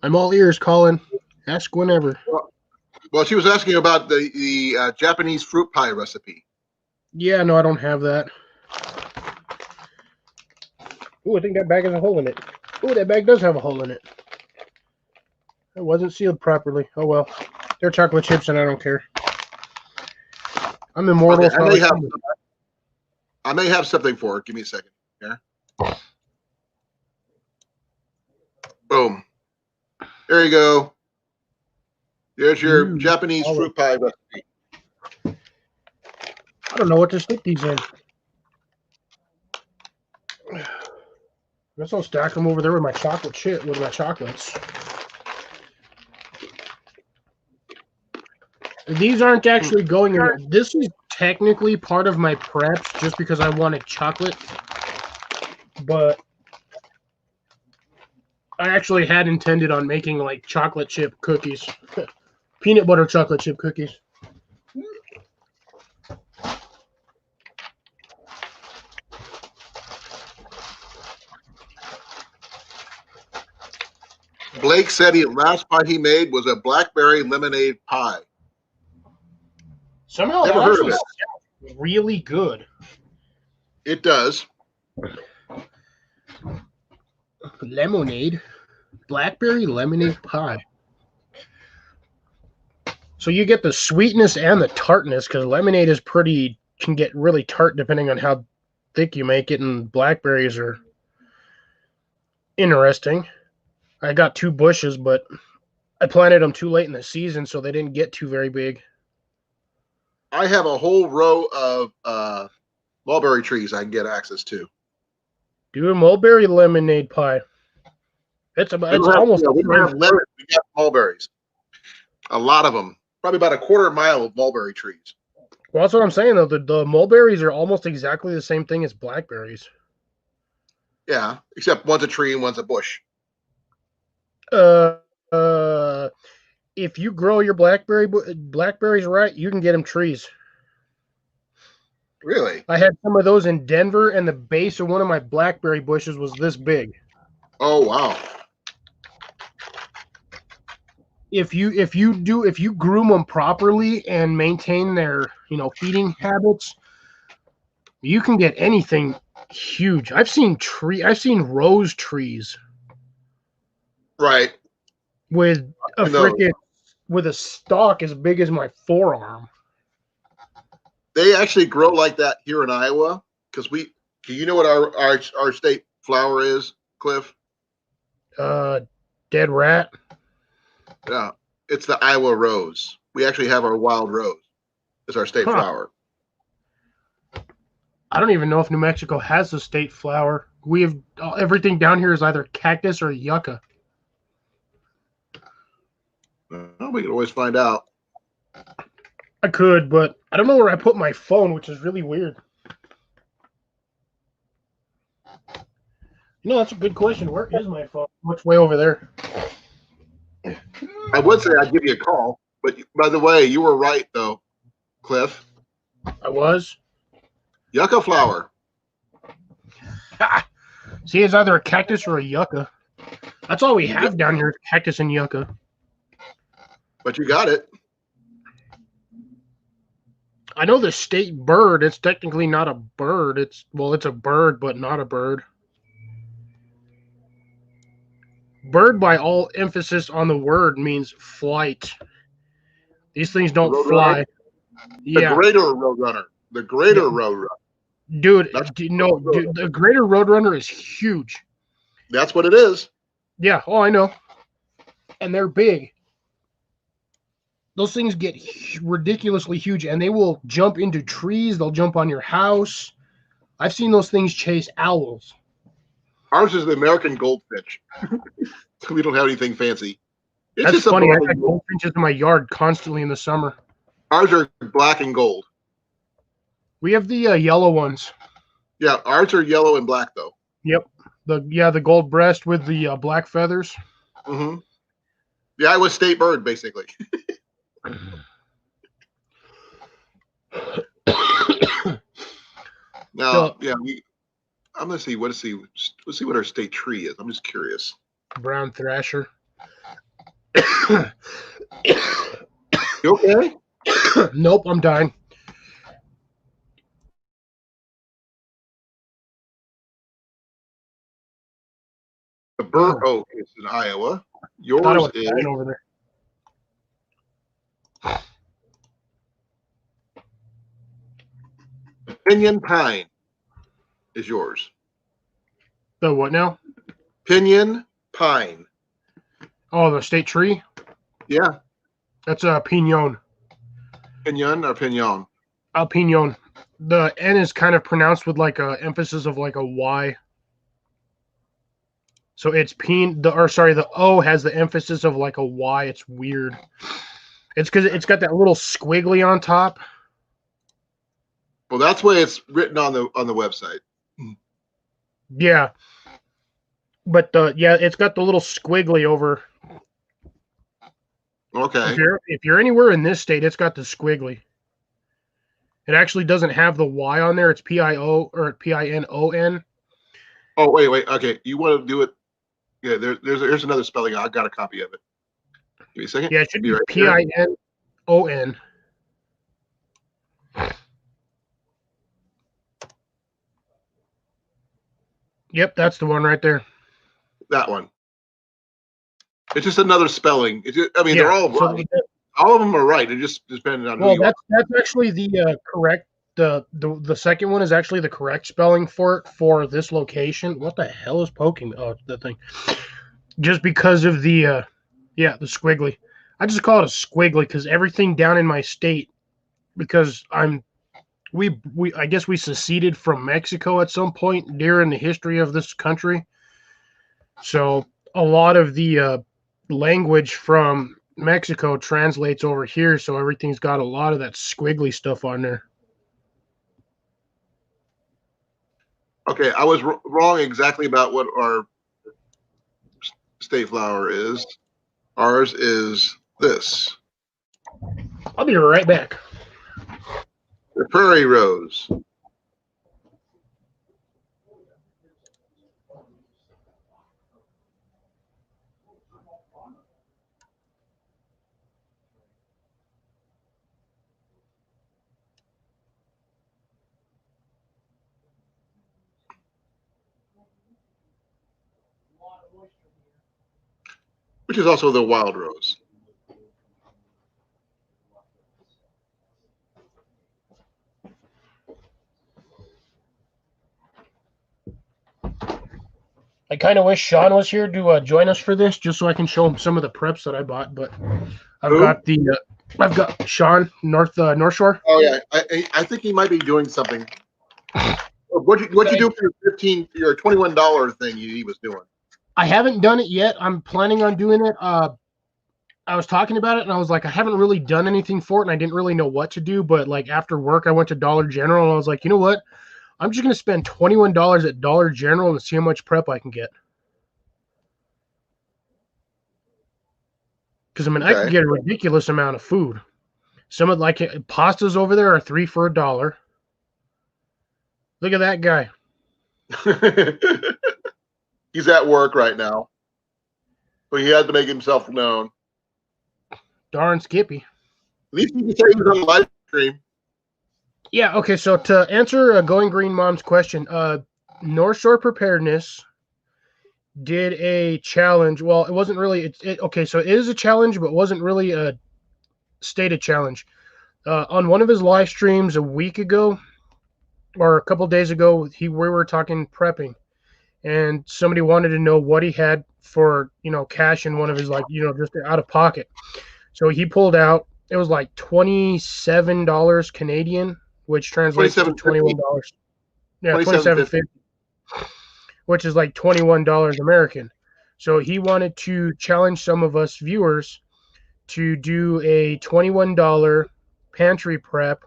I'm all ears, Colin. Ask whenever. Well, she was asking about the Japanese fruit pie recipe. Yeah, no, I don't have that. Ooh, I think that bag has a hole in it. Ooh, that bag does have a hole in it. It wasn't sealed properly. Oh well. They're chocolate chips and I don't care. I'm immortal. Okay, So I may have something for it. Give me a second here. Boom. There you go. There's your Japanese fruit pie recipe. I don't know what to stick these in. Guess I'll stack them over there with my chocolates. These aren't actually going in. This is technically part of my preps just because I wanted chocolate. But I actually had intended on making like chocolate chip cookies. Peanut butter chocolate chip cookies. Blake said the last pie he made was a blackberry lemonade pie. Somehow Never that heard of actually it. sounds really good. It does. Lemonade. Blackberry lemonade pie. So you get the sweetness and the tartness because lemonade can get really tart depending on how thick you make it, and blackberries are interesting. I got 2 bushes, but I planted them too late in the season, so they didn't get too very big. I have a whole row of mulberry trees I can get access to. Do a mulberry lemonade pie. It's almost. We don't have lemons. We got mulberries. A lot of them. Probably about a quarter mile of mulberry trees. Well, that's what I'm saying though. The mulberries are almost exactly the same thing as blackberries. Yeah, except one's a tree and one's a bush. If you grow your blackberries right, you can get them trees. Really? I had some of those in Denver, and the base of one of my blackberry bushes was this big. Oh wow! If you groom them properly and maintain their feeding habits, you can get anything huge. I've seen rose trees, Right. with with a stalk as big as my forearm. They actually grow like that here in Iowa because you know what our state flower is, Cliff? Dead rat. Yeah, it's the Iowa rose. We actually have our wild rose. It's our state flower. I don't even know if New Mexico has a state flower. We have everything down here is either cactus or yucca. Well, we can always find out. I could, but I don't know where I put my phone, which is really weird. That's a good question. Where is my phone? Which way over there? I would say I'd give you a call, but by the way, you were right though, Cliff. I was. Yucca flower. See, it's either a cactus or a yucca. That's all we have down here is cactus and yucca. But you got it. I know the state bird. It's technically not a bird. It's a bird, but not a bird. Bird, by all emphasis on the word, means flight. These things don't fly. The greater roadrunner. The greater roadrunner. Dude, the greater roadrunner is huge. That's what it is. Yeah, I know. And they're big. Those things get ridiculously huge, and they will jump into trees. They'll jump on your house. I've seen those things chase owls. Ours is the American goldfinch. We don't have anything fancy. It's That's funny. I got goldfinches in my yard constantly in the summer. Ours are black and gold. We have the yellow ones. Yeah, ours are yellow and black though. Yep. The gold breast with the black feathers. Mm-hmm. The Iowa state bird, basically. Now, I'm gonna see. Let's see what our state tree is. I'm just curious. Brown thrasher. You okay? Nope, I'm dying. The Burr Oak is in Iowa. Thought I Yours was is dying over there. Pinyon Pine is yours. The what now? Pinyon Pine. Oh, the state tree? Yeah. That's a pinon. Pinyon or Pignon? Pinon. The N is kind of pronounced with like a emphasis of like a Y. So it's the O has the emphasis of like a Y. It's weird. It's because it's got that little squiggly on top. Well, that's the way it's written on the website. Yeah. But it's got the little squiggly over. Okay. If you're anywhere in this state, it's got the squiggly. It actually doesn't have the Y on there. It's PIO or PINON. Oh, wait. Okay. You want to do it? Yeah, there's another spelling. I got a copy of it. Give me a second. Yeah, it should be right PINON. Yep, that's the one right there. That one. It's just another spelling. They're all right. All of them are right. It just depends on who you are. That's actually the correct. The second one is actually the correct spelling for this location. What the hell is poking? Oh, that thing. Just because of the squiggly. I just call it a squiggly because everything down in my state, because I guess we seceded from Mexico at some point during the history of this country. So a lot of the language from Mexico translates over here, so everything's got a lot of that squiggly stuff on there. Okay, I was wrong exactly about what our state flower is. Ours is this. I'll be right back. The prairie rose. Which is also the wild rose. I kind of wish Sean was here to join us for this, just so I can show him some of the preps that I bought. But I've got Sean North Shore. Oh yeah, I think he might be doing something. What you do for your $21 thing he was doing? I haven't done it yet. I'm planning on doing it. I was talking about it, and I was like, I haven't really done anything for it, and I didn't really know what to do. But like after work, I went to Dollar General, and I was like, you know what? I'm just gonna spend $21 at Dollar General and see how much prep I can get. Because I can get a ridiculous amount of food. Some of pastas over there are 3 for $1. Look at that guy. He's at work right now, but he had to make himself known. Darn Skippy. At least you can say he was on the live stream. Yeah, okay, so to answer Going Green Mom's question, North Shore Preparedness did a challenge. Well, it wasn't really okay, so it is a challenge, but it wasn't really a stated challenge. On one of his live streams a week ago or a couple days ago, we were talking prepping, and somebody wanted to know what he had for cash in one of his just out of pocket. So he pulled out, it was like $27 Canadian, which translates to $21. Yeah, $27.50, which is like $21 American. So he wanted to challenge some of us viewers to do a $21 pantry prep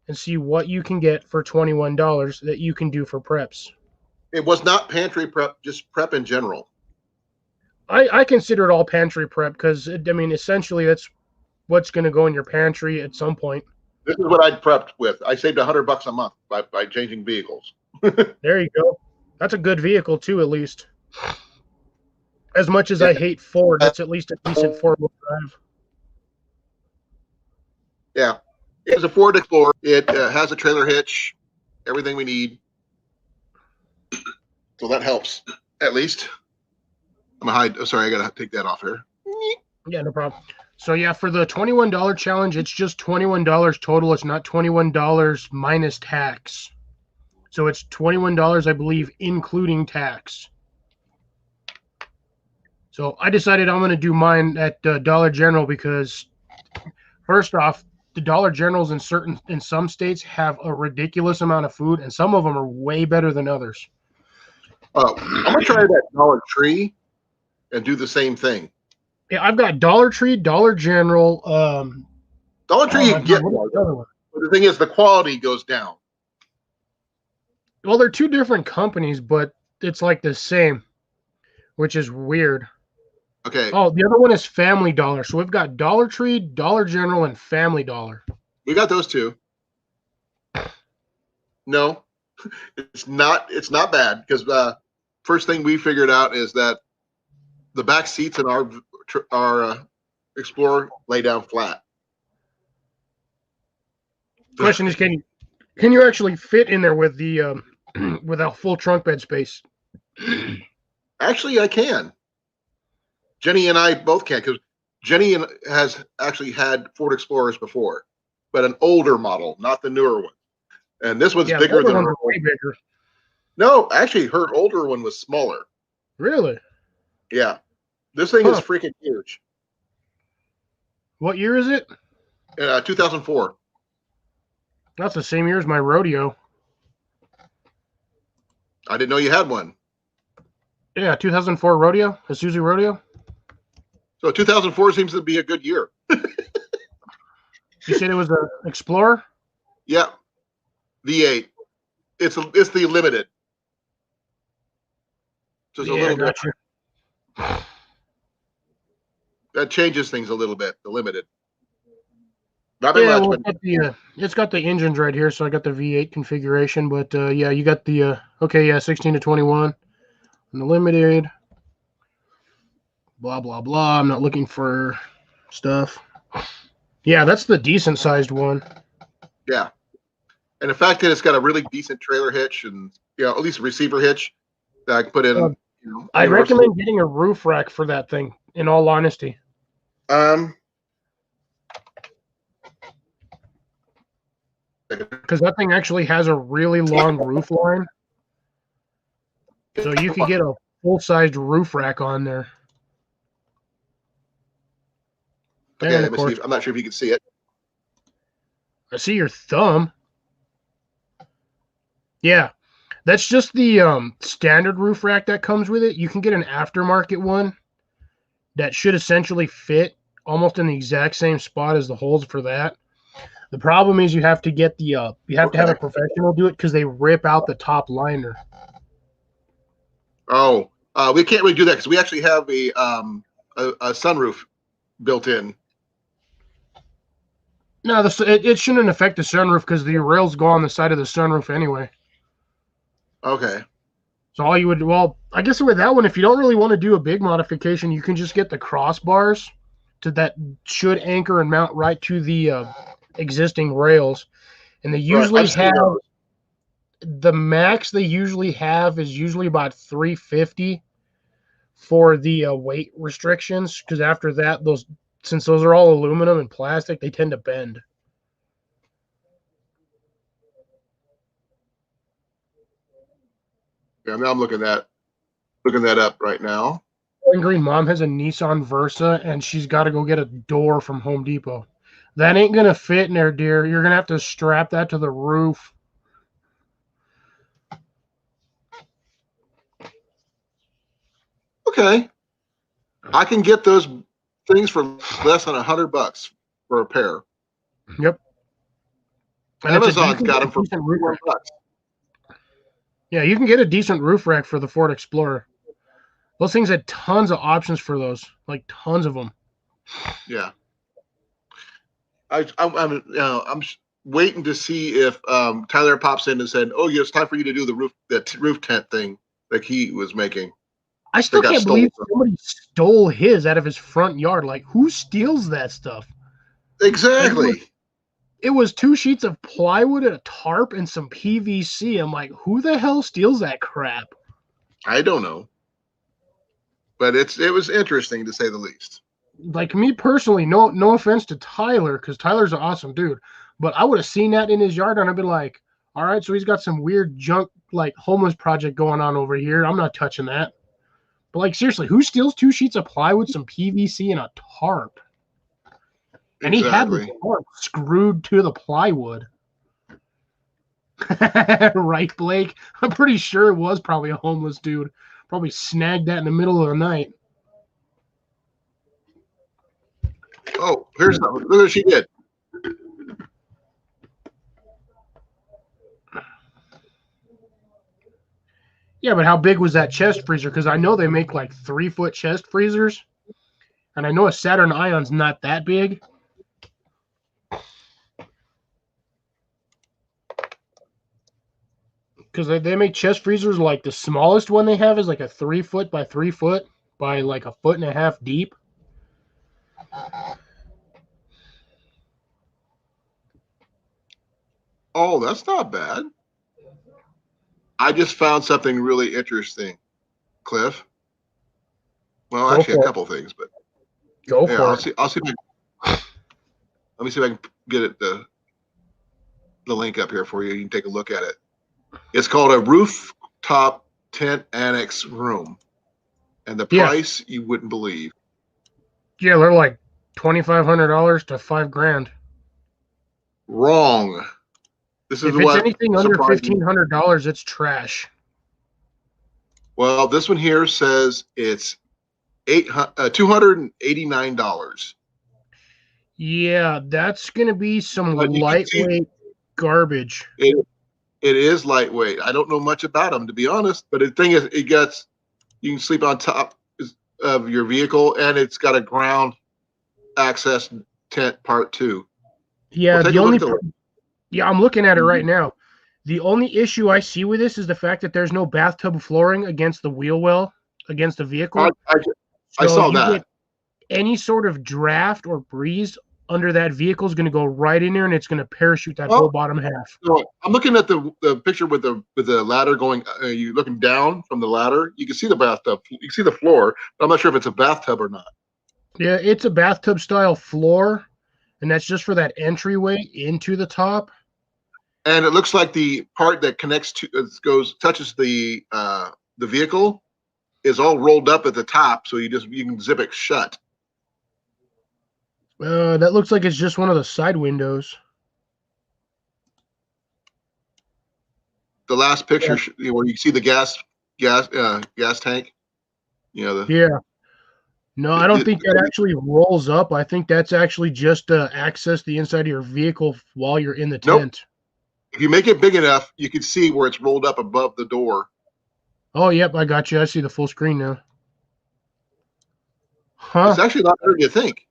and see what you can get for $21 that you can do for preps. It was not pantry prep, just prep in general. I consider it all pantry prep because, essentially that's what's going to go in your pantry at some point. This is what I prepped with. I saved $100 a month by changing vehicles. There you go. That's a good vehicle too, at least. As much as I hate Ford, that's at least a decent four-wheel drive. Yeah. It's a Ford Explorer. It has a trailer hitch, everything we need. So that helps, at least. I'm gonna hide. Oh, sorry, I gotta take that off here. Yeah, no problem. So yeah, for the $21 challenge, it's just $21 total. It's not $21 minus tax. So it's $21, I believe, including tax. So I decided I'm going to do mine at Dollar General because, first off, the Dollar Generals in some states have a ridiculous amount of food, and some of them are way better than others. I'm gonna try that Dollar Tree and do the same thing. Yeah, I've got Dollar Tree, Dollar General. Dollar Tree, you my can get God, what is the other one? but the thing is, the quality goes down. Well, they're two different companies, but it's like the same, which is weird. Okay, Oh, the other one is Family Dollar. So we've got Dollar Tree, Dollar General, and Family Dollar. we got those two. No, it's not. It's not bad because first thing we figured out is that the back seats in our Explorer lay down flat. Question is, can you actually fit in there with the with a full trunk bed space? Actually, I can. Jenny and I both can because Jenny has actually had Ford Explorers before, but an older model, not the newer one. And this one's Yeah, bigger the than other her. ones are way bigger. No, actually, her older one was smaller. Really? Yeah, this thing is Huh. freaking huge. What year is it? 2004. That's the same year as my rodeo. I didn't know you had one. Yeah, 2004 rodeo, Isuzu rodeo. So 2004 seems to be a good year. You said it was an Explorer. Yeah, V8. It's the limited. Just a Yeah, little gotcha. different. That changes things a little bit. The limited. Not very Yeah, much, well, but it's got the engines right here, so I got the V8 configuration. But yeah, you got the 16 to 21, and the limited. Blah blah blah. I'm not looking for stuff. Yeah, that's the decent sized one. yeah. And the fact that it's got a really decent trailer hitch and at least a receiver hitch that I can put in. I'd universal. recommend getting a roof rack for that thing. In all honesty, because that thing actually has a really long roof line, so you could get a full sized roof rack on there. Okay, And let of me course, see. I'm not sure if you can see it. I see your thumb. Yeah, that's just the standard roof rack that comes with it. You can get an aftermarket one that should essentially fit almost in the exact same spot as the holes for that. The problem is you have to get to have a professional do it because they rip out the top liner. Oh, we can't really do that because we actually have a sunroof built in. No, it shouldn't affect the sunroof because the rails go on the side of the sunroof anyway. Okay. So all you would, well, I guess with that one, if you don't really want to do a big modification, you can just get the crossbars that should anchor and mount right to the existing rails. And they usually have the max they usually have is usually about 350 for the weight restrictions. Because after that, since those are all aluminum and plastic, they tend to bend. Yeah, now I'm looking that up right now. And Green Mom has a Nissan Versa, and she's got to go get a door from Home Depot. That ain't gonna fit in there, dear. You're gonna have to strap that to the roof. Okay, I can get those things for less than $100 for a pair. Yep. And Amazon's got them for $41. Yeah, you can get a decent roof rack for the Ford Explorer. Those things had tons of options for those, like tons of them. Yeah. I'm waiting to see if Tyler pops in and said, "Oh, yeah, it's time for you to do the roof tent thing like he was making." I still can't believe somebody stole his out of his front yard. Like, who steals that stuff? Exactly. It was 2 sheets of plywood, a tarp, and some PVC. I'm like, who the hell steals that crap? I don't know, but it was interesting to say the least. Like me personally, no offense to Tyler, because Tyler's an awesome dude, but I would have seen that in his yard and I'd been like, all right, so he's got some weird junk like homeless project going on over here. I'm not touching that. But like seriously, who steals 2 sheets of plywood, some PVC, and a tarp? And he had the Exactly. tarp screwed to the plywood. Right, Blake? I'm pretty sure it was probably a homeless dude. Probably snagged that in the middle of the night. Oh, here's something. Look what she did. Yeah, but how big was that chest freezer? Because I know they make like 3-foot chest freezers. And I know a Saturn Ion's not that big. Because they make chest freezers like the smallest one they have is like a 3-foot by 3-foot by like 1.5 feet deep. Oh, that's not bad. I just found something really interesting, Cliff. Well, Go actually, a for it. couple things, but Go yeah, for I'll it. see. Let me see if I can get it the link up here for you. You can take a look at it. It's called a rooftop tent annex room, and the Yeah. price you wouldn't believe. Yeah, they're like $2,500 to $5,000. Wrong. This is If it's what anything under surprised me. $1,500, it's trash. Well, this one here says it's $289. Yeah, that's gonna be some But you can see lightweight garbage. it. It is lightweight. I don't know much about them, to be honest. But the thing is, you can sleep on top of your vehicle, and it's got a ground access tent part too. Yeah, Well, take the a look only at the. yeah, I'm looking at it right now. The only issue I see with this is the fact that there's no bathtub flooring against the wheel well against the vehicle. I So saw if you that. get any sort of draft or breeze under that vehicle is going to go right in there and it's going to parachute that whole Well, bottom half. so I'm looking at the picture with the ladder going. You looking down from the ladder. You can see the bathtub. You can see the floor. But I'm not sure if it's a bathtub or not. Yeah, it's a bathtub style floor, and that's just for that entryway into the top. And it looks like the part that connects to touches the vehicle is all rolled up at the top, so you can zip it shut. That looks like it's just one of the side windows. The last picture where you see the gas tank. You know Yeah. No, I don't think that actually rolls up. I think that's actually just to access the inside of your vehicle while you're in the Nope. tent. If you make it big enough, you can see where it's rolled up above the door. Oh, yep, I got you. I see the full screen now. It's Huh. actually not harder than you think.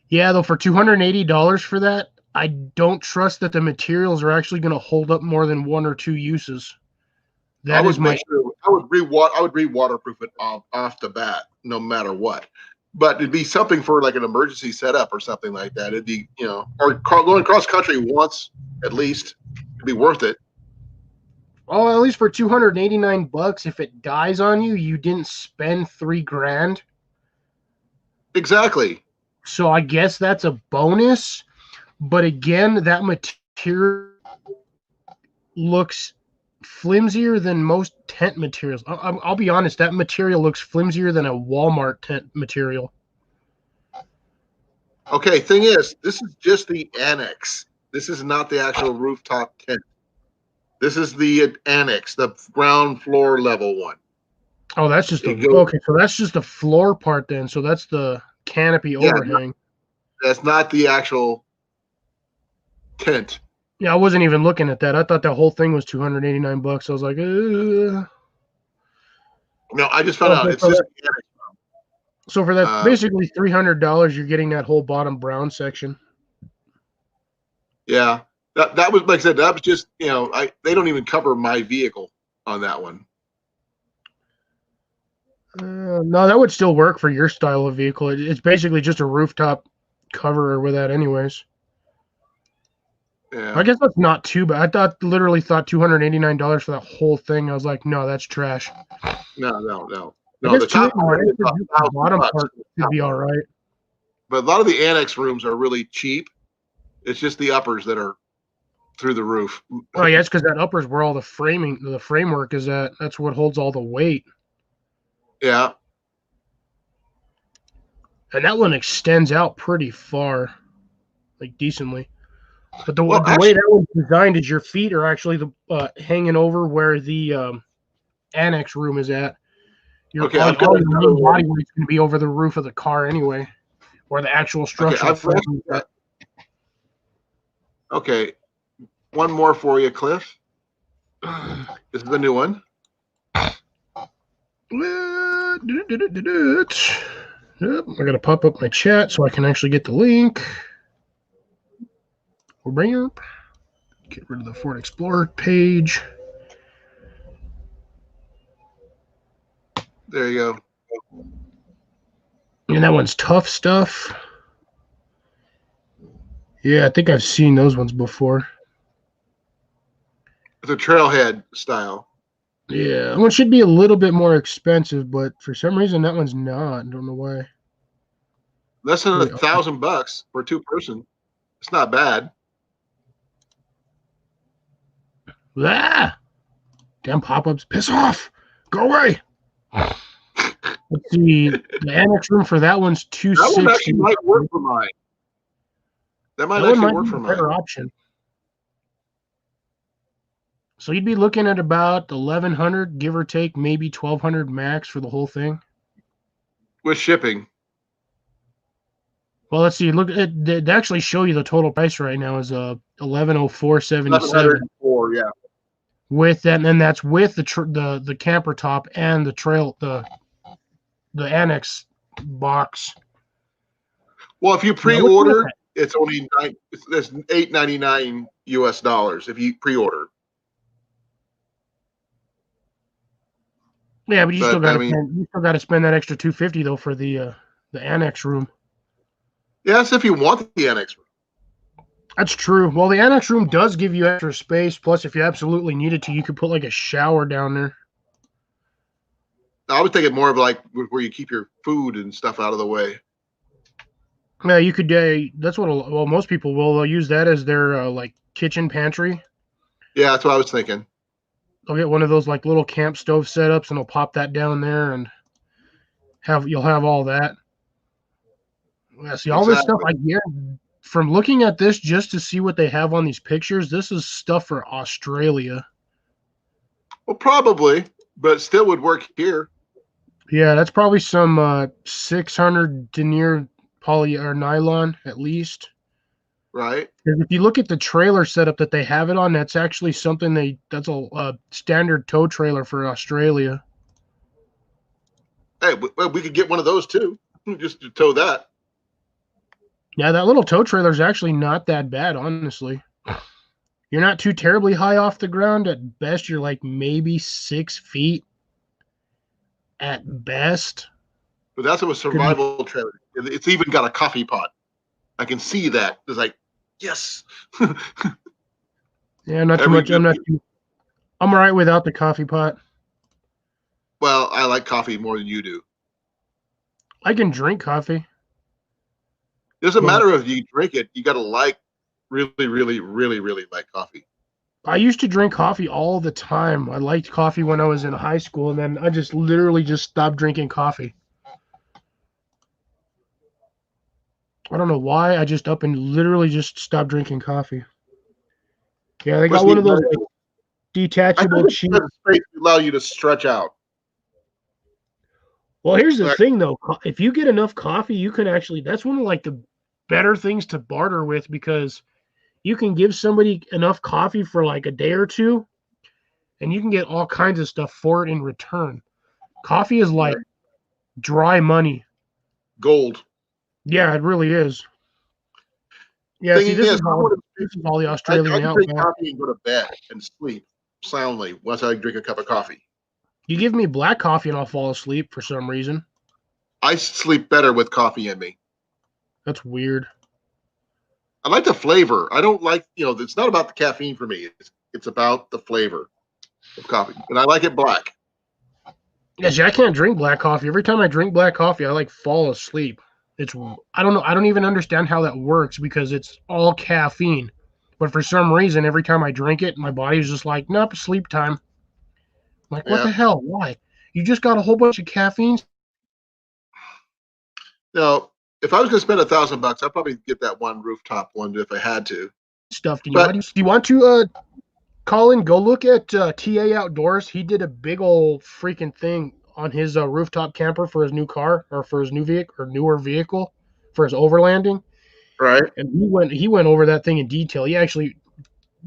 Yeah, though, for $280 for that, I don't trust that the materials are actually going to hold up more than 1 or 2 uses. I That would is my make sure I would re-waterproof it off the bat, no matter what. But it'd be something for like an emergency setup or something like that. It'd be, or going cross country once at least. It'd be worth it. Oh, at least for $289, if it dies on you, you didn't spend $3,000. Exactly. So I guess that's a bonus. But again, that material looks flimsier than most tent materials. I'll be honest, that material looks flimsier than a Walmart tent material. Okay, thing is, this is just the annex. This is not the actual rooftop tent. This is the annex, the ground floor level one. Oh, that's just okay. So that's just the floor part then. So that's the canopy overhang. That's not the actual tent. Yeah, I wasn't even looking at that. I thought that whole thing was $289. I was like, No, I just found out it's just the annex. So for that, basically $300, you're getting that whole bottom brown section. Yeah, that was, like I said, that was just, they don't even cover my vehicle on that one. No, that would still work for your style of vehicle. It's basically just a rooftop cover with that anyways. Yeah. I guess that's not too bad. I literally thought $289 for that whole thing. I was like, no, that's trash. No. I guess The top part is about the bottom $1,000. part should be all right. But a lot of the annex rooms are really cheap. It's just the uppers that are through the roof. Oh yeah, it's because that upper's where all the framework is at. That's what holds all the weight. Yeah. And that one extends out pretty far, like decently. But the way that one's designed is your feet are actually hanging over where the annex room is at. All your main body weight's going to be over the roof of the car anyway, where the actual structural frame is at. Okay, one more for you, Cliff. This is the new one. Yep, I got to pop up my chat so I can actually get the link. We'll bring up. Get rid of the Ford Explorer page. There you go. And that one's tough stuff. Yeah, I think I've seen those ones before. It's a trailhead style. Yeah, that one should be a little bit more expensive, but for some reason that one's not. I don't know why. Less than $1,000 for a two-person. It's not bad. Ah! Damn pop-ups. Piss off! Go away! Let's see. The annex room for that one's $260. That one actually might work for mine. That might actually work for mine. Better option. So you'd be looking at about $1,100, give or take, maybe $1,200 max for the whole thing. With shipping. Well, let's see. Look, they actually show you the total price right now is $1,104.77. $1,104, yeah. With that, and that's with the camper top and the annex box. Well, if you pre-order, it's only it's $8.99 US if you pre-order. Yeah, but you still got to spend that extra $250 though for the annex room. Yes, if you want the annex room. That's true. Well, the annex room does give you extra space. Plus, if you absolutely needed to, you could put like a shower down there. I was thinking more of like where you keep your food and stuff out of the way. Yeah, you could. That's what. Well, most people will. They'll use that as their like kitchen pantry. Yeah, that's what I was thinking. They'll get one of those like little camp stove setups, and they'll pop that down there, and you'll have all that. Yeah, see, all this stuff I get from looking at this just to see what they have on these pictures. This is stuff for Australia. Well, probably, but still would work here. Yeah, that's probably some 600 denier poly or nylon at least. Right. If you look at the trailer setup that they have it on, that's actually something that's a standard tow trailer for Australia. Hey, we could get one of those too, just to tow that. Yeah, that little tow trailer is actually not that bad, honestly. You're not too terribly high off the ground. At best, you're like maybe 6 feet. At best. But that's a survival trailer. It's even got a coffee pot. I can see that. It's like, yes. Yeah, not too much. I'm all right without the coffee pot. Well, I like coffee more than you do. I can drink coffee. It doesn't matter if you drink it. You got to really like coffee. I used to drink coffee all the time. I liked coffee when I was in high school, and then I just literally stopped drinking coffee. I don't know why. I just up and literally just stopped drinking coffee. Yeah, they got one of those like, detachable cheap. Space to allow you to stretch out. Well, here's the thing, though. If you get enough coffee, you can actually. That's one of like the better things to barter with because you can give somebody enough coffee for like a day or two, and you can get all kinds of stuff for it in return. Coffee is like dry money. Gold. Yeah, it really is. Yeah, see, this is all the Australian I can drink outback. coffee and go to bed and sleep soundly once I drink a cup of coffee. You give me black coffee and I'll fall asleep for some reason. I sleep better with coffee in me. That's weird. like the flavor. I don't like, it's not about the caffeine for me. It's about the flavor of coffee, and I like it black. Yeah, see, I can't drink black coffee. Every time I drink black coffee, I like fall asleep. I don't know. I don't even understand how that works because it's all caffeine. But for some reason, every time I drink it, my body's just like, nope, sleep time. I'm like, what Yeah. the hell? Why? You just got a whole bunch of caffeine Now, if I was going to spend $1,000, I'd probably get that one rooftop one if I had to. stuff. Do But you want to, Colin, go look at TA Outdoors? He did a big old freaking thing on his rooftop camper for his new car or for his new vehicle or newer vehicle for his overlanding. right, And he went over that thing in detail. He actually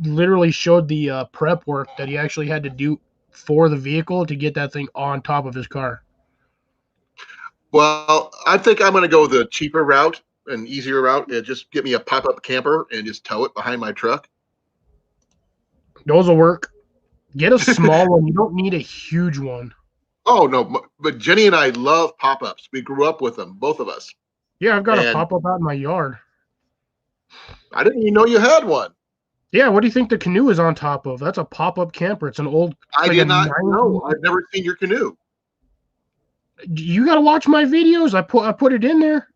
literally showed the prep work that he actually had to do for the vehicle to get that thing on top of his car. well, I think I'm going to go the cheaper route and easier route and just get me a pop-up camper and just tow it behind my truck. Those will work. Get a small one. You don't need a huge one. Oh no, but Jenny and I love pop-ups. We grew up with them, both of us. Yeah, I've got a And pop up out in my yard. I didn't even know you had one. Yeah, what do you think the canoe is on top of? That's a pop up camper. It's an old. I like did a not 90 know. I've never seen your canoe. You got to watch my videos. I put it in there.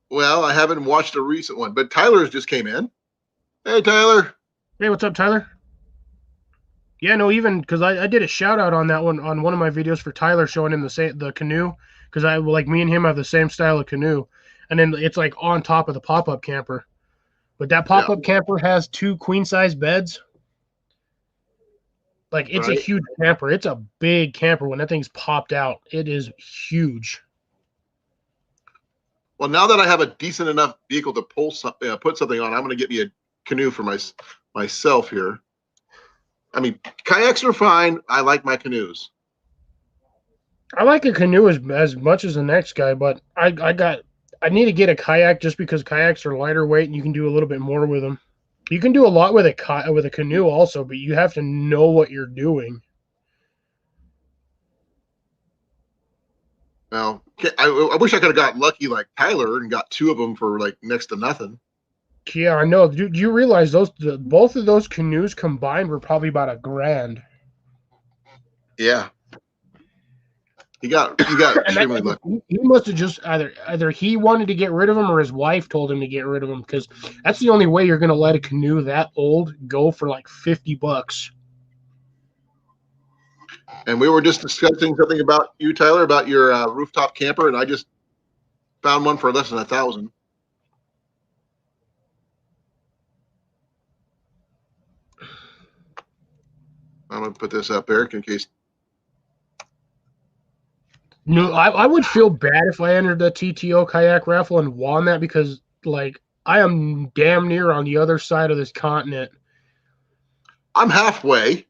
Well, I haven't watched a recent one, but Tyler's just came in. Hey, Tyler. Hey, what's up, Tyler? Yeah, no, even because I did a shout out on that one on one of my videos for Tyler showing him the canoe because I like me and him have the same style of canoe, and then it's like on top of the pop up camper. But that pop up camper has 2 queen size beds. Like it's a Right. huge camper. It's a big camper. When that thing's popped out, it is huge. Well, now that I have a decent enough vehicle to put something on, I'm going to get me a canoe for myself here. I mean, kayaks are fine. I like my canoes. I like a canoe as much as the next guy, but I need to get a kayak just because kayaks are lighter weight and you can do a little bit more with them. You can do a lot with a canoe also, but you have to know what you're doing. Well, I wish I could have got lucky like Tyler and got 2 of them for like next to nothing. Yeah, I know. Do you realize both of those canoes combined were probably about $1,000? Yeah. You got extremely lucky. He must have just either he wanted to get rid of them or his wife told him to get rid of them because that's the only way you're going to let a canoe that old go for like $50. And we were just discussing something about you, Tyler, about your rooftop camper, and I just found one for less than $1,000. I'm gonna put this up, Eric, in case. No, I would feel bad if I entered the TTO kayak raffle and won that because like I am damn near on the other side of this continent. I'm halfway.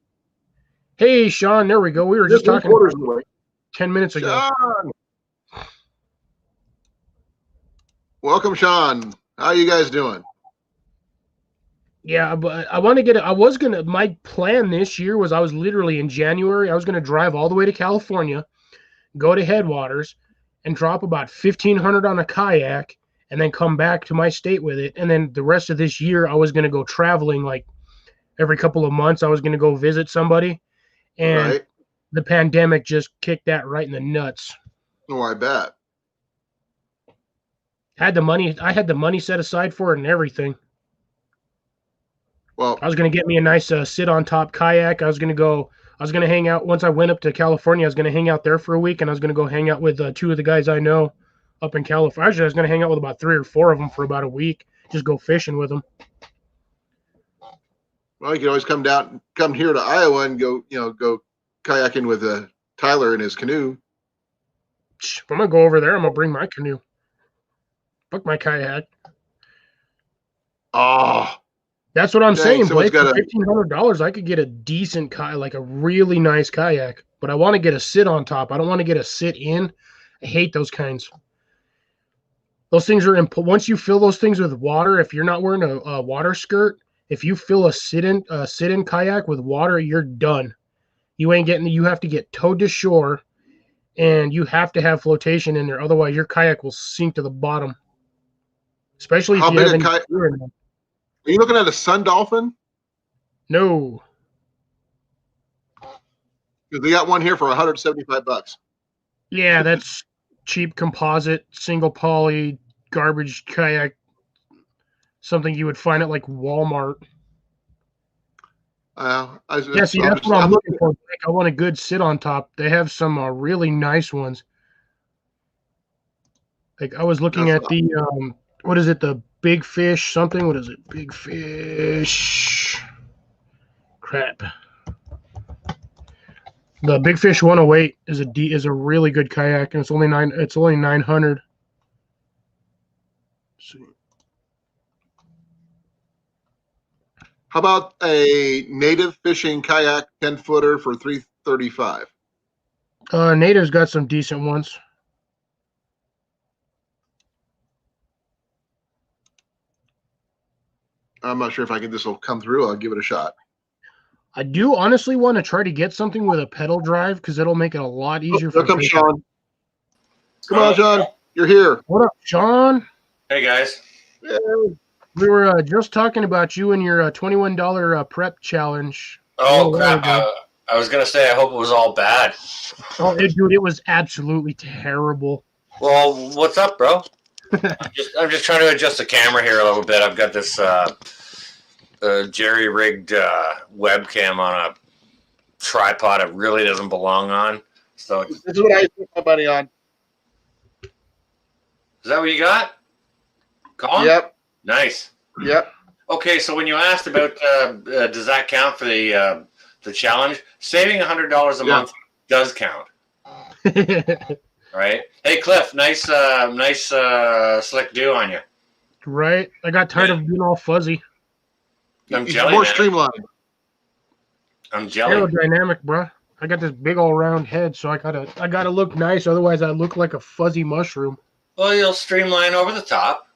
Hey, Sean, there we go. We were just talking quarters away. 10 minutes ago. Sean, welcome, Sean. How you guys doing? Yeah, but I want to get it. My plan this year was I was literally in January, I was going to drive all the way to California, go to Headwaters, and drop about $1,500 on a kayak, and then come back to my state with it. And then the rest of this year, I was going to go traveling like every couple of months. I was going to go visit somebody, and Right. the pandemic just kicked that right in the nuts. Oh, I bet. I had the money set aside for it and everything. Well, I was going to get me a nice sit on top kayak. I was going to hang out. Once I went up to California, I was going to hang out there for a week, and I was going to go hang out with 2 of the guys I know up in California. Actually, I was going to hang out with about 3 or 4 of them for about a week, just go fishing with them. well, you can always come here to Iowa and go kayaking with Tyler in his canoe. If I'm going to go over there, I'm going to bring my canoe. Fuck my kayak. Oh, That's what I'm saying, someone's Blake. For got $1,500, I could get a decent kayak, like a really nice kayak. But I want to get a sit on top. I don't want to get a sit in. I hate those kinds. Those things are once you fill those things with water. If you're not wearing a water skirt, if you fill a sit-in kayak with water, you're done. You ain't getting. You have to get towed to shore, and you have to have flotation in there. Otherwise, your kayak will sink to the bottom. Especially if How you big have a any kayak? gear in them. Are you looking at a Sun Dolphin? No. Because they got one here for $175. Yeah, that's cheap composite, single poly, garbage kayak. Something you would find at like Walmart. Yeah, see, that's what I'm looking for. Like, I want a good sit on top. They have some really nice ones. Like I was looking at the what is it? The Big Fish something? What is it? Big Fish. Crap. The Big Fish 108 is a really good kayak, and it's only 900. How about a native fishing kayak 10-footer for $335? Native's got some decent ones. I'm not sure if this will come through. I'll give it a shot. I do honestly want to try to get something with a pedal drive because it'll make it a lot easier for Here comes fishing. Sean. Come on, Sean. You're here. What up, Sean? Hey, guys. Yeah. We were just talking about you and your $21 prep challenge. Oh, crap. I was going to say, I hope it was all bad. Oh, dude, it was absolutely terrible. Well, what's up, bro? I'm just trying to adjust the camera here a little bit. I've got this jerry-rigged webcam on a tripod it really doesn't belong on. So This is what I put my money on. Is that what you got? Colin? Yep. Nice. Yep. Okay, so when you asked about does that count for the challenge, saving $100 a month does count. Right? Hey, Cliff, nice slick do on you. Right? I got tired of being all fuzzy. I'm He's jelly, more man. streamlined. I'm jelly. Aerodynamic, bro. I got this big old round head, so I gotta look nice. Otherwise, I look like a fuzzy mushroom. Well, you'll streamline over the top.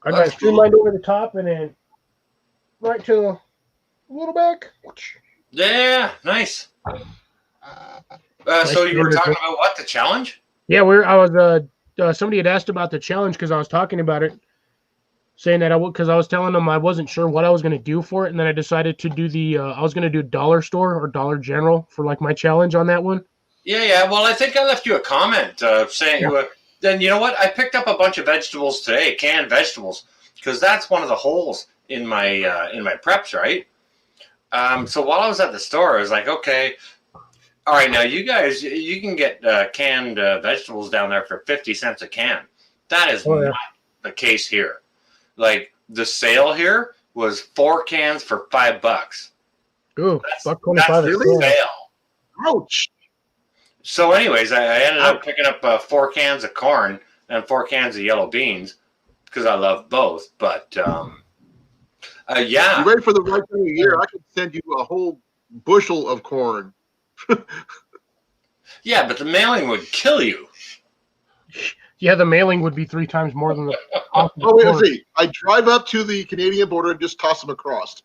I got That's streamlined over the top and then right to the little back. Yeah, nice. So you were talking about what, the challenge? Yeah, I was somebody had asked about the challenge because I was talking about it, saying that because I was telling them I wasn't sure what I was going to do for it, and then I decided to do I was going to do Dollar Store or Dollar General for like my challenge on that one. Yeah. Well, I think I left you a comment saying. Yeah. Then you know what? I picked up a bunch of vegetables today, canned vegetables, because that's one of the holes in my preps, right? So while I was at the store, I was like, okay, all right, now you guys, you can get canned vegetables down there for 50 cents a can. That is not the case here. Like the sale here was 4 cans for $5. Ooh, That's $1.25 the sale. Ouch. So anyways, I ended up picking up 4 cans of corn and 4 cans of yellow beans because I love both. But yeah. You ready for the right time of year? I could send you a whole bushel of corn. Yeah, but the mailing would kill you. Yeah, the mailing would be 3 times more than the. Oh, wait, let's see. I drive up to the Canadian border and just toss them across.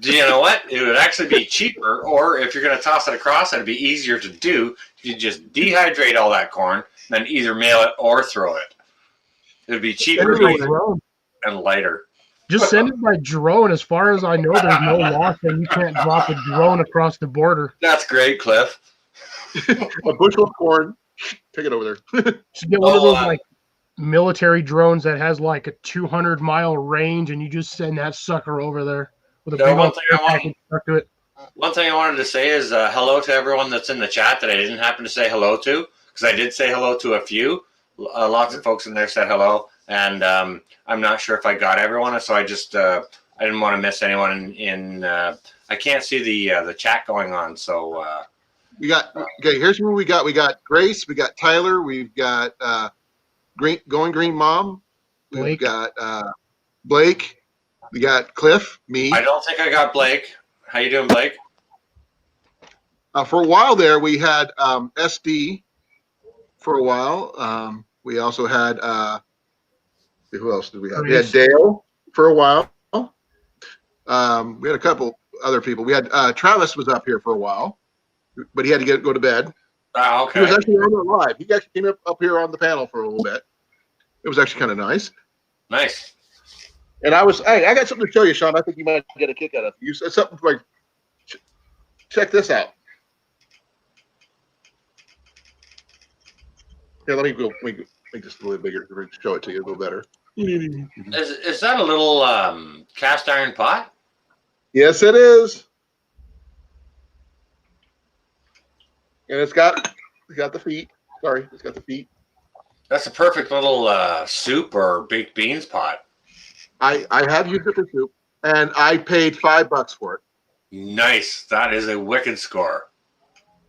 Do you know what? It would actually be cheaper, or if you're going to toss it across, it'd be easier to do. You just dehydrate all that corn, then either mail it or throw it. It'd be cheaper and lighter. Just send it by drone. As far as I know, there's no law saying you can't drop a drone across the border. That's great, Cliff. A bushel of corn. Take it over there. Just get one of those like military drones that has like a 200-mile range, and you just send that sucker over there with a big old package stuck to it. One thing I wanted to say is hello to everyone that's in the chat that I didn't happen to say hello to, because I did say hello to a few. Lots of folks in there said hello, and I'm not sure if I got everyone, so I just I didn't want to miss anyone. I can't see the chat going on, so. We got here's who we got. We got Grace, we got Tyler, we've got Going Green Mom, we've got Blake, we got Cliff, me. I don't think I got Blake. How you doing, Blake? For a while there, we had SD for a while. We also had who else did we have? Grace. We had Dale for a while. We had a couple other people. We had Travis was up here for a while, but he had to go to bed. Oh, okay. He was actually on there live. He actually came up here on the panel for a little bit. It was actually kind of nice. Nice. And I got something to show you, Sean. I think you might get a kick out of it. You said something like, check this out. Here, let me go make this a little bigger to show it to you a little better. Is that a little cast iron pot? Yes, it is. And it's got the feet. Sorry, it's got the feet. That's a perfect little soup or baked beans pot. I have used it for soup, and I paid $5 for it. Nice. That is a wicked score.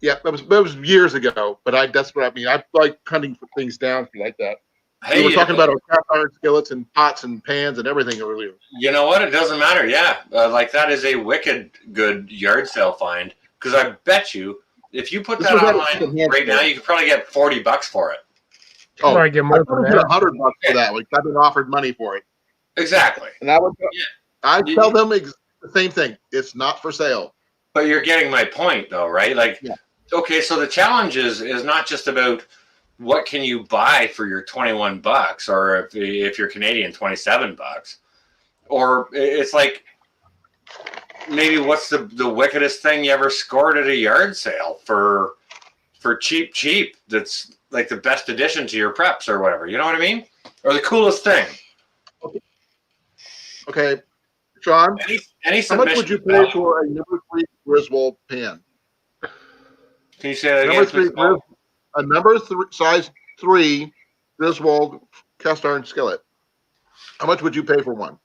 Yeah, that was years ago, but that's what I mean. I like hunting for things down like that. Hey, We were talking about our cast iron skillets and pots and pans and everything earlier. you know what? It doesn't matter. Yeah, like that is a wicked good yard sale find. Because I bet you, if you put This that was at a online secondhand right now, store. you could probably get $40 for it. Oh, Probably get I more probably than get that. $100 for that. Like I've been offered money for it, Exactly. and I You- tell them the same thing. It's not for sale. But you're getting my point, though, right? Like, Yeah. okay, so the challenge is not just about what can you buy for your $21, or if you're Canadian, $27, or it's like maybe what's the wickedest thing you ever scored at a yard sale for cheap that's like the best addition to your preps or whatever. You know what I mean? Or the coolest thing. Okay, Sean, Any how much would you submission- pay for a number 3 Griswold pan? Can you say that Number again? 3 please? a number 3 size 3 Griswold cast iron skillet. How much would you pay for one?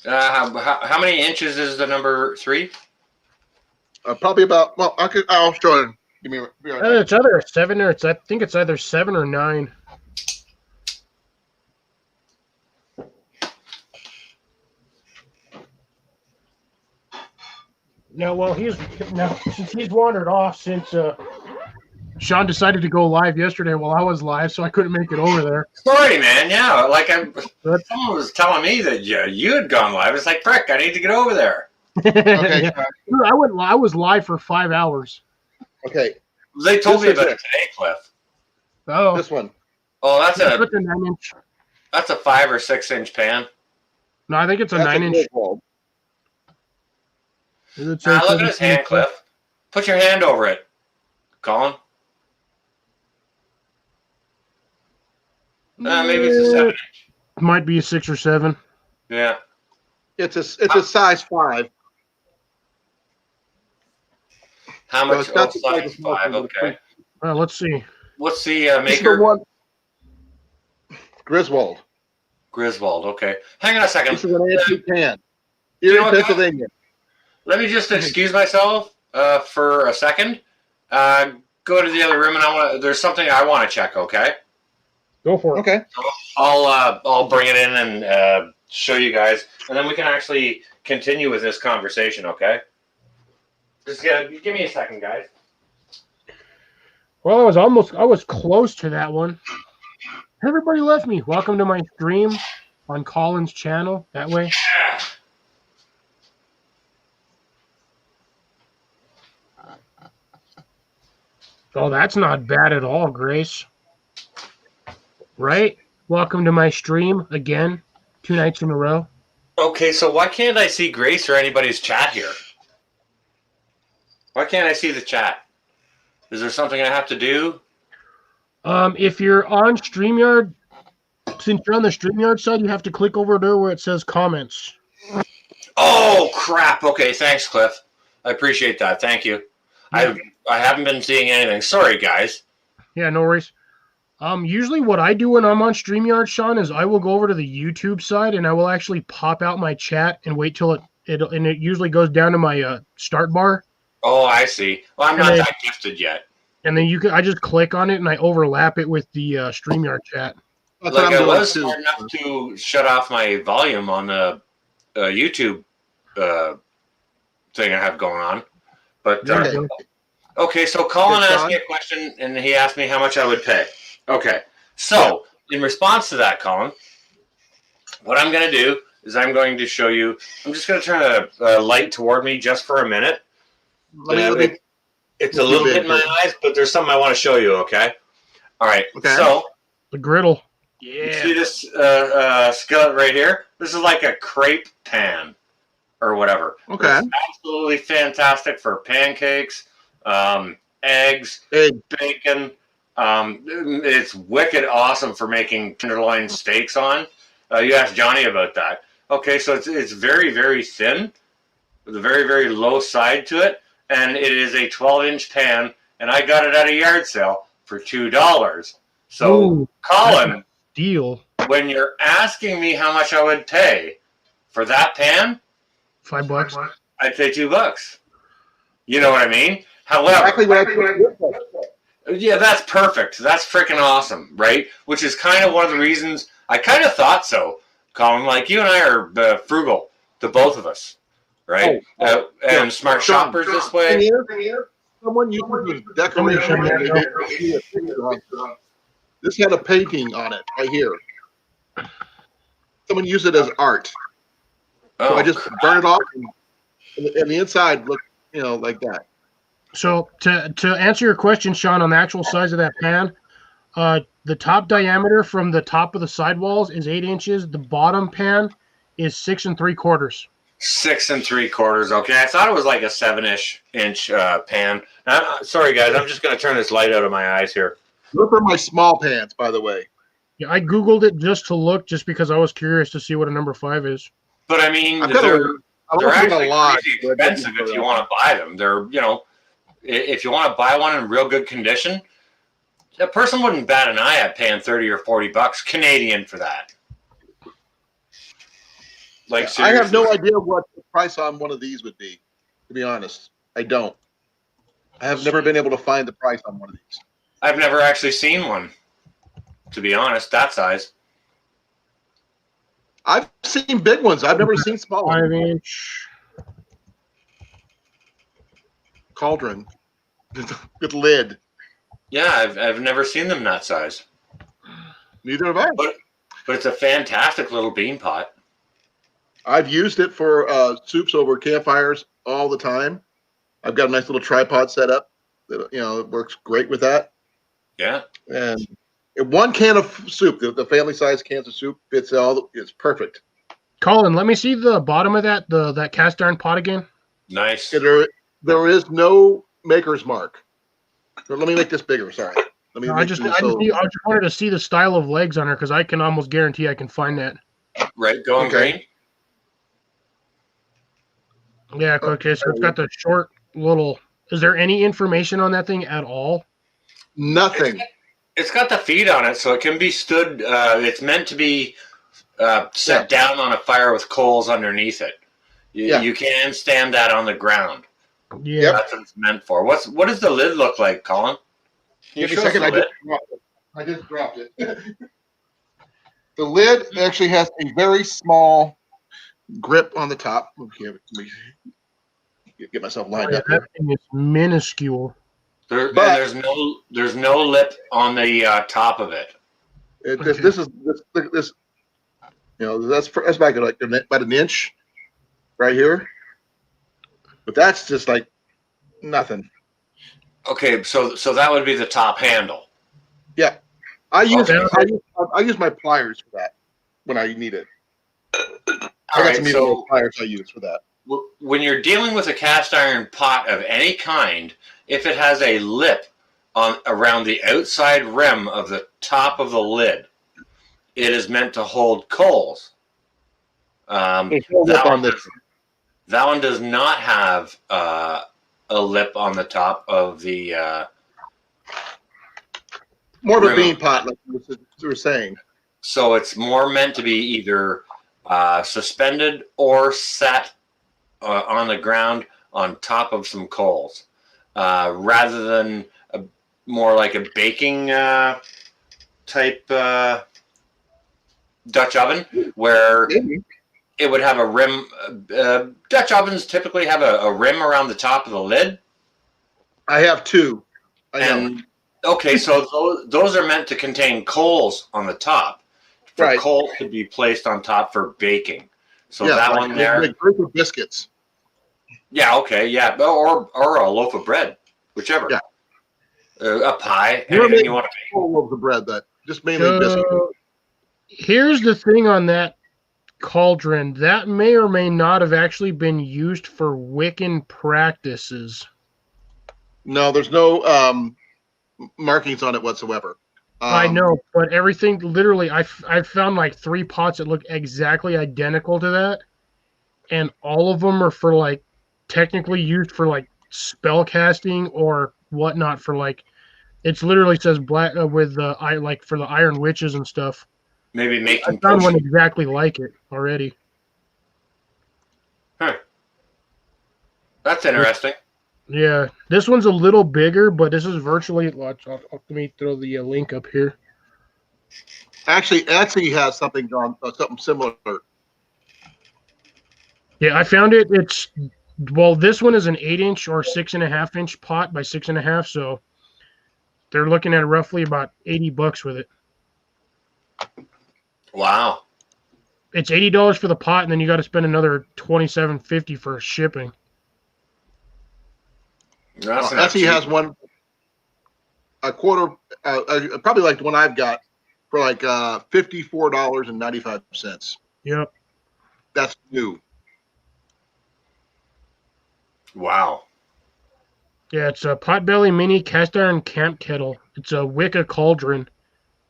How many inches is the number 3? Probably about. Well, I'll show you. Give me. Be right back. It's either a 7 or I think it's either 7 or 9. Now, since he's wandered off since Sean decided to go live yesterday while I was live, so I couldn't make it over there. Sorry, man. Yeah, like Good. someone was telling me that you had gone live. It's like, frick, I need to get over there. Okay. Yeah. Dude, I was live for 5 hours. Okay. They told This me is about it. it today, Cliff. Oh, This one. Oh, that's it's a a 9-inch. 5 or 6 inch pan. No, I think it's a That's 9-inch. Griswold. Does it say Look at his 17? hand, Cliff. Put your hand over it, Colin. Maybe it's a 7. Might be a 6 or 7. Yeah. It's a size 5. How Well, much? it's got Oh, the size size of smoke 5. in it. Okay. Well, let's see. What's the This is the maker? one. Griswold. Griswold. Okay. Hang on a second. This is an antique pan. You Here know in what, guys? Pennsylvania. Let me just excuse myself for a second. Go to the other room, and there's something I want to check. Okay. Go for it. Okay. I'll bring it in and show you guys, and then we can actually continue with this conversation. Okay. Just give me a second, guys. Well, I was close to that one. Everybody left me. Welcome to my stream on Colin's channel. That way. Oh, that's not bad at all, Grace. Right? Welcome to my stream again, 2 nights in a row. Okay, so why can't I see Grace or anybody's chat here? Why can't I see the chat? Is there something I have to do? If you're on StreamYard, since you're on the StreamYard side, you have to click over there where it says comments. Oh crap! Okay, thanks, Cliff. I appreciate that. Thank you. Yeah. I haven't been seeing anything. Sorry, guys. Yeah, no worries. Usually what I do when I'm on StreamYard, Sean, is I will go over to the YouTube side and I will actually pop out my chat and wait till it usually goes down to my start bar. Oh, I see. Well, I'm And not then- that gifted yet. And then I just click on it and I overlap it with the StreamYard chat. That's Like what I I'm doing was too. smart enough to shut off my volume on the YouTube thing I have going on. But There Okay. you go. okay, so Colin Good, asked Sean. me a question, and he asked me how much I would pay. Okay, so in response to that, Colin, what I'm going to do is I'm going to show you. I'm just going to turn a light toward me just for a minute. Let me- It's a little bit in my eyes, but there's something I want to show you. Okay. All right. Okay. So The griddle. Yeah. See this skillet right here? This is like a crepe pan or whatever. Okay. It's absolutely fantastic for pancakes, eggs, bacon. It's wicked awesome for making tenderloin steaks on. You asked Johnny about that. Okay, so it's very, very thin with a very, very low side to it, and it is a 12-inch pan, and I got it at a yard sale for $2. So, Ooh, Colin, deal. when you're asking me how much I would pay for that pan, $5. I'd say $2. You know what I mean? However, Exactly what I yeah, that's perfect. That's freaking awesome, right? Which is kind of one of the reasons I kind of thought so, Colin. Like you and I are frugal, the both of us, right? And smart shoppers this way. Someone uses decoration. This had a painting on it right here. Someone used it as art. So I just burn it off, and the inside looked, like that. So to answer your question, Sean, on the actual size of that pan, the top diameter from the top of the sidewalls is 8 inches. The bottom pan is 6 3/4. 6 3/4. Okay, I thought it was like a 7-inch pan. Sorry, guys, I'm just going to turn this light out of my eyes here. Look for my small pans, by the way. Yeah, I googled it just to look, just because I was curious to see what a number 5 is. But I mean, they're actually crazy expensive if you want to buy them. They're, if you want to buy one in real good condition, a person wouldn't bat an eye at paying $30 or $40 Canadian for that. Like, I have no idea what the price on one of these would be, to be honest. I don't. I have never been able to find the price on one of these. I've never actually seen one, to be honest, that size. I've seen big ones. I've never seen small ones. 5-inch. Cauldron with lid. Yeah, I've never seen them that size. Neither have I. But it's a fantastic little bean pot. I've used it for soups over campfires all the time. I've got a nice little tripod set up. That, it works great with that. Yeah. And one can of soup, the family size cans of soup, it's perfect. Colin, let me see the bottom of that cast iron pot again. Nice. There is no maker's mark. Let me make this bigger. Sorry. Let me. I just wanted to see the style of legs on her, because I can almost guarantee I can find that. Right, going green. Yeah. Okay. So it's got the short little. Is there any information on that thing at all? Nothing. It's got the feet on it, so it can be stood. It's meant to be set down on a fire with coals underneath it. You can stand that on the ground. Yeah, that's what it's meant for. What does the lid look like, Colin? Give me a second. I just dropped it. The lid actually has a very small grip on the top. Okay, let me get myself lined up. That thing is minuscule. There's no lip on the top of it. This that's back at like about an inch right here, but that's just like nothing. Okay, so that would be the top handle. Yeah, I use my pliers for that when I need it. All right, so pliers I use for that. When you're dealing with a cast iron pot of any kind, if it has a lip around the outside rim of the top of the lid, it is meant to hold coals. That one does not have a lip on the top of the. More of a bean pot, like you were saying. So it's more meant to be either suspended or set on the ground on top of some coals, rather than more like a baking type Dutch oven, where it would have a rim. Dutch ovens typically have a rim around the top of the lid. I have two. Okay, so those are meant to contain coals on the top. For coals to be placed on top for baking. So that one there. Like group of biscuits. Yeah, okay, yeah. Or a loaf of bread, whichever. Yeah. A pie, anything you want to make. Whole loaf of bread, just mainly biscuits. Here's the thing on that cauldron. That may or may not have actually been used for Wiccan practices. No, there's no markings on it whatsoever. I know, but everything literally, I've found like 3 pots that look exactly identical to that, and all of them are for like technically used for like spell casting or whatnot for like. It's literally says black with the like for the Iron Witches and stuff. Maybe I making found one potions. exactly like it already. Huh. That's interesting. Yeah, this one's a little bigger, but this is virtually. Watch, let me throw the link up here. Actually, Etsy has something something similar. Yeah, I found it. It's well, this one is an 8-inch or 6.5-inch pot by 6.5, so they're looking at roughly about $80 with it. Wow. It's $80 for the pot, and then you got to spend another $27.50 for shipping. That's not Etsy cheap. has one a quarter, probably like the one I've got for like $54.95. Yep. That's new. Wow. Yeah, it's a Potbelly Mini Cast Iron Camp Kettle. It's a Wicca Cauldron,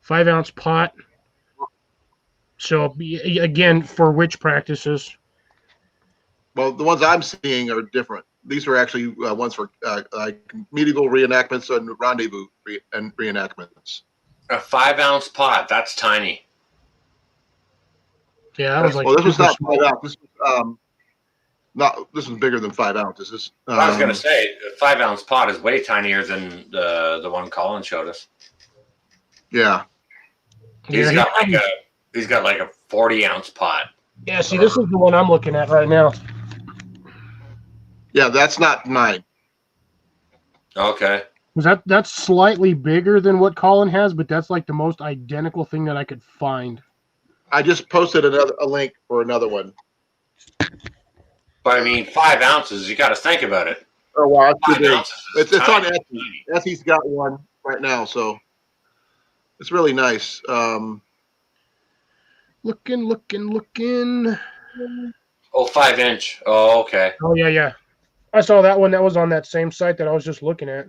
5-ounce pot. So again, for witch practices. Well, the ones I'm seeing are different. These are actually ones for like medieval reenactments and rendezvous reenactments. A 5-ounce pot. That's tiny. Yeah, that was like. Well, this was super not small. 5 ounces. This was This was bigger than 5 ounces. This, I was gonna say a 5-ounce pot is way tinier than the one Colin showed us. Yeah. He's got like a 40-ounce pot. Yeah, see, this is the one I'm looking at right now. Yeah, that's not mine. Okay. That's slightly bigger than what Colin has, but that's like the most identical thing that I could find. I just posted a link for another one. But I mean, 5 ounces. You got to think about it. Oh wow, 5 ounces. It's on Etsy. Etsy's got one right now, so it's really nice. Looking. Oh, 5-inch. Oh, okay. Oh yeah. I saw that one. That was on that same site that I was just looking at.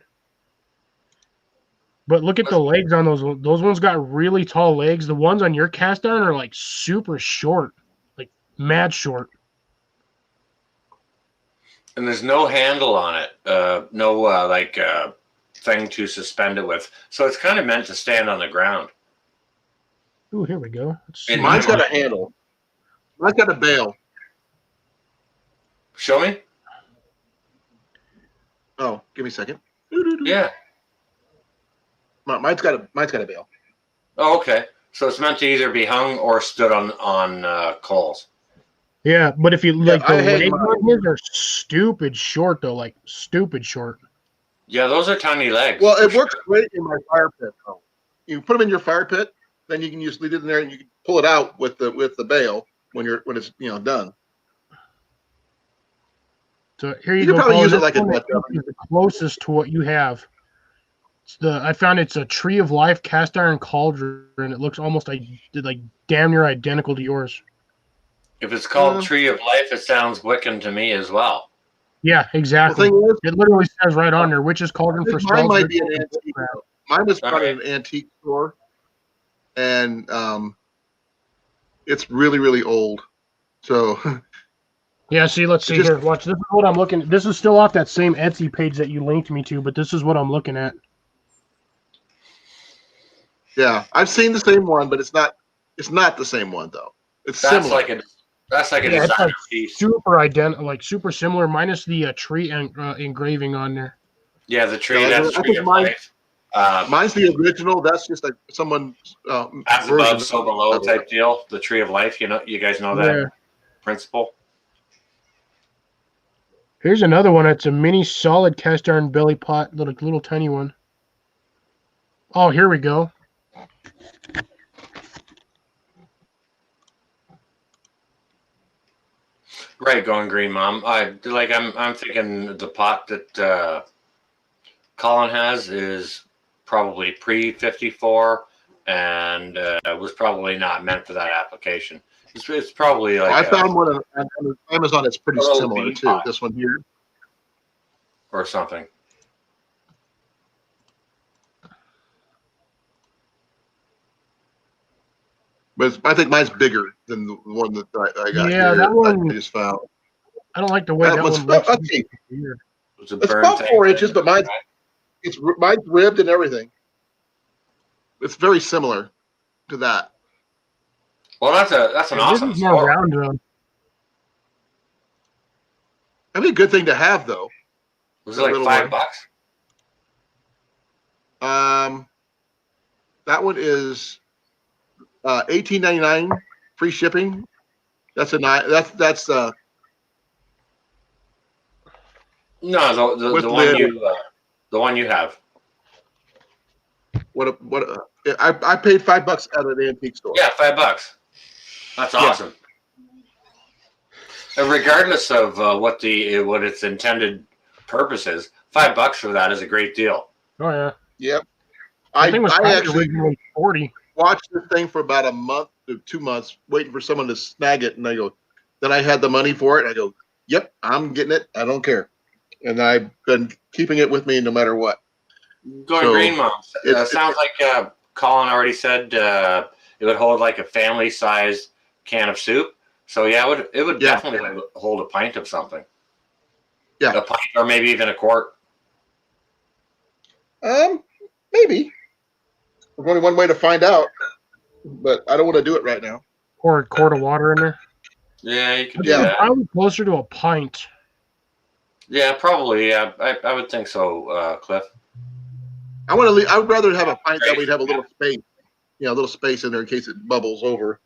But look at the legs on those. Those ones got really tall legs. The ones on your cast iron are like super short, like mad short. And there's no handle on it. No thing to suspend it with. So it's kind of meant to stand on the ground. Ooh, here we go. Mine's got a handle. Mine's got a bail. Show me. Oh, give me a second. Yeah. Mine's got a bail. Oh, okay. So it's meant to either be hung or stood on coals. Yeah, but if you like, I the hang legs mine. on his are stupid short though, like stupid short. Yeah, those are tiny legs. Well, it works great in my fire pit. Though. You put them in your fire pit, then you can just leave it in there, and you can pull it out with the bail when it's done. So here You you can go. probably Colin. use it This like a one Dutch oven. is the closest to what you have. I found it's a Tree of Life cast iron cauldron. It looks almost like damn near identical to yours. If it's called Tree of Life, it sounds Wiccan to me as well. Yeah, exactly. The thing is, It literally says right on there, Witch's Cauldron for mine spells. might be an antique. Mine was bought at an antique store, and it's really, really old. So Yeah, see, let's see here. Watch. This is what I'm looking at. This is still off that same Etsy page that you linked me to, but this is what I'm looking at. yeah, I've seen the same one, but it's not the same one though. It's similar. That's like a Yeah, it's designer like piece. super identical, like super similar, minus the tree engraving on there. Yeah, the tree. Yeah, That's I Tree think of Life. Mine's the original. That's just like someone As version above, so below type deal. The Tree of Life. You guys know that principle. Here's another one. It's a mini solid cast iron belly pot, little tiny one. Oh, here we go. Right, going green, Mom. I'm thinking the pot that Colin has is probably pre-54, and it was probably not meant for that application. It's probably like I found one on Amazon that's pretty a little similar bean too. pie. This one here. or something. But I think mine's bigger than the one that I got Yeah, here. that one- I just found. I don't like the way that one's one looks. okay. Weird. It's a It's burn about thing. 4 inches, but mine's ribbed and everything. It's very similar to that. Well, that's an This awesome is more score. round though. That'd be a good thing to have, though. Was it like little $5? That one is $18.99 free shipping. That's No, the With one lid. the one you have. I paid $5 at an antique store. Yeah, $5. That's Yeah. awesome. And regardless of what its intended purpose is, $5 for that is a great deal. Oh yeah. Yep. I I think it was actually originally 40. watched this thing for about a month to 2 months, waiting for someone to snag it, and then I had the money for it. And I go, yep, I'm getting it. I don't care, and I've been keeping it with me no matter what. Going So, green, Mom. Sounds like Colin already said it would hold like a family-sized can of soup. So yeah, it would Yeah. definitely hold a pint of something. Yeah. A pint or maybe even a quart. Maybe. There's only one way to find out, but I don't want to do it right now. Pour a quart of water in there. Yeah, you could do Yeah. that. Probably closer to a pint. Yeah, probably. Yeah, I would think so, Cliff. I would rather have a pint that we'd have a little space, a little space in there in case it bubbles over.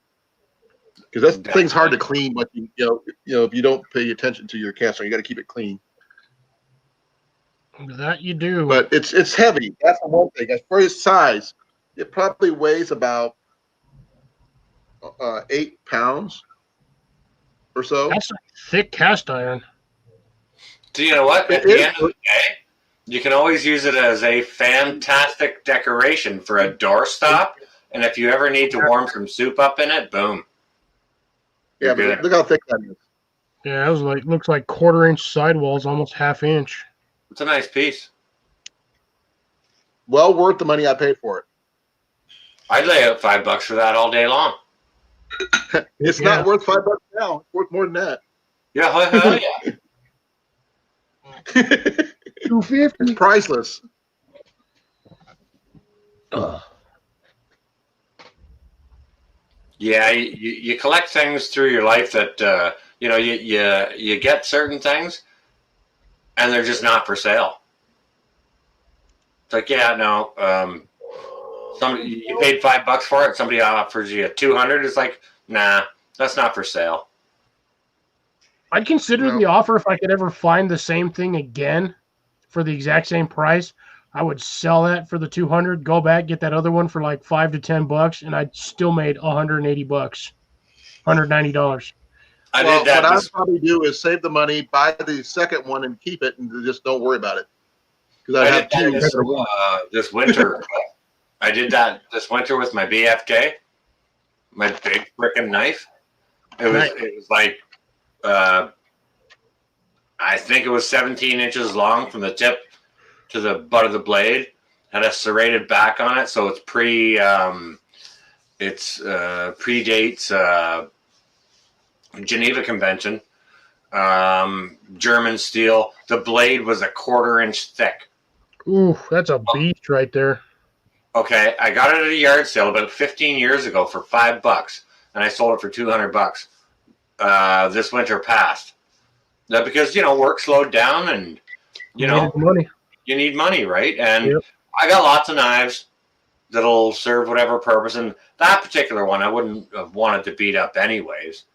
Because that thing's hard to clean, but if you don't pay attention to your cast iron, you got to keep it clean. That you do. But it's heavy. That's the one thing. As for its size, it probably weighs about 8 pounds or so. That's a thick cast iron. Do you know what? At It the is. end of the day, you can always use it as a fantastic decoration for a doorstop. And if you ever need to warm some soup up in it, boom. Yeah, You're but look how thick that is. Yeah, it was looks like 1/4-inch sidewalls, almost 1/2 inch. It's a nice piece. Well worth the money I paid for it. I'd lay out $5 for that all day long. It's Yeah. not worth $5 now. It's worth more than that. Yeah, hell yeah. It's $2.50. priceless. Yeah, you collect things through your life that you get certain things, and they're just not for sale. It's like, yeah, no, you paid $5 for it. Somebody offers you $200. It's like, nah, that's not for sale. I'd consider No. the offer if I could ever find the same thing again for the exact same price. I would sell that for the $200, go back, get that other one for like $5 to $10, and I'd still made $180, $190. I Well, did that. what I'd probably do is save the money, buy the second one, and keep it, and just don't worry about it. Because I I have did two. that this winter. I did that this winter with my BFK, my big frickin' knife. It was like, I think it was 17 inches long from the tip to the butt of the blade. Had a serrated back on it, so it's predates Geneva Convention. German steel. The blade was 1/4 inch thick. Ooh, that's a beast right there. Okay, I got it at a yard sale about 15 years ago for $5, and I sold it for $200. This winter past. That because work slowed down, and Needed the money. you need money, right? And Yep. I got lots of knives that'll serve whatever purpose. And that particular one, I wouldn't have wanted to beat up anyways.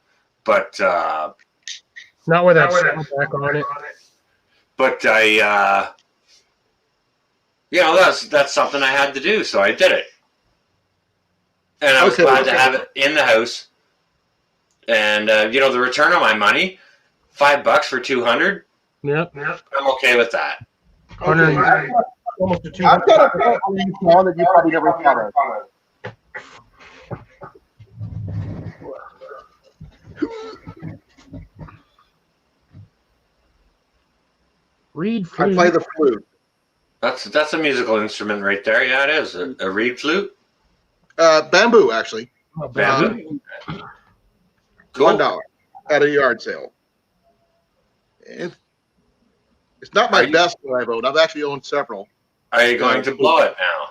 But Not with that back on it. But I, that's something I had to do, so I did it. And I was glad to have it in the house. And the return on my money, $5 for $200. Yep. I'm okay with that. 100, almost a I've 200. got a phone that you probably never thought of. Reed I flute. play the flute. That's a musical instrument right there. Yeah, it is a reed flute. Bamboo, actually. Oh, bad. Cool. $1 at a yard sale. It's not my Are you- best that I've owned. I've actually owned several. Are you going to blow it now?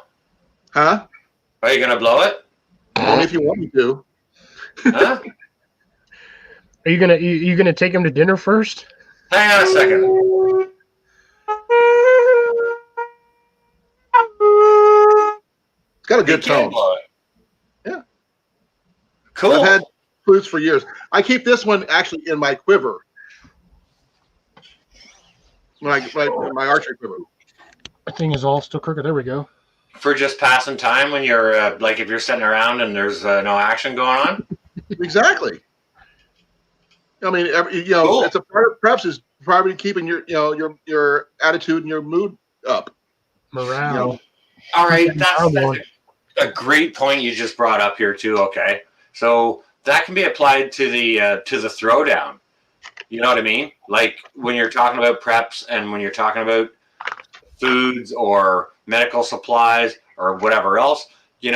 Huh? Are you going to blow it? Only if you want me to. Huh? Are you gonna take him to dinner first? Hang on a second. It's got a You good can tone. blow it. Yeah. Cool. I've had flutes for years. I keep this one actually in my quiver. My archery quiver. That thing is all still crooked. There we go. For just passing time when you're like if you're sitting around and there's no action going on. Exactly. I mean, Cool. it's a part of preps is probably keeping your attitude and your mood up. Morale. You know? All right, Yeah, that's one. a great point you just brought up here too. Okay, so that can be applied to the throwdown. You know what I mean? Like when you're talking about preps and when you're talking about foods or medical supplies or whatever else, you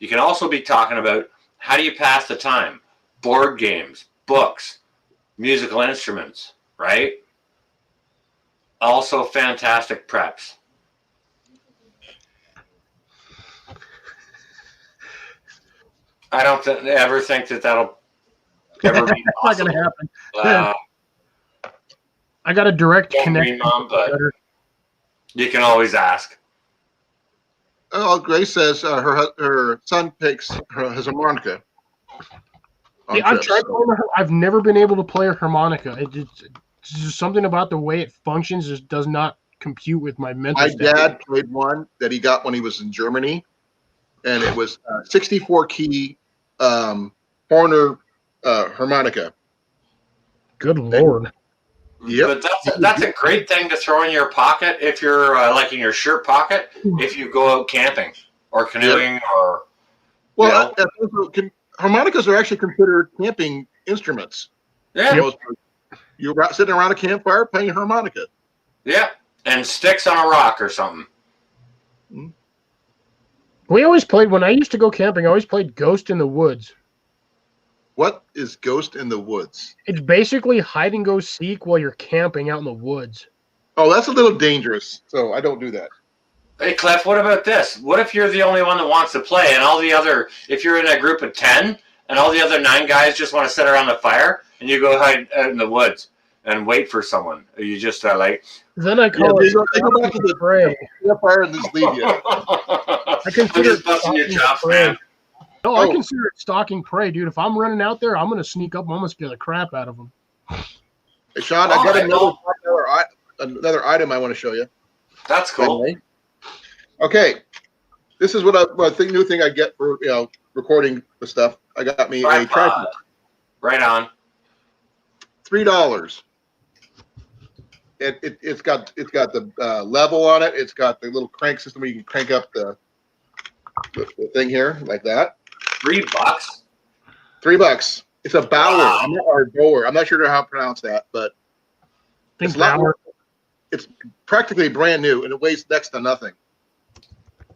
can also be talking about how do you pass the time? Board games, books, musical instruments, right? Also fantastic preps. I don't ever think that'll ever be It's not gonna possible. happen. I got a direct Don't connection. Green Mom, but you can always ask. Oh, Grace says her son takes his harmonica. Yeah, I've tried playing her. I've never been able to play a harmonica. It's just something about the way it functions just does not compute with my mental My state. dad played one that he got when he was in Germany, and it was 64 key Horner harmonica. Good Lord. Yep. But that's a great thing to throw in your pocket if you're like in your shirt pocket if you go out camping or canoeing or. Well, harmonicas are actually considered camping instruments. Yeah. You're sitting around a campfire playing a harmonica. Yeah, and sticks on a rock or something. We always played, when I used to go camping, I always played Ghost in the Woods. What is Ghost in the Woods? It's basically hide and go seek while you're camping out in the woods. Oh, that's a little dangerous, so I don't do that. Hey, Clef, what about this? What if you're the only one that wants to play and all the other, if you're in a group of 10 and all the other 9 guys just want to sit around the fire and you go hide out in the woods and wait for someone? Are you just like... Then I call it they go back to the campfire and just leave you. I I'm consider just busting your chops, man. No, I consider it stalking prey, dude. If I'm running out there, I'm going to sneak up. I'm going to scare the crap out of them. Hey, Sean, I got another item I want to show you. That's cool. Okay, this is what new thing I get for recording the stuff. I got me a tripod. Right on. $3. It's got the level on it. It's got the little crank system where you can crank up the thing here like that. $3. $3. It's a Bauer. Wow. I'm not sure how to pronounce that, but it's practically brand new and it weighs next to nothing.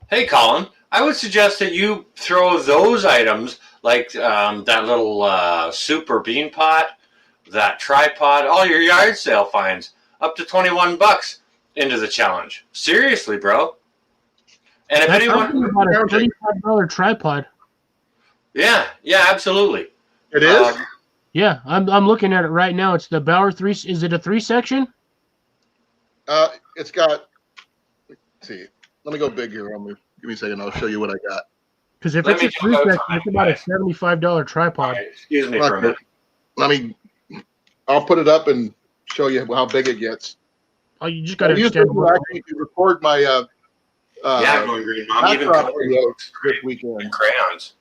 Hey, Colin, I would suggest that you throw those items like that little super bean pot, that tripod, all your yard sale finds up to $21 into the challenge. Seriously, bro. And if anyone about a $35 tripod. Yeah, absolutely. It is? Yeah, I'm looking at it right now. It's the Bauer 3. Is it a 3-section? It's got. Let's see. Let me go big here. Give me a second. I'll show you what I got. Because if it's a 3-section, it's about a $75 tripod. Right, excuse me for a minute. I'll put it up and show you how big it gets. Oh, you just got to extend it. To record my. Going Green Mom. Even this weekend. And crayons.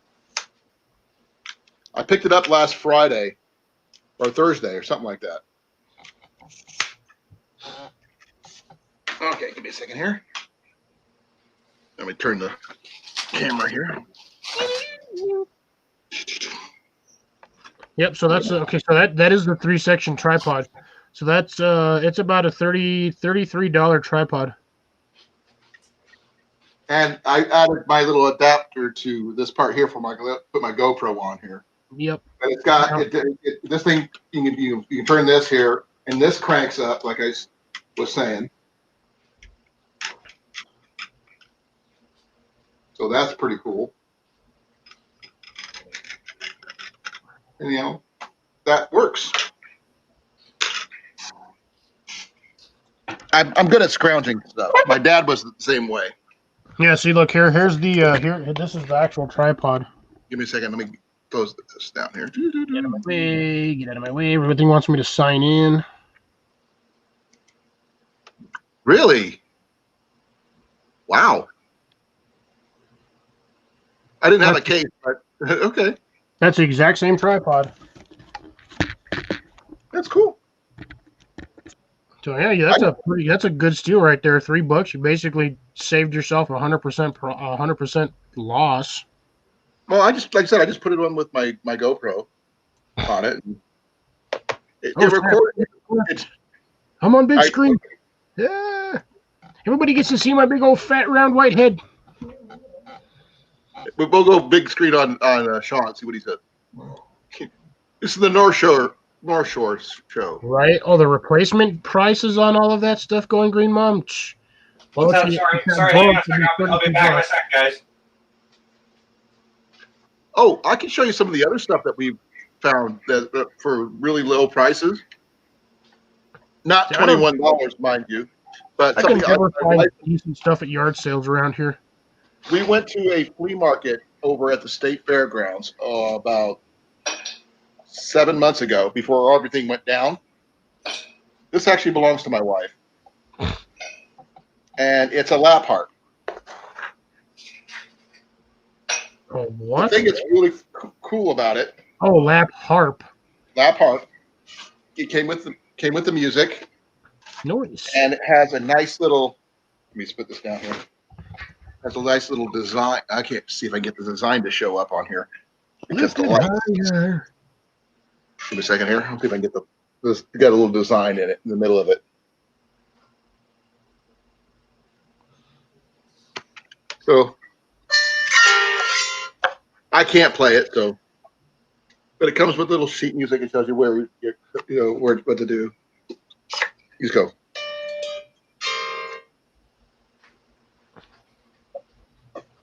I picked it up last Friday or Thursday or something like that. Okay, give me a second here. Let me turn the camera here. Yep. So that's okay. So that is the 3-section tripod. So that's it's about a $33 tripod. And I added my little adapter to this part here for put my GoPro on here. Yep. And it's got this thing. You can turn this here, and this cranks up, like I was saying. So that's pretty cool. And that works. I'm good at scrounging stuff. My dad was the same way. Yeah. See, look here. Here's the here. This is the actual tripod. Give me a second. Let me close this down here. Get out of my way. Get out of my way. Everything wants me to sign in. Really? Wow. I didn't have a case, but okay. That's the exact same tripod. That's cool. So yeah, that's a good steal right there. $3. You basically saved yourself 100% loss. Well, like I said, I just put it on with my GoPro on it. It records. I'm on big screen. Yeah. Everybody gets to see my big old fat round white head. We'll go big screen on Sean. See what he said. This is the North Shore show. Right. Oh, the replacement prices on all of that stuff going green, Mom. Sorry, hang on a second. I'll be back in a sec, guys. Oh, I can show you some of the other stuff that we've found that for really low prices. Not $21, mind you, but I can never find decent stuff at yard sales around here. We went to a flea market over at the state fairgrounds about 7 months ago before everything went down. This actually belongs to my wife, and it's a lap harp. Oh, what? The thing that's really cool about it. Oh, lap harp. Lap harp. It came with the music. Nice. And it has a nice little. Let me put this down here. Has a nice little design. I can't see if I can get the design to show up on here. Because the light. Give me a second here. I'll see if I can get this. Got a little design in it in the middle of it. So I can't play it, but it comes with little sheet music. It tells you what to do. Just go.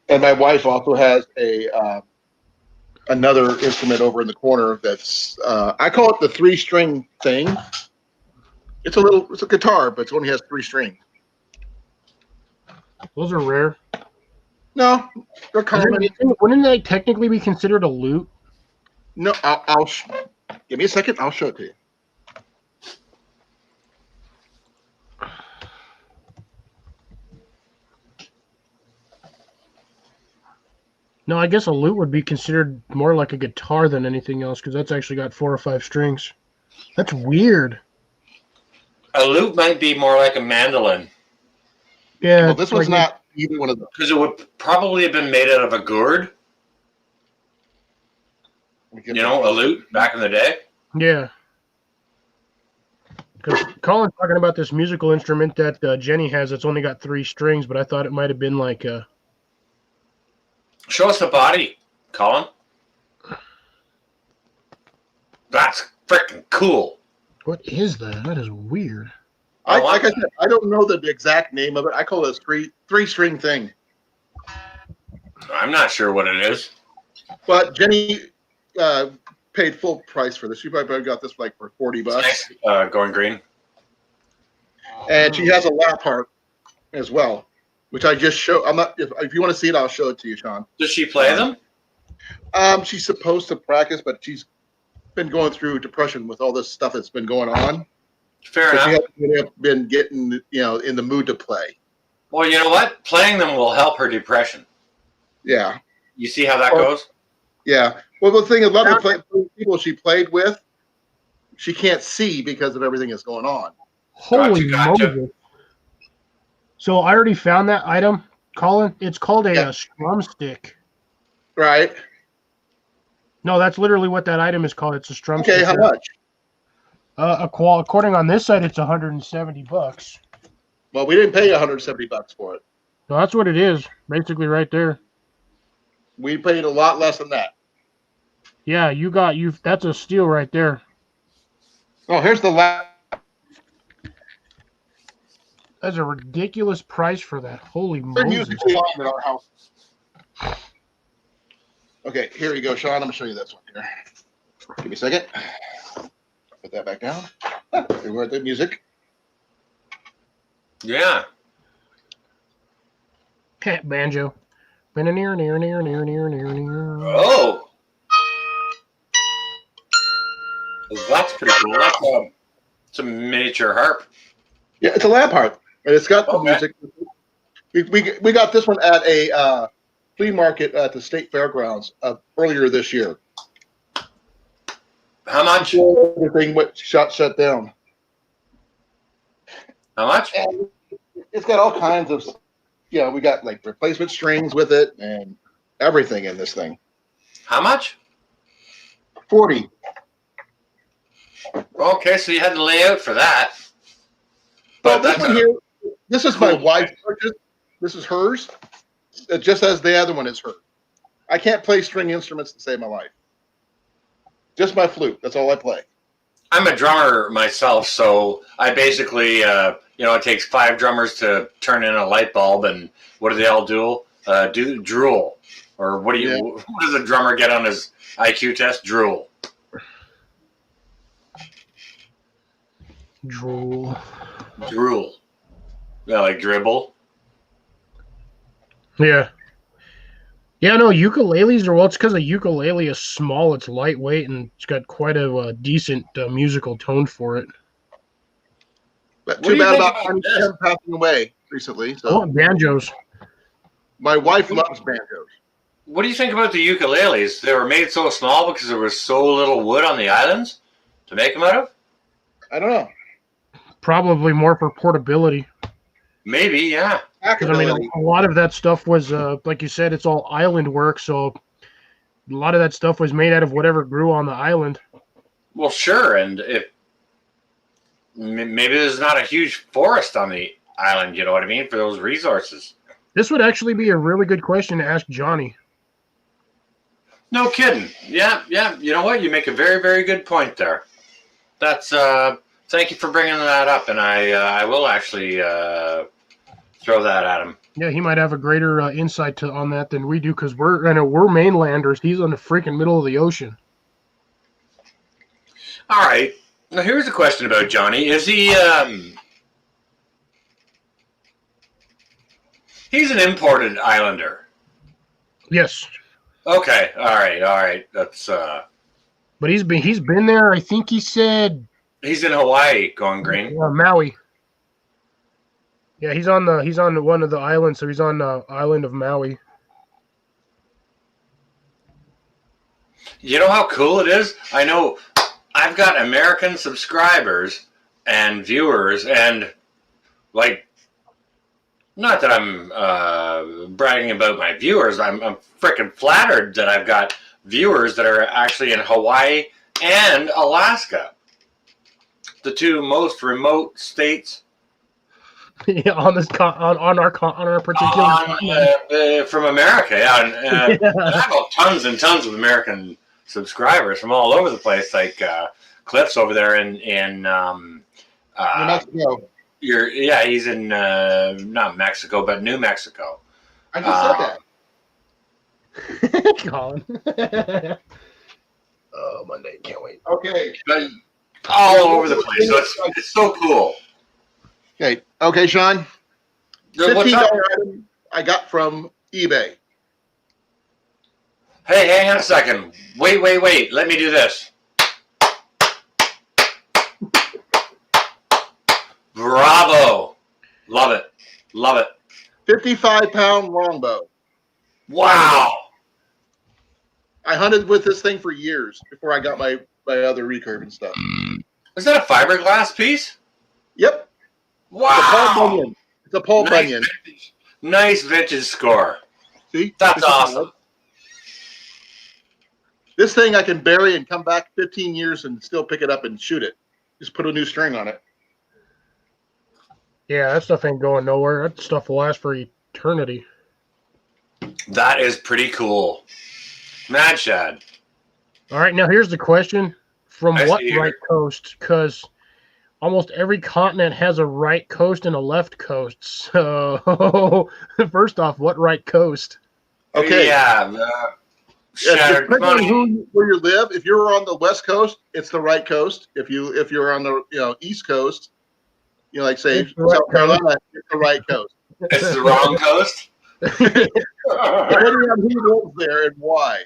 And my wife also has another instrument over in the corner that's I call it the 3-string thing. It's a guitar, but it only has 3 strings. Those are rare. No, they're common. Wouldn't they technically be considered a lute? No, I'll give me a second. I'll show it to you. No, I guess a lute would be considered more like a guitar than anything else because that's actually got 4 or 5 strings. That's weird. A lute might be more like a mandolin. Yeah. Well, this was not either one of them. Because it would probably have been made out of a gourd. A lute back in the day. Yeah. Because Colin's talking about this musical instrument that Jenny has that's only got 3 strings, but I thought it might have been like a... Show us the body, Colin. That's freaking cool. What is that? That is weird. Like I said, I don't know the exact name of it. I call it a 3-string thing. I'm not sure what it is. But Jenny paid full price for this. She probably got this for $40. Nice. Going green. And she has a lap harp as well, which I just show. I'm not. If you want to see it, I'll show it to you, Sean. Does she play them? She's supposed to practice, but she's been going through depression with all this stuff that's been going on. Fair enough. She hasn't been getting, in the mood to play. Well, you know what? Playing them will help her depression. Yeah. You see how that goes? Yeah. Well, the thing, a lot of the people she played with, she can't see because of everything that's going on. Holy Gotcha. Moses. So I already found that item, Colin. It's called a strum stick. Right. No, that's literally what that item is called. It's a strum Okay, stick. how much? According on this site, it's $170. Well, we didn't pay $170 for it. No, that's what it is, basically right there. We paid a lot less than that. Yeah, you. That's a steal right there. Oh, here's the last. That's a ridiculous price for that. Holy Moses! Musically on in our house. Okay, here you go, Sean. I'm gonna show you this one here. Give me a second. Put that back down. Here we're at the music. Yeah. Banjo. Oh. That's pretty cool. It's a miniature harp. Yeah, it's a lap harp, and it's got the Okay. music. We got this one at a flea market at the state fairgrounds earlier this year. How much? Everything went shut down. How much? And it's got all kinds of, we got like replacement strings with it and everything in this thing. How much? 40. Okay, so you had to lay out for that. Well, But this that's one here, this is my cool. wife's purchase. This is hers, just as the other one is hers. I can't play string instruments to save my life. Just my flute. That's all I play. I'm a drummer myself, so I basically, it takes 5 drummers to turn in a light bulb, and what do they all do? Drool. Or what does a drummer get on his IQ test? Drool. Drool. Yeah, like dribble. Yeah. Yeah, no, ukuleles are, it's because a ukulele is small, it's lightweight, and it's got quite a decent musical tone for it. But What do too you bad think about about this? him passing away recently. So Oh, banjos. my wife loves banjos. What do you think about the ukuleles? They were made so small because there was so little wood on the islands to make them out of? I don't know. Probably more for portability. Maybe, yeah. Because, I mean, a lot of that stuff was, like you said, it's all island work, so a lot of that stuff was made out of whatever grew on the island. Well, sure, and if maybe there's not a huge forest on the island, you know what I mean, for those resources. This would actually be a really good question to ask Johnny. No kidding. Yeah. You know what? You make a very, very good point there. That's thank you for bringing that up, and I will actually throw that at him. Yeah, he might have a greater insight on that than we do, because we're mainlanders. He's on the freaking middle of the ocean. All right. Now here's a question about Johnny. Is he? He's an imported islander. Yes, Okay. All right. That's. but he's been there. I think he said He's in Hawaii, going green. Maui. Yeah, he's on one of the islands, so he's on the island of Maui. You know how cool it is? I know I've got American subscribers and viewers, and like, not that I'm bragging about my viewers. I'm freaking flattered that I've got viewers that are actually in Hawaii and Alaska, the 2 most remote states. Yeah, on our particular from America, yeah. And I've got tons and tons of American subscribers from all over the place, like Cliff's over there in New Mexico. he's in not Mexico, but New Mexico. I just said that. Colin. Oh, Monday, can't wait. Okay. But all over the place, so it's so cool. Okay, Sean. What's $15 up? item I got from eBay. Hey, hang on a second. Wait. Let me do this. Bravo. Love it. 55-pound longbow. Wow. I hunted with this thing for years before I got my other recurve and stuff. Is that a fiberglass piece? Yep. Wow. It's a Paul Bunyan. Nice vintage score. See? That's This is awesome. This thing I can bury and come back 15 years and still pick it up and shoot it. Just put a new string on it. Yeah, that stuff ain't going nowhere. That stuff will last for eternity. That is pretty cool. Mad Shad. All right, now here's the question. From I what see here. right coast? Because almost every continent has a right coast and a left coast. So, first off, what right coast? Okay. Yeah. Shattered Depending on money. where you live, if you're on the West Coast, it's the right coast. If you're on the East Coast, like say It's the right South Carolina, it's the right coast. It's the wrong coast. Depending on who lives there and why.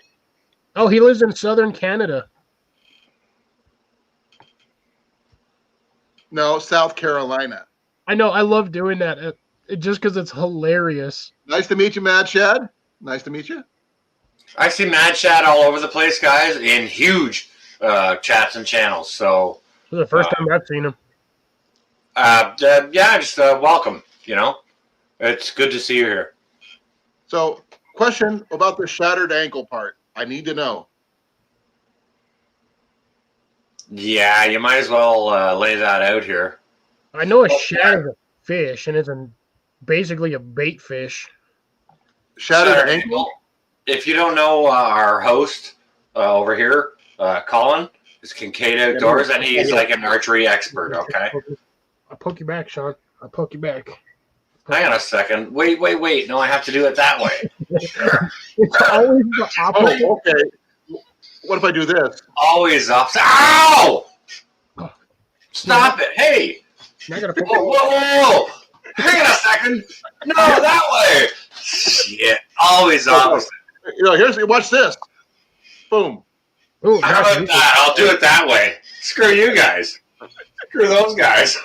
Oh, he lives in southern Canada. No, South Carolina. I know. I love doing that just because it's hilarious. Nice to meet you, Mad Shad. Nice to meet you. I see Mad Chat all over the place, guys, in huge chats and channels. So, This is the first time I've seen him. yeah, just welcome. It's good to see you here. So, question about the shattered ankle part. I need to know. Yeah, you might as well lay that out here. I know a shad is a fish, and it's basically a bait fish. Shattered ankle? If you don't know our host over here, Colin, is Kincaid Outdoors, and he's like an archery expert, okay? I'll poke you back, Sean. I'll poke you back. Hang on a second. Wait. No, I have to do it that way. It's always the opposite. Oh, okay. What if I do this? Always up. Ow! Stop it. Hey! Now I gotta poke Whoa! Hang on a second. No, that way. Shit. Always opposite. Watch this. Boom. Ooh, How about that? I'll do it that way. Screw you guys. Screw those guys.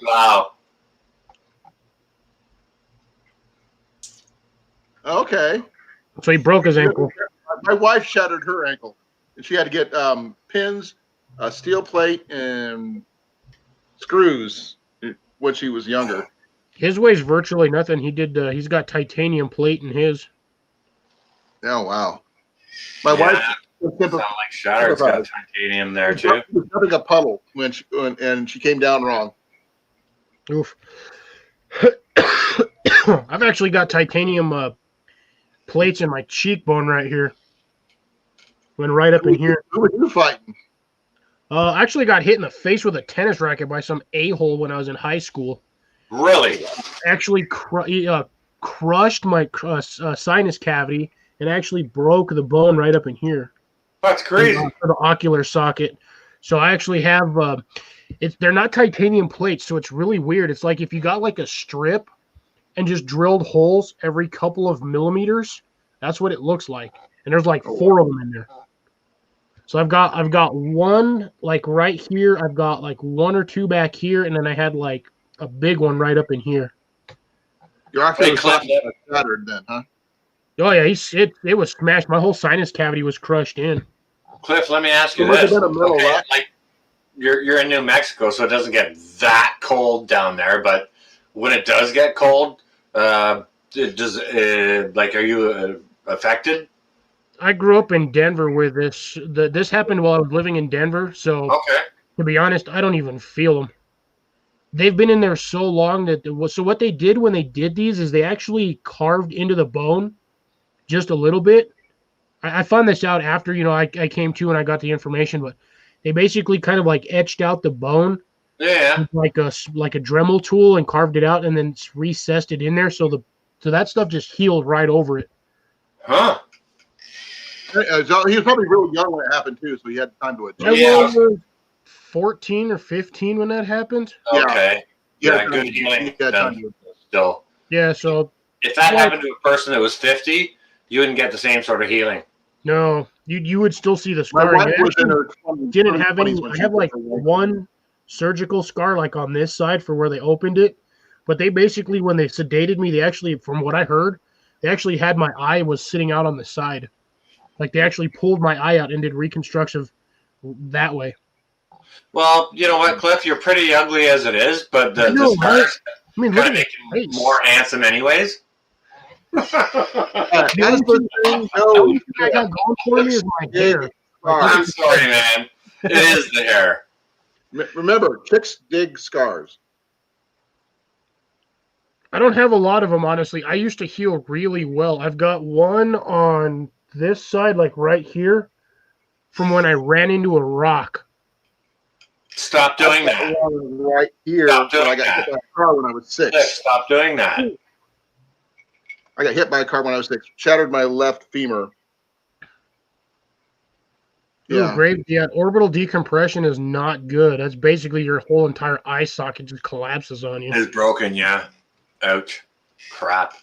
Wow. Okay. So he broke his ankle. My wife shattered her ankle, and she had to get pins, a steel plate, and screws when she was younger. His weighs virtually nothing. He's got titanium plate in his. Oh wow! My Yeah. wife Sound like Shatter's got titanium there too. was dumping a puddle when she came down wrong. Oof. I've actually got titanium plates in my cheekbone right here. Went right up in here. Who were you fighting? I actually got hit in the face with a tennis racket by some a-hole when I was in high school. Really? Actually crushed my sinus cavity and actually broke the bone right up in here. That's crazy. For the ocular socket. So I actually have they're not titanium plates, so it's really weird. It's like if you got like a strip and just drilled holes every couple of millimeters, that's what it looks like. And there's like 4 of them in there. So I've got one like right here, I've got like 1 or 2 back here, and then I had like a big one right up in here. Your ocular Hey, Cliff. socket was shattered then, huh? Oh yeah, it was smashed. My whole sinus cavity was crushed in. Cliff, let me ask you It must have this. been a metal rock. Like you're in New Mexico, so it doesn't get that cold down there. But when it does get cold, are you affected? I grew up in Denver where this happened while I was living in Denver. So Okay. to be honest, I don't even feel them. They've been in there so long so what they did when they did these is they actually carved into the bone just a little bit. I found this out after, I came to and I got the information, but they basically kind of like etched out the bone Yeah. with like a Dremel tool and carved it out and then recessed it in there. So that stuff just healed right over it. Huh. So he was probably really young when it happened too, so he had time to adjust. I Yeah. was 14 or 15 when that happened. Yeah. Okay. Yeah, Yeah, good healing. Yeah, then time to adjust. Still, Yeah, so if that Like- happened to a person that was 50, you wouldn't get the same sort of healing. no, you would still see the My scarring. wife It was in actually her 20s, didn't have any. 20s when I she have broke like her leg. one surgical scar like on this side for where they opened it, but they basically when they sedated me, they actually, from what I heard, they actually had my eye was sitting out on the side. Like they actually pulled my eye out and did reconstructive that way. Well, you know what, Cliff? You're pretty ugly as it is, but I know, the scars I mean, kind look of at make his you face. more handsome anyways. Mm-hmm. As for thing, The no. only thing I got going for me is my hair. I'm sorry, man. It is the hair. Remember, chicks dig scars. I don't have a lot of them, honestly. I used to heal really well. I've got one on this side, like right here, from when I ran into a rock. Stop doing I've got that. one right here Stop when I doing got hit that. by a car when I was Cliff, 6. stop doing that. I got hit by a car when I was 6. Shattered my left femur. Ooh, Yeah. great. Yeah, orbital decompression is not good. That's basically your whole entire eye socket just collapses on you. It's broken, yeah. Ouch. Crap.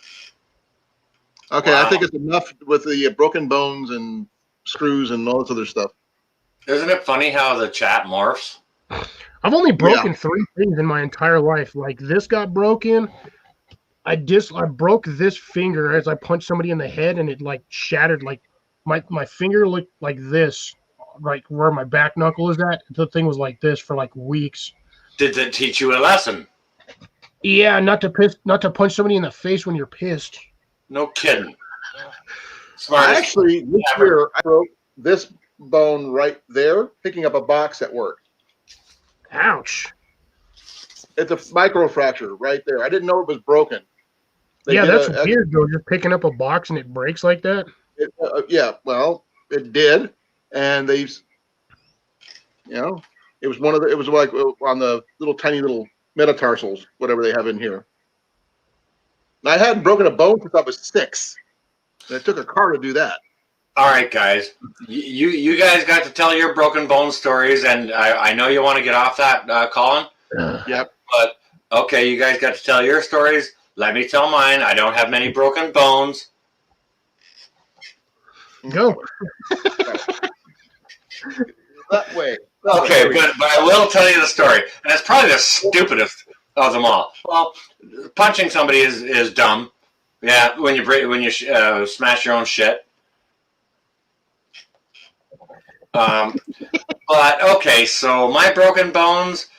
Okay, Wow. I think it's enough with the broken bones and screws and all this other stuff. Isn't it funny how the chat morphs? I've only broken 3 things in my entire life. Like this got broken. I broke this finger as I punched somebody in the head, and it like shattered. Like my finger looked like this, like where my back knuckle is at. The thing was like this for like weeks. Did that teach you a lesson? Yeah, not to punch somebody in the face when you're pissed. No kidding. Actually, this year I broke this bone right there, picking up a box at work. Ouch. It's a micro fracture right there. I didn't know it was broken. Yeah, that's weird though. Just picking up a box and it breaks like that. Yeah, well, it did, and it was one of the. It was like on the tiny little metatarsals, whatever they have in here. And I hadn't broken a bone since I was 6. And it took a car to do that. All right, guys. You guys got to tell your broken bone stories, and I know you want to get off that, Colin. Yep. But, okay, you guys got to tell your stories. Let me tell mine. I don't have many broken bones. Go. That way. Okay, but I will tell you the story. And it's probably the stupidest of them all. Well, punching somebody is dumb. Yeah, when you smash your own shit. But okay, so my broken bones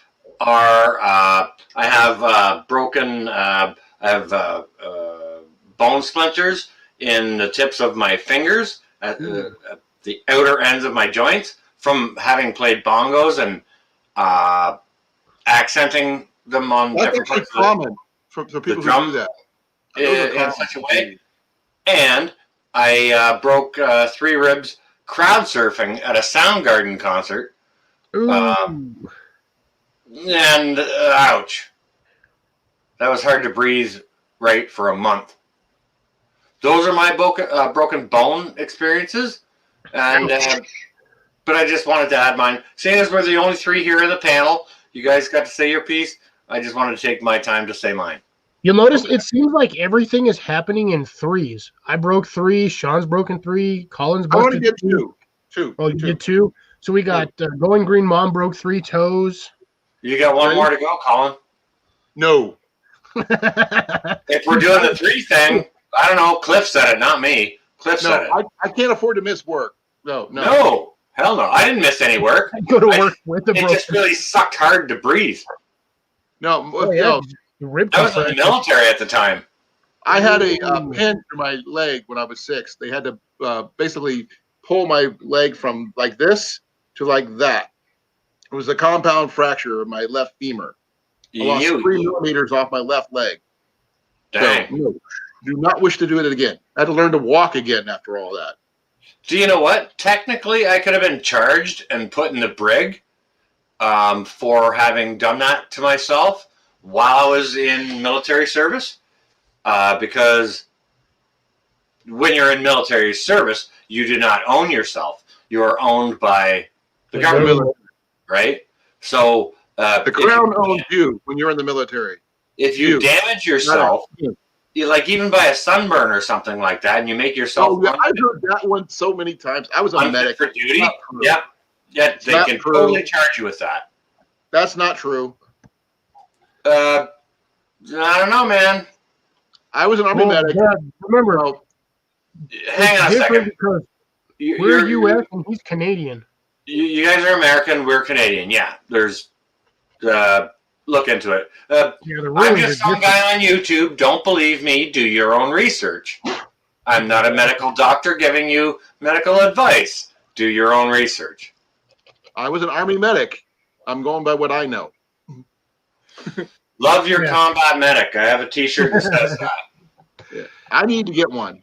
are I have broken bone splinters in the tips of my fingers at the outer ends of my joints from having played bongos and accenting them on different parts of common for people who do that. In such a way. And I broke 3 ribs crowd surfing at a Soundgarden concert. And ouch. That was hard to breathe right for a month. Those are my broken bone experiences. And but I just wanted to add mine. Seeing as we're the only 3 here in the panel, you guys got to say your piece. I just wanted to take my time to say mine. You'll notice it seems like everything is happening in 3s. I broke 3. Sean's broken 3. Colin's busted. I want to get 2. Oh, you did 2? So we got Going Green Mom broke 3 toes. You got one more to go, Colin. No. If we're doing the 3 thing, I don't know. Cliff said it, not me. Cliff said it. I can't afford to miss work. No. Hell no. I didn't miss any work. I go to work with the broken. It just really sucked hard to breathe. No. The rib I was in the military at the time. I had a pin through my leg when I was 6. They had to basically pull my leg from like this to like that. It was a compound fracture of my left femur. I lost 3 millimeters off my left leg. Dang. So, no, do not wish to do it again. I had to learn to walk again after all that. Do you know what? Technically, I could have been charged and put in the brig for having done that to myself while I was in military service. Because when you're in military service, you do not own yourself. You are owned by the government, right? So the crown owns you when you're in the military. If you damage yourself, you like even by a sunburn or something like that, and you make yourself. I've heard that one so many times. I was a medic for duty. Yep. Yeah, they can totally charge you with that. That's not true. I don't know, man. I was an Army medic. Remember, hang on a second. Because we're U.S. and he's Canadian. You guys are American. We're Canadian. Yeah. There's look into it. Yeah, the I'm rulings just are some different. guy on YouTube. Don't believe me. Do your own research. I'm not a medical doctor giving you medical advice. Do your own research. I was an Army medic. I'm going by what I know. Love your Yeah. combat medic. I have a T-shirt that says that. Yeah. I need to get one.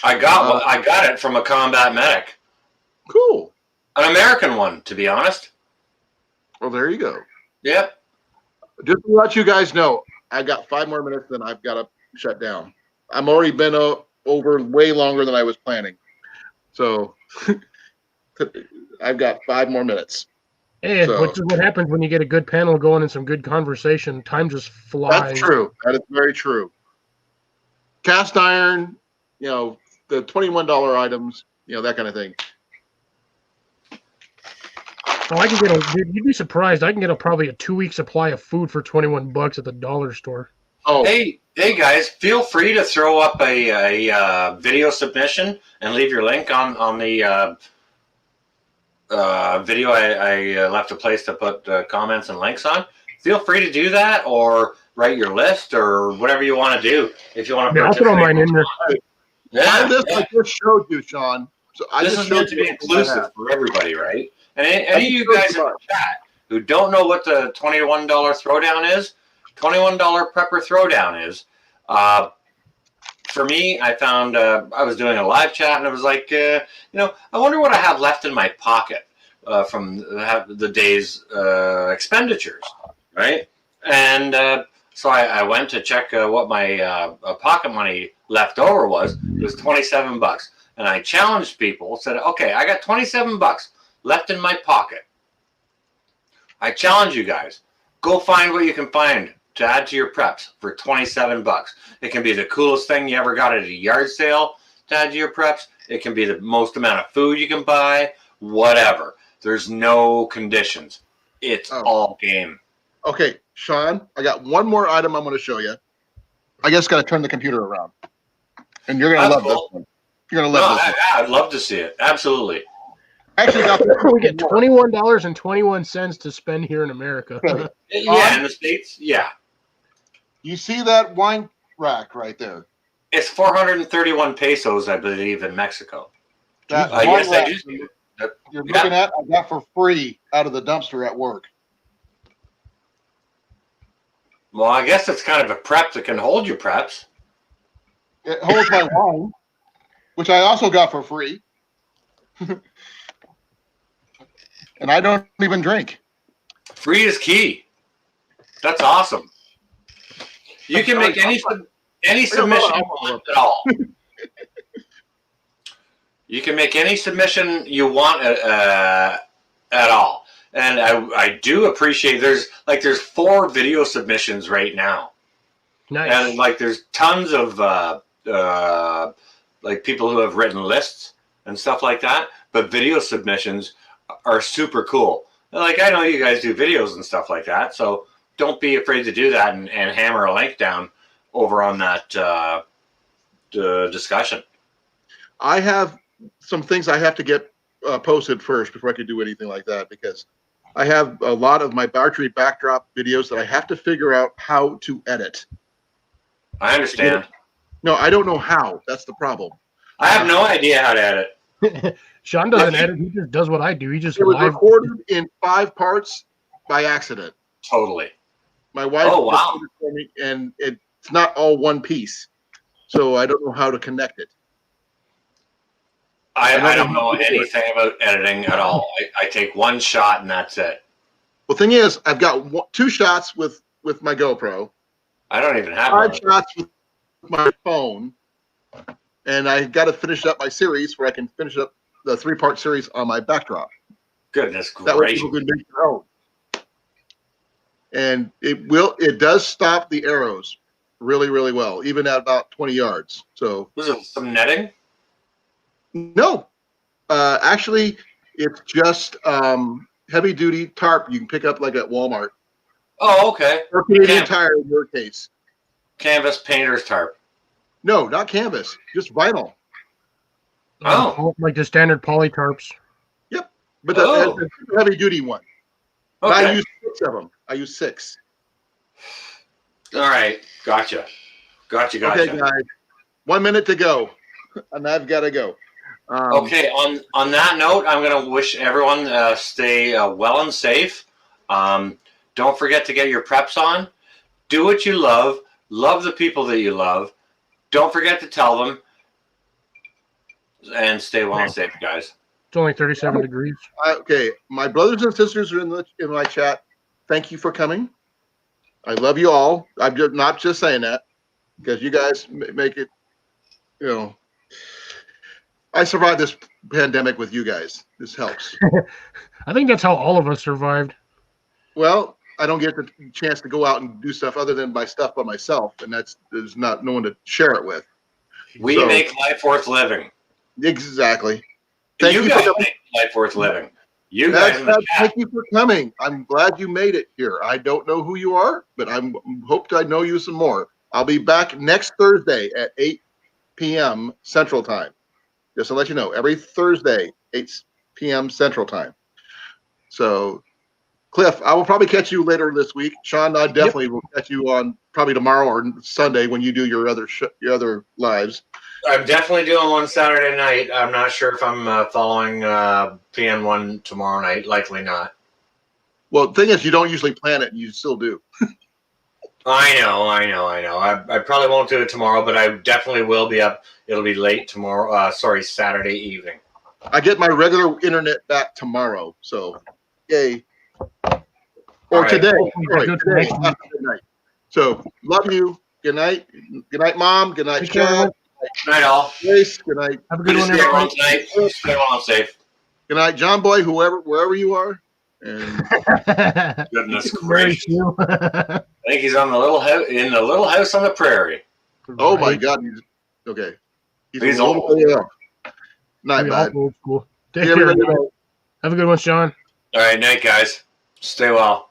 I got it from a combat medic, Cool. an American one, to be honest. Well, there you go. Yep. Just to let you guys know, I got 5 more minutes, then I've got to shut down. I'm already been over way longer than I was planning. So I've got 5 more minutes. Hey, So- what happens when you get a good panel going and some good conversation? Time just flies. That's true. That is very true. Cast iron, the $21 items, that kind of thing. Oh, I can get you'd be surprised. I can get probably a 2-week supply of food for $21 at the dollar store. Oh, Hey guys, feel free to throw up a video submission and leave your link on the video. I left a place to put comments and links on. Feel free to do that, or write your list, or whatever you want to do. If you want to Yeah, I'll throw mine in there. I just showed you, Sean. So This is meant to be inclusive for everybody, right? And any of you guys in the chat who don't know what the $21 throwdown is, $21 prepper throwdown is. For me, I found I was doing a live chat, and it was like, I wonder what I have left in my pocket from the day's expenditures, right? And so I went to check what my pocket money left over was. It was $27, and I challenged people. Said, okay, I got $27 left in my pocket. I challenge you guys, go find what you can find to add to your preps for $27. It can be the coolest thing you ever got at a yard sale to add to your preps. It can be the most amount of food you can buy, whatever. There's no conditions. It's all game. Okay, Sean, I got one more item I'm going to show you. I just got to turn the computer around. And you're going to love this one. You're going to love this one. I'd love to see it. Absolutely. Actually, We get $21.21 to spend here in America. Yeah, in the States, yeah. You see that wine rack right there? It's 431 pesos, I believe, in Mexico. That Yes, wine rack I do. you're looking at, I got for free out of the dumpster at work. Well, I guess it's kind of a prep that can hold your preps. It holds my wine, which I also got for free. And I don't even drink. Free is key. That's awesome. You can make any submission you want at all. You can make any submission you want at all. And I do appreciate there's 4 video submissions right now. Nice. And there's tons of people who have written lists and stuff like that. But video submissions are super cool. I know you guys do videos and stuff like that, so don't be afraid to do that and hammer a link down over on that discussion. I have some things I have to get posted first before I could do anything like that, because I have a lot of my archery backdrop videos that I have to figure out how to edit. I understand. No, I don't know how. That's the problem. I have no idea how to edit. Sean doesn't edit. He just does what I do. He just It was live. recorded in 5 parts by accident. Totally. My wife recorded for me, and it's not all one piece, so I don't know how to connect it. I don't know anything about editing at all. I take one shot and that's it. Well, thing is, I've got 2 shots with my GoPro. I don't even have 5 one. shots with my phone, and I got to finish up my series where I can finish up the 3-part series on my backdrop. Goodness That way gracious. people can make their own. And it does stop the arrows really, really well, even at about 20 yards. So Was it some netting? no, actually, it's just heavy duty tarp you can pick up at Walmart. Oh, okay. Or Canadian Tire in your case. Canvas painter's tarp. No, not canvas, just vinyl. Oh. Like the standard poly tarps. But the heavy duty one. Okay. I use 6 of them. I use 6. All right. Gotcha. Okay, guys. 1 minute to go, and I've got to go. Okay. On that note, I'm going to wish everyone stay well and safe. Don't forget to get your preps on. Do what you love. Love the people that you love. Don't forget to tell them. And stay well and safe, guys. It's only 37 degrees. Okay, my brothers and sisters are in my chat. Thank you for coming. I love you all. I'm just not just saying that because you guys make it. You know, I survived this pandemic with you guys. This helps. I think that's how all of us survived. Well, I don't get the chance to go out and do stuff other than my stuff by myself, and there's not no one to share it with. We make life worth living. Exactly. You guys make life worth living. You guys in the chat. Thank you for coming. I'm glad you made it here. I don't know who you are, but I hope I know you some more. I'll be back next Thursday at 8 p.m. Central Time. Just to let you know, every Thursday, 8 p.m. Central Time. So, Cliff, I will probably catch you later this week. Sean, I definitely will catch you on probably tomorrow or Sunday when you do your other lives. I'm definitely doing one Saturday night. I'm not sure if I'm following PN1 tomorrow night. Likely not. Well, the thing is, you don't usually plan it, and you still do. I know. I probably won't do it tomorrow, but I definitely will be up. It'll be late tomorrow. Saturday evening. I get my regular internet back tomorrow, so yay. Or today. Sorry, today. Not good night. So, love you. Good night. Good night, Mom. Good night, Sean. Good night, all. Grace, good night. Have a good one, Stay well everybody. tonight. Stay well and safe. Good night, John Boy, wherever you are. And Goodness Very gracious. few. I think he's on the little house on the prairie. oh my God, okay. He's a little old. way up. Night, We all man. old school. Take See care. everybody. Have a good one, Sean. All right, night, guys. Stay well.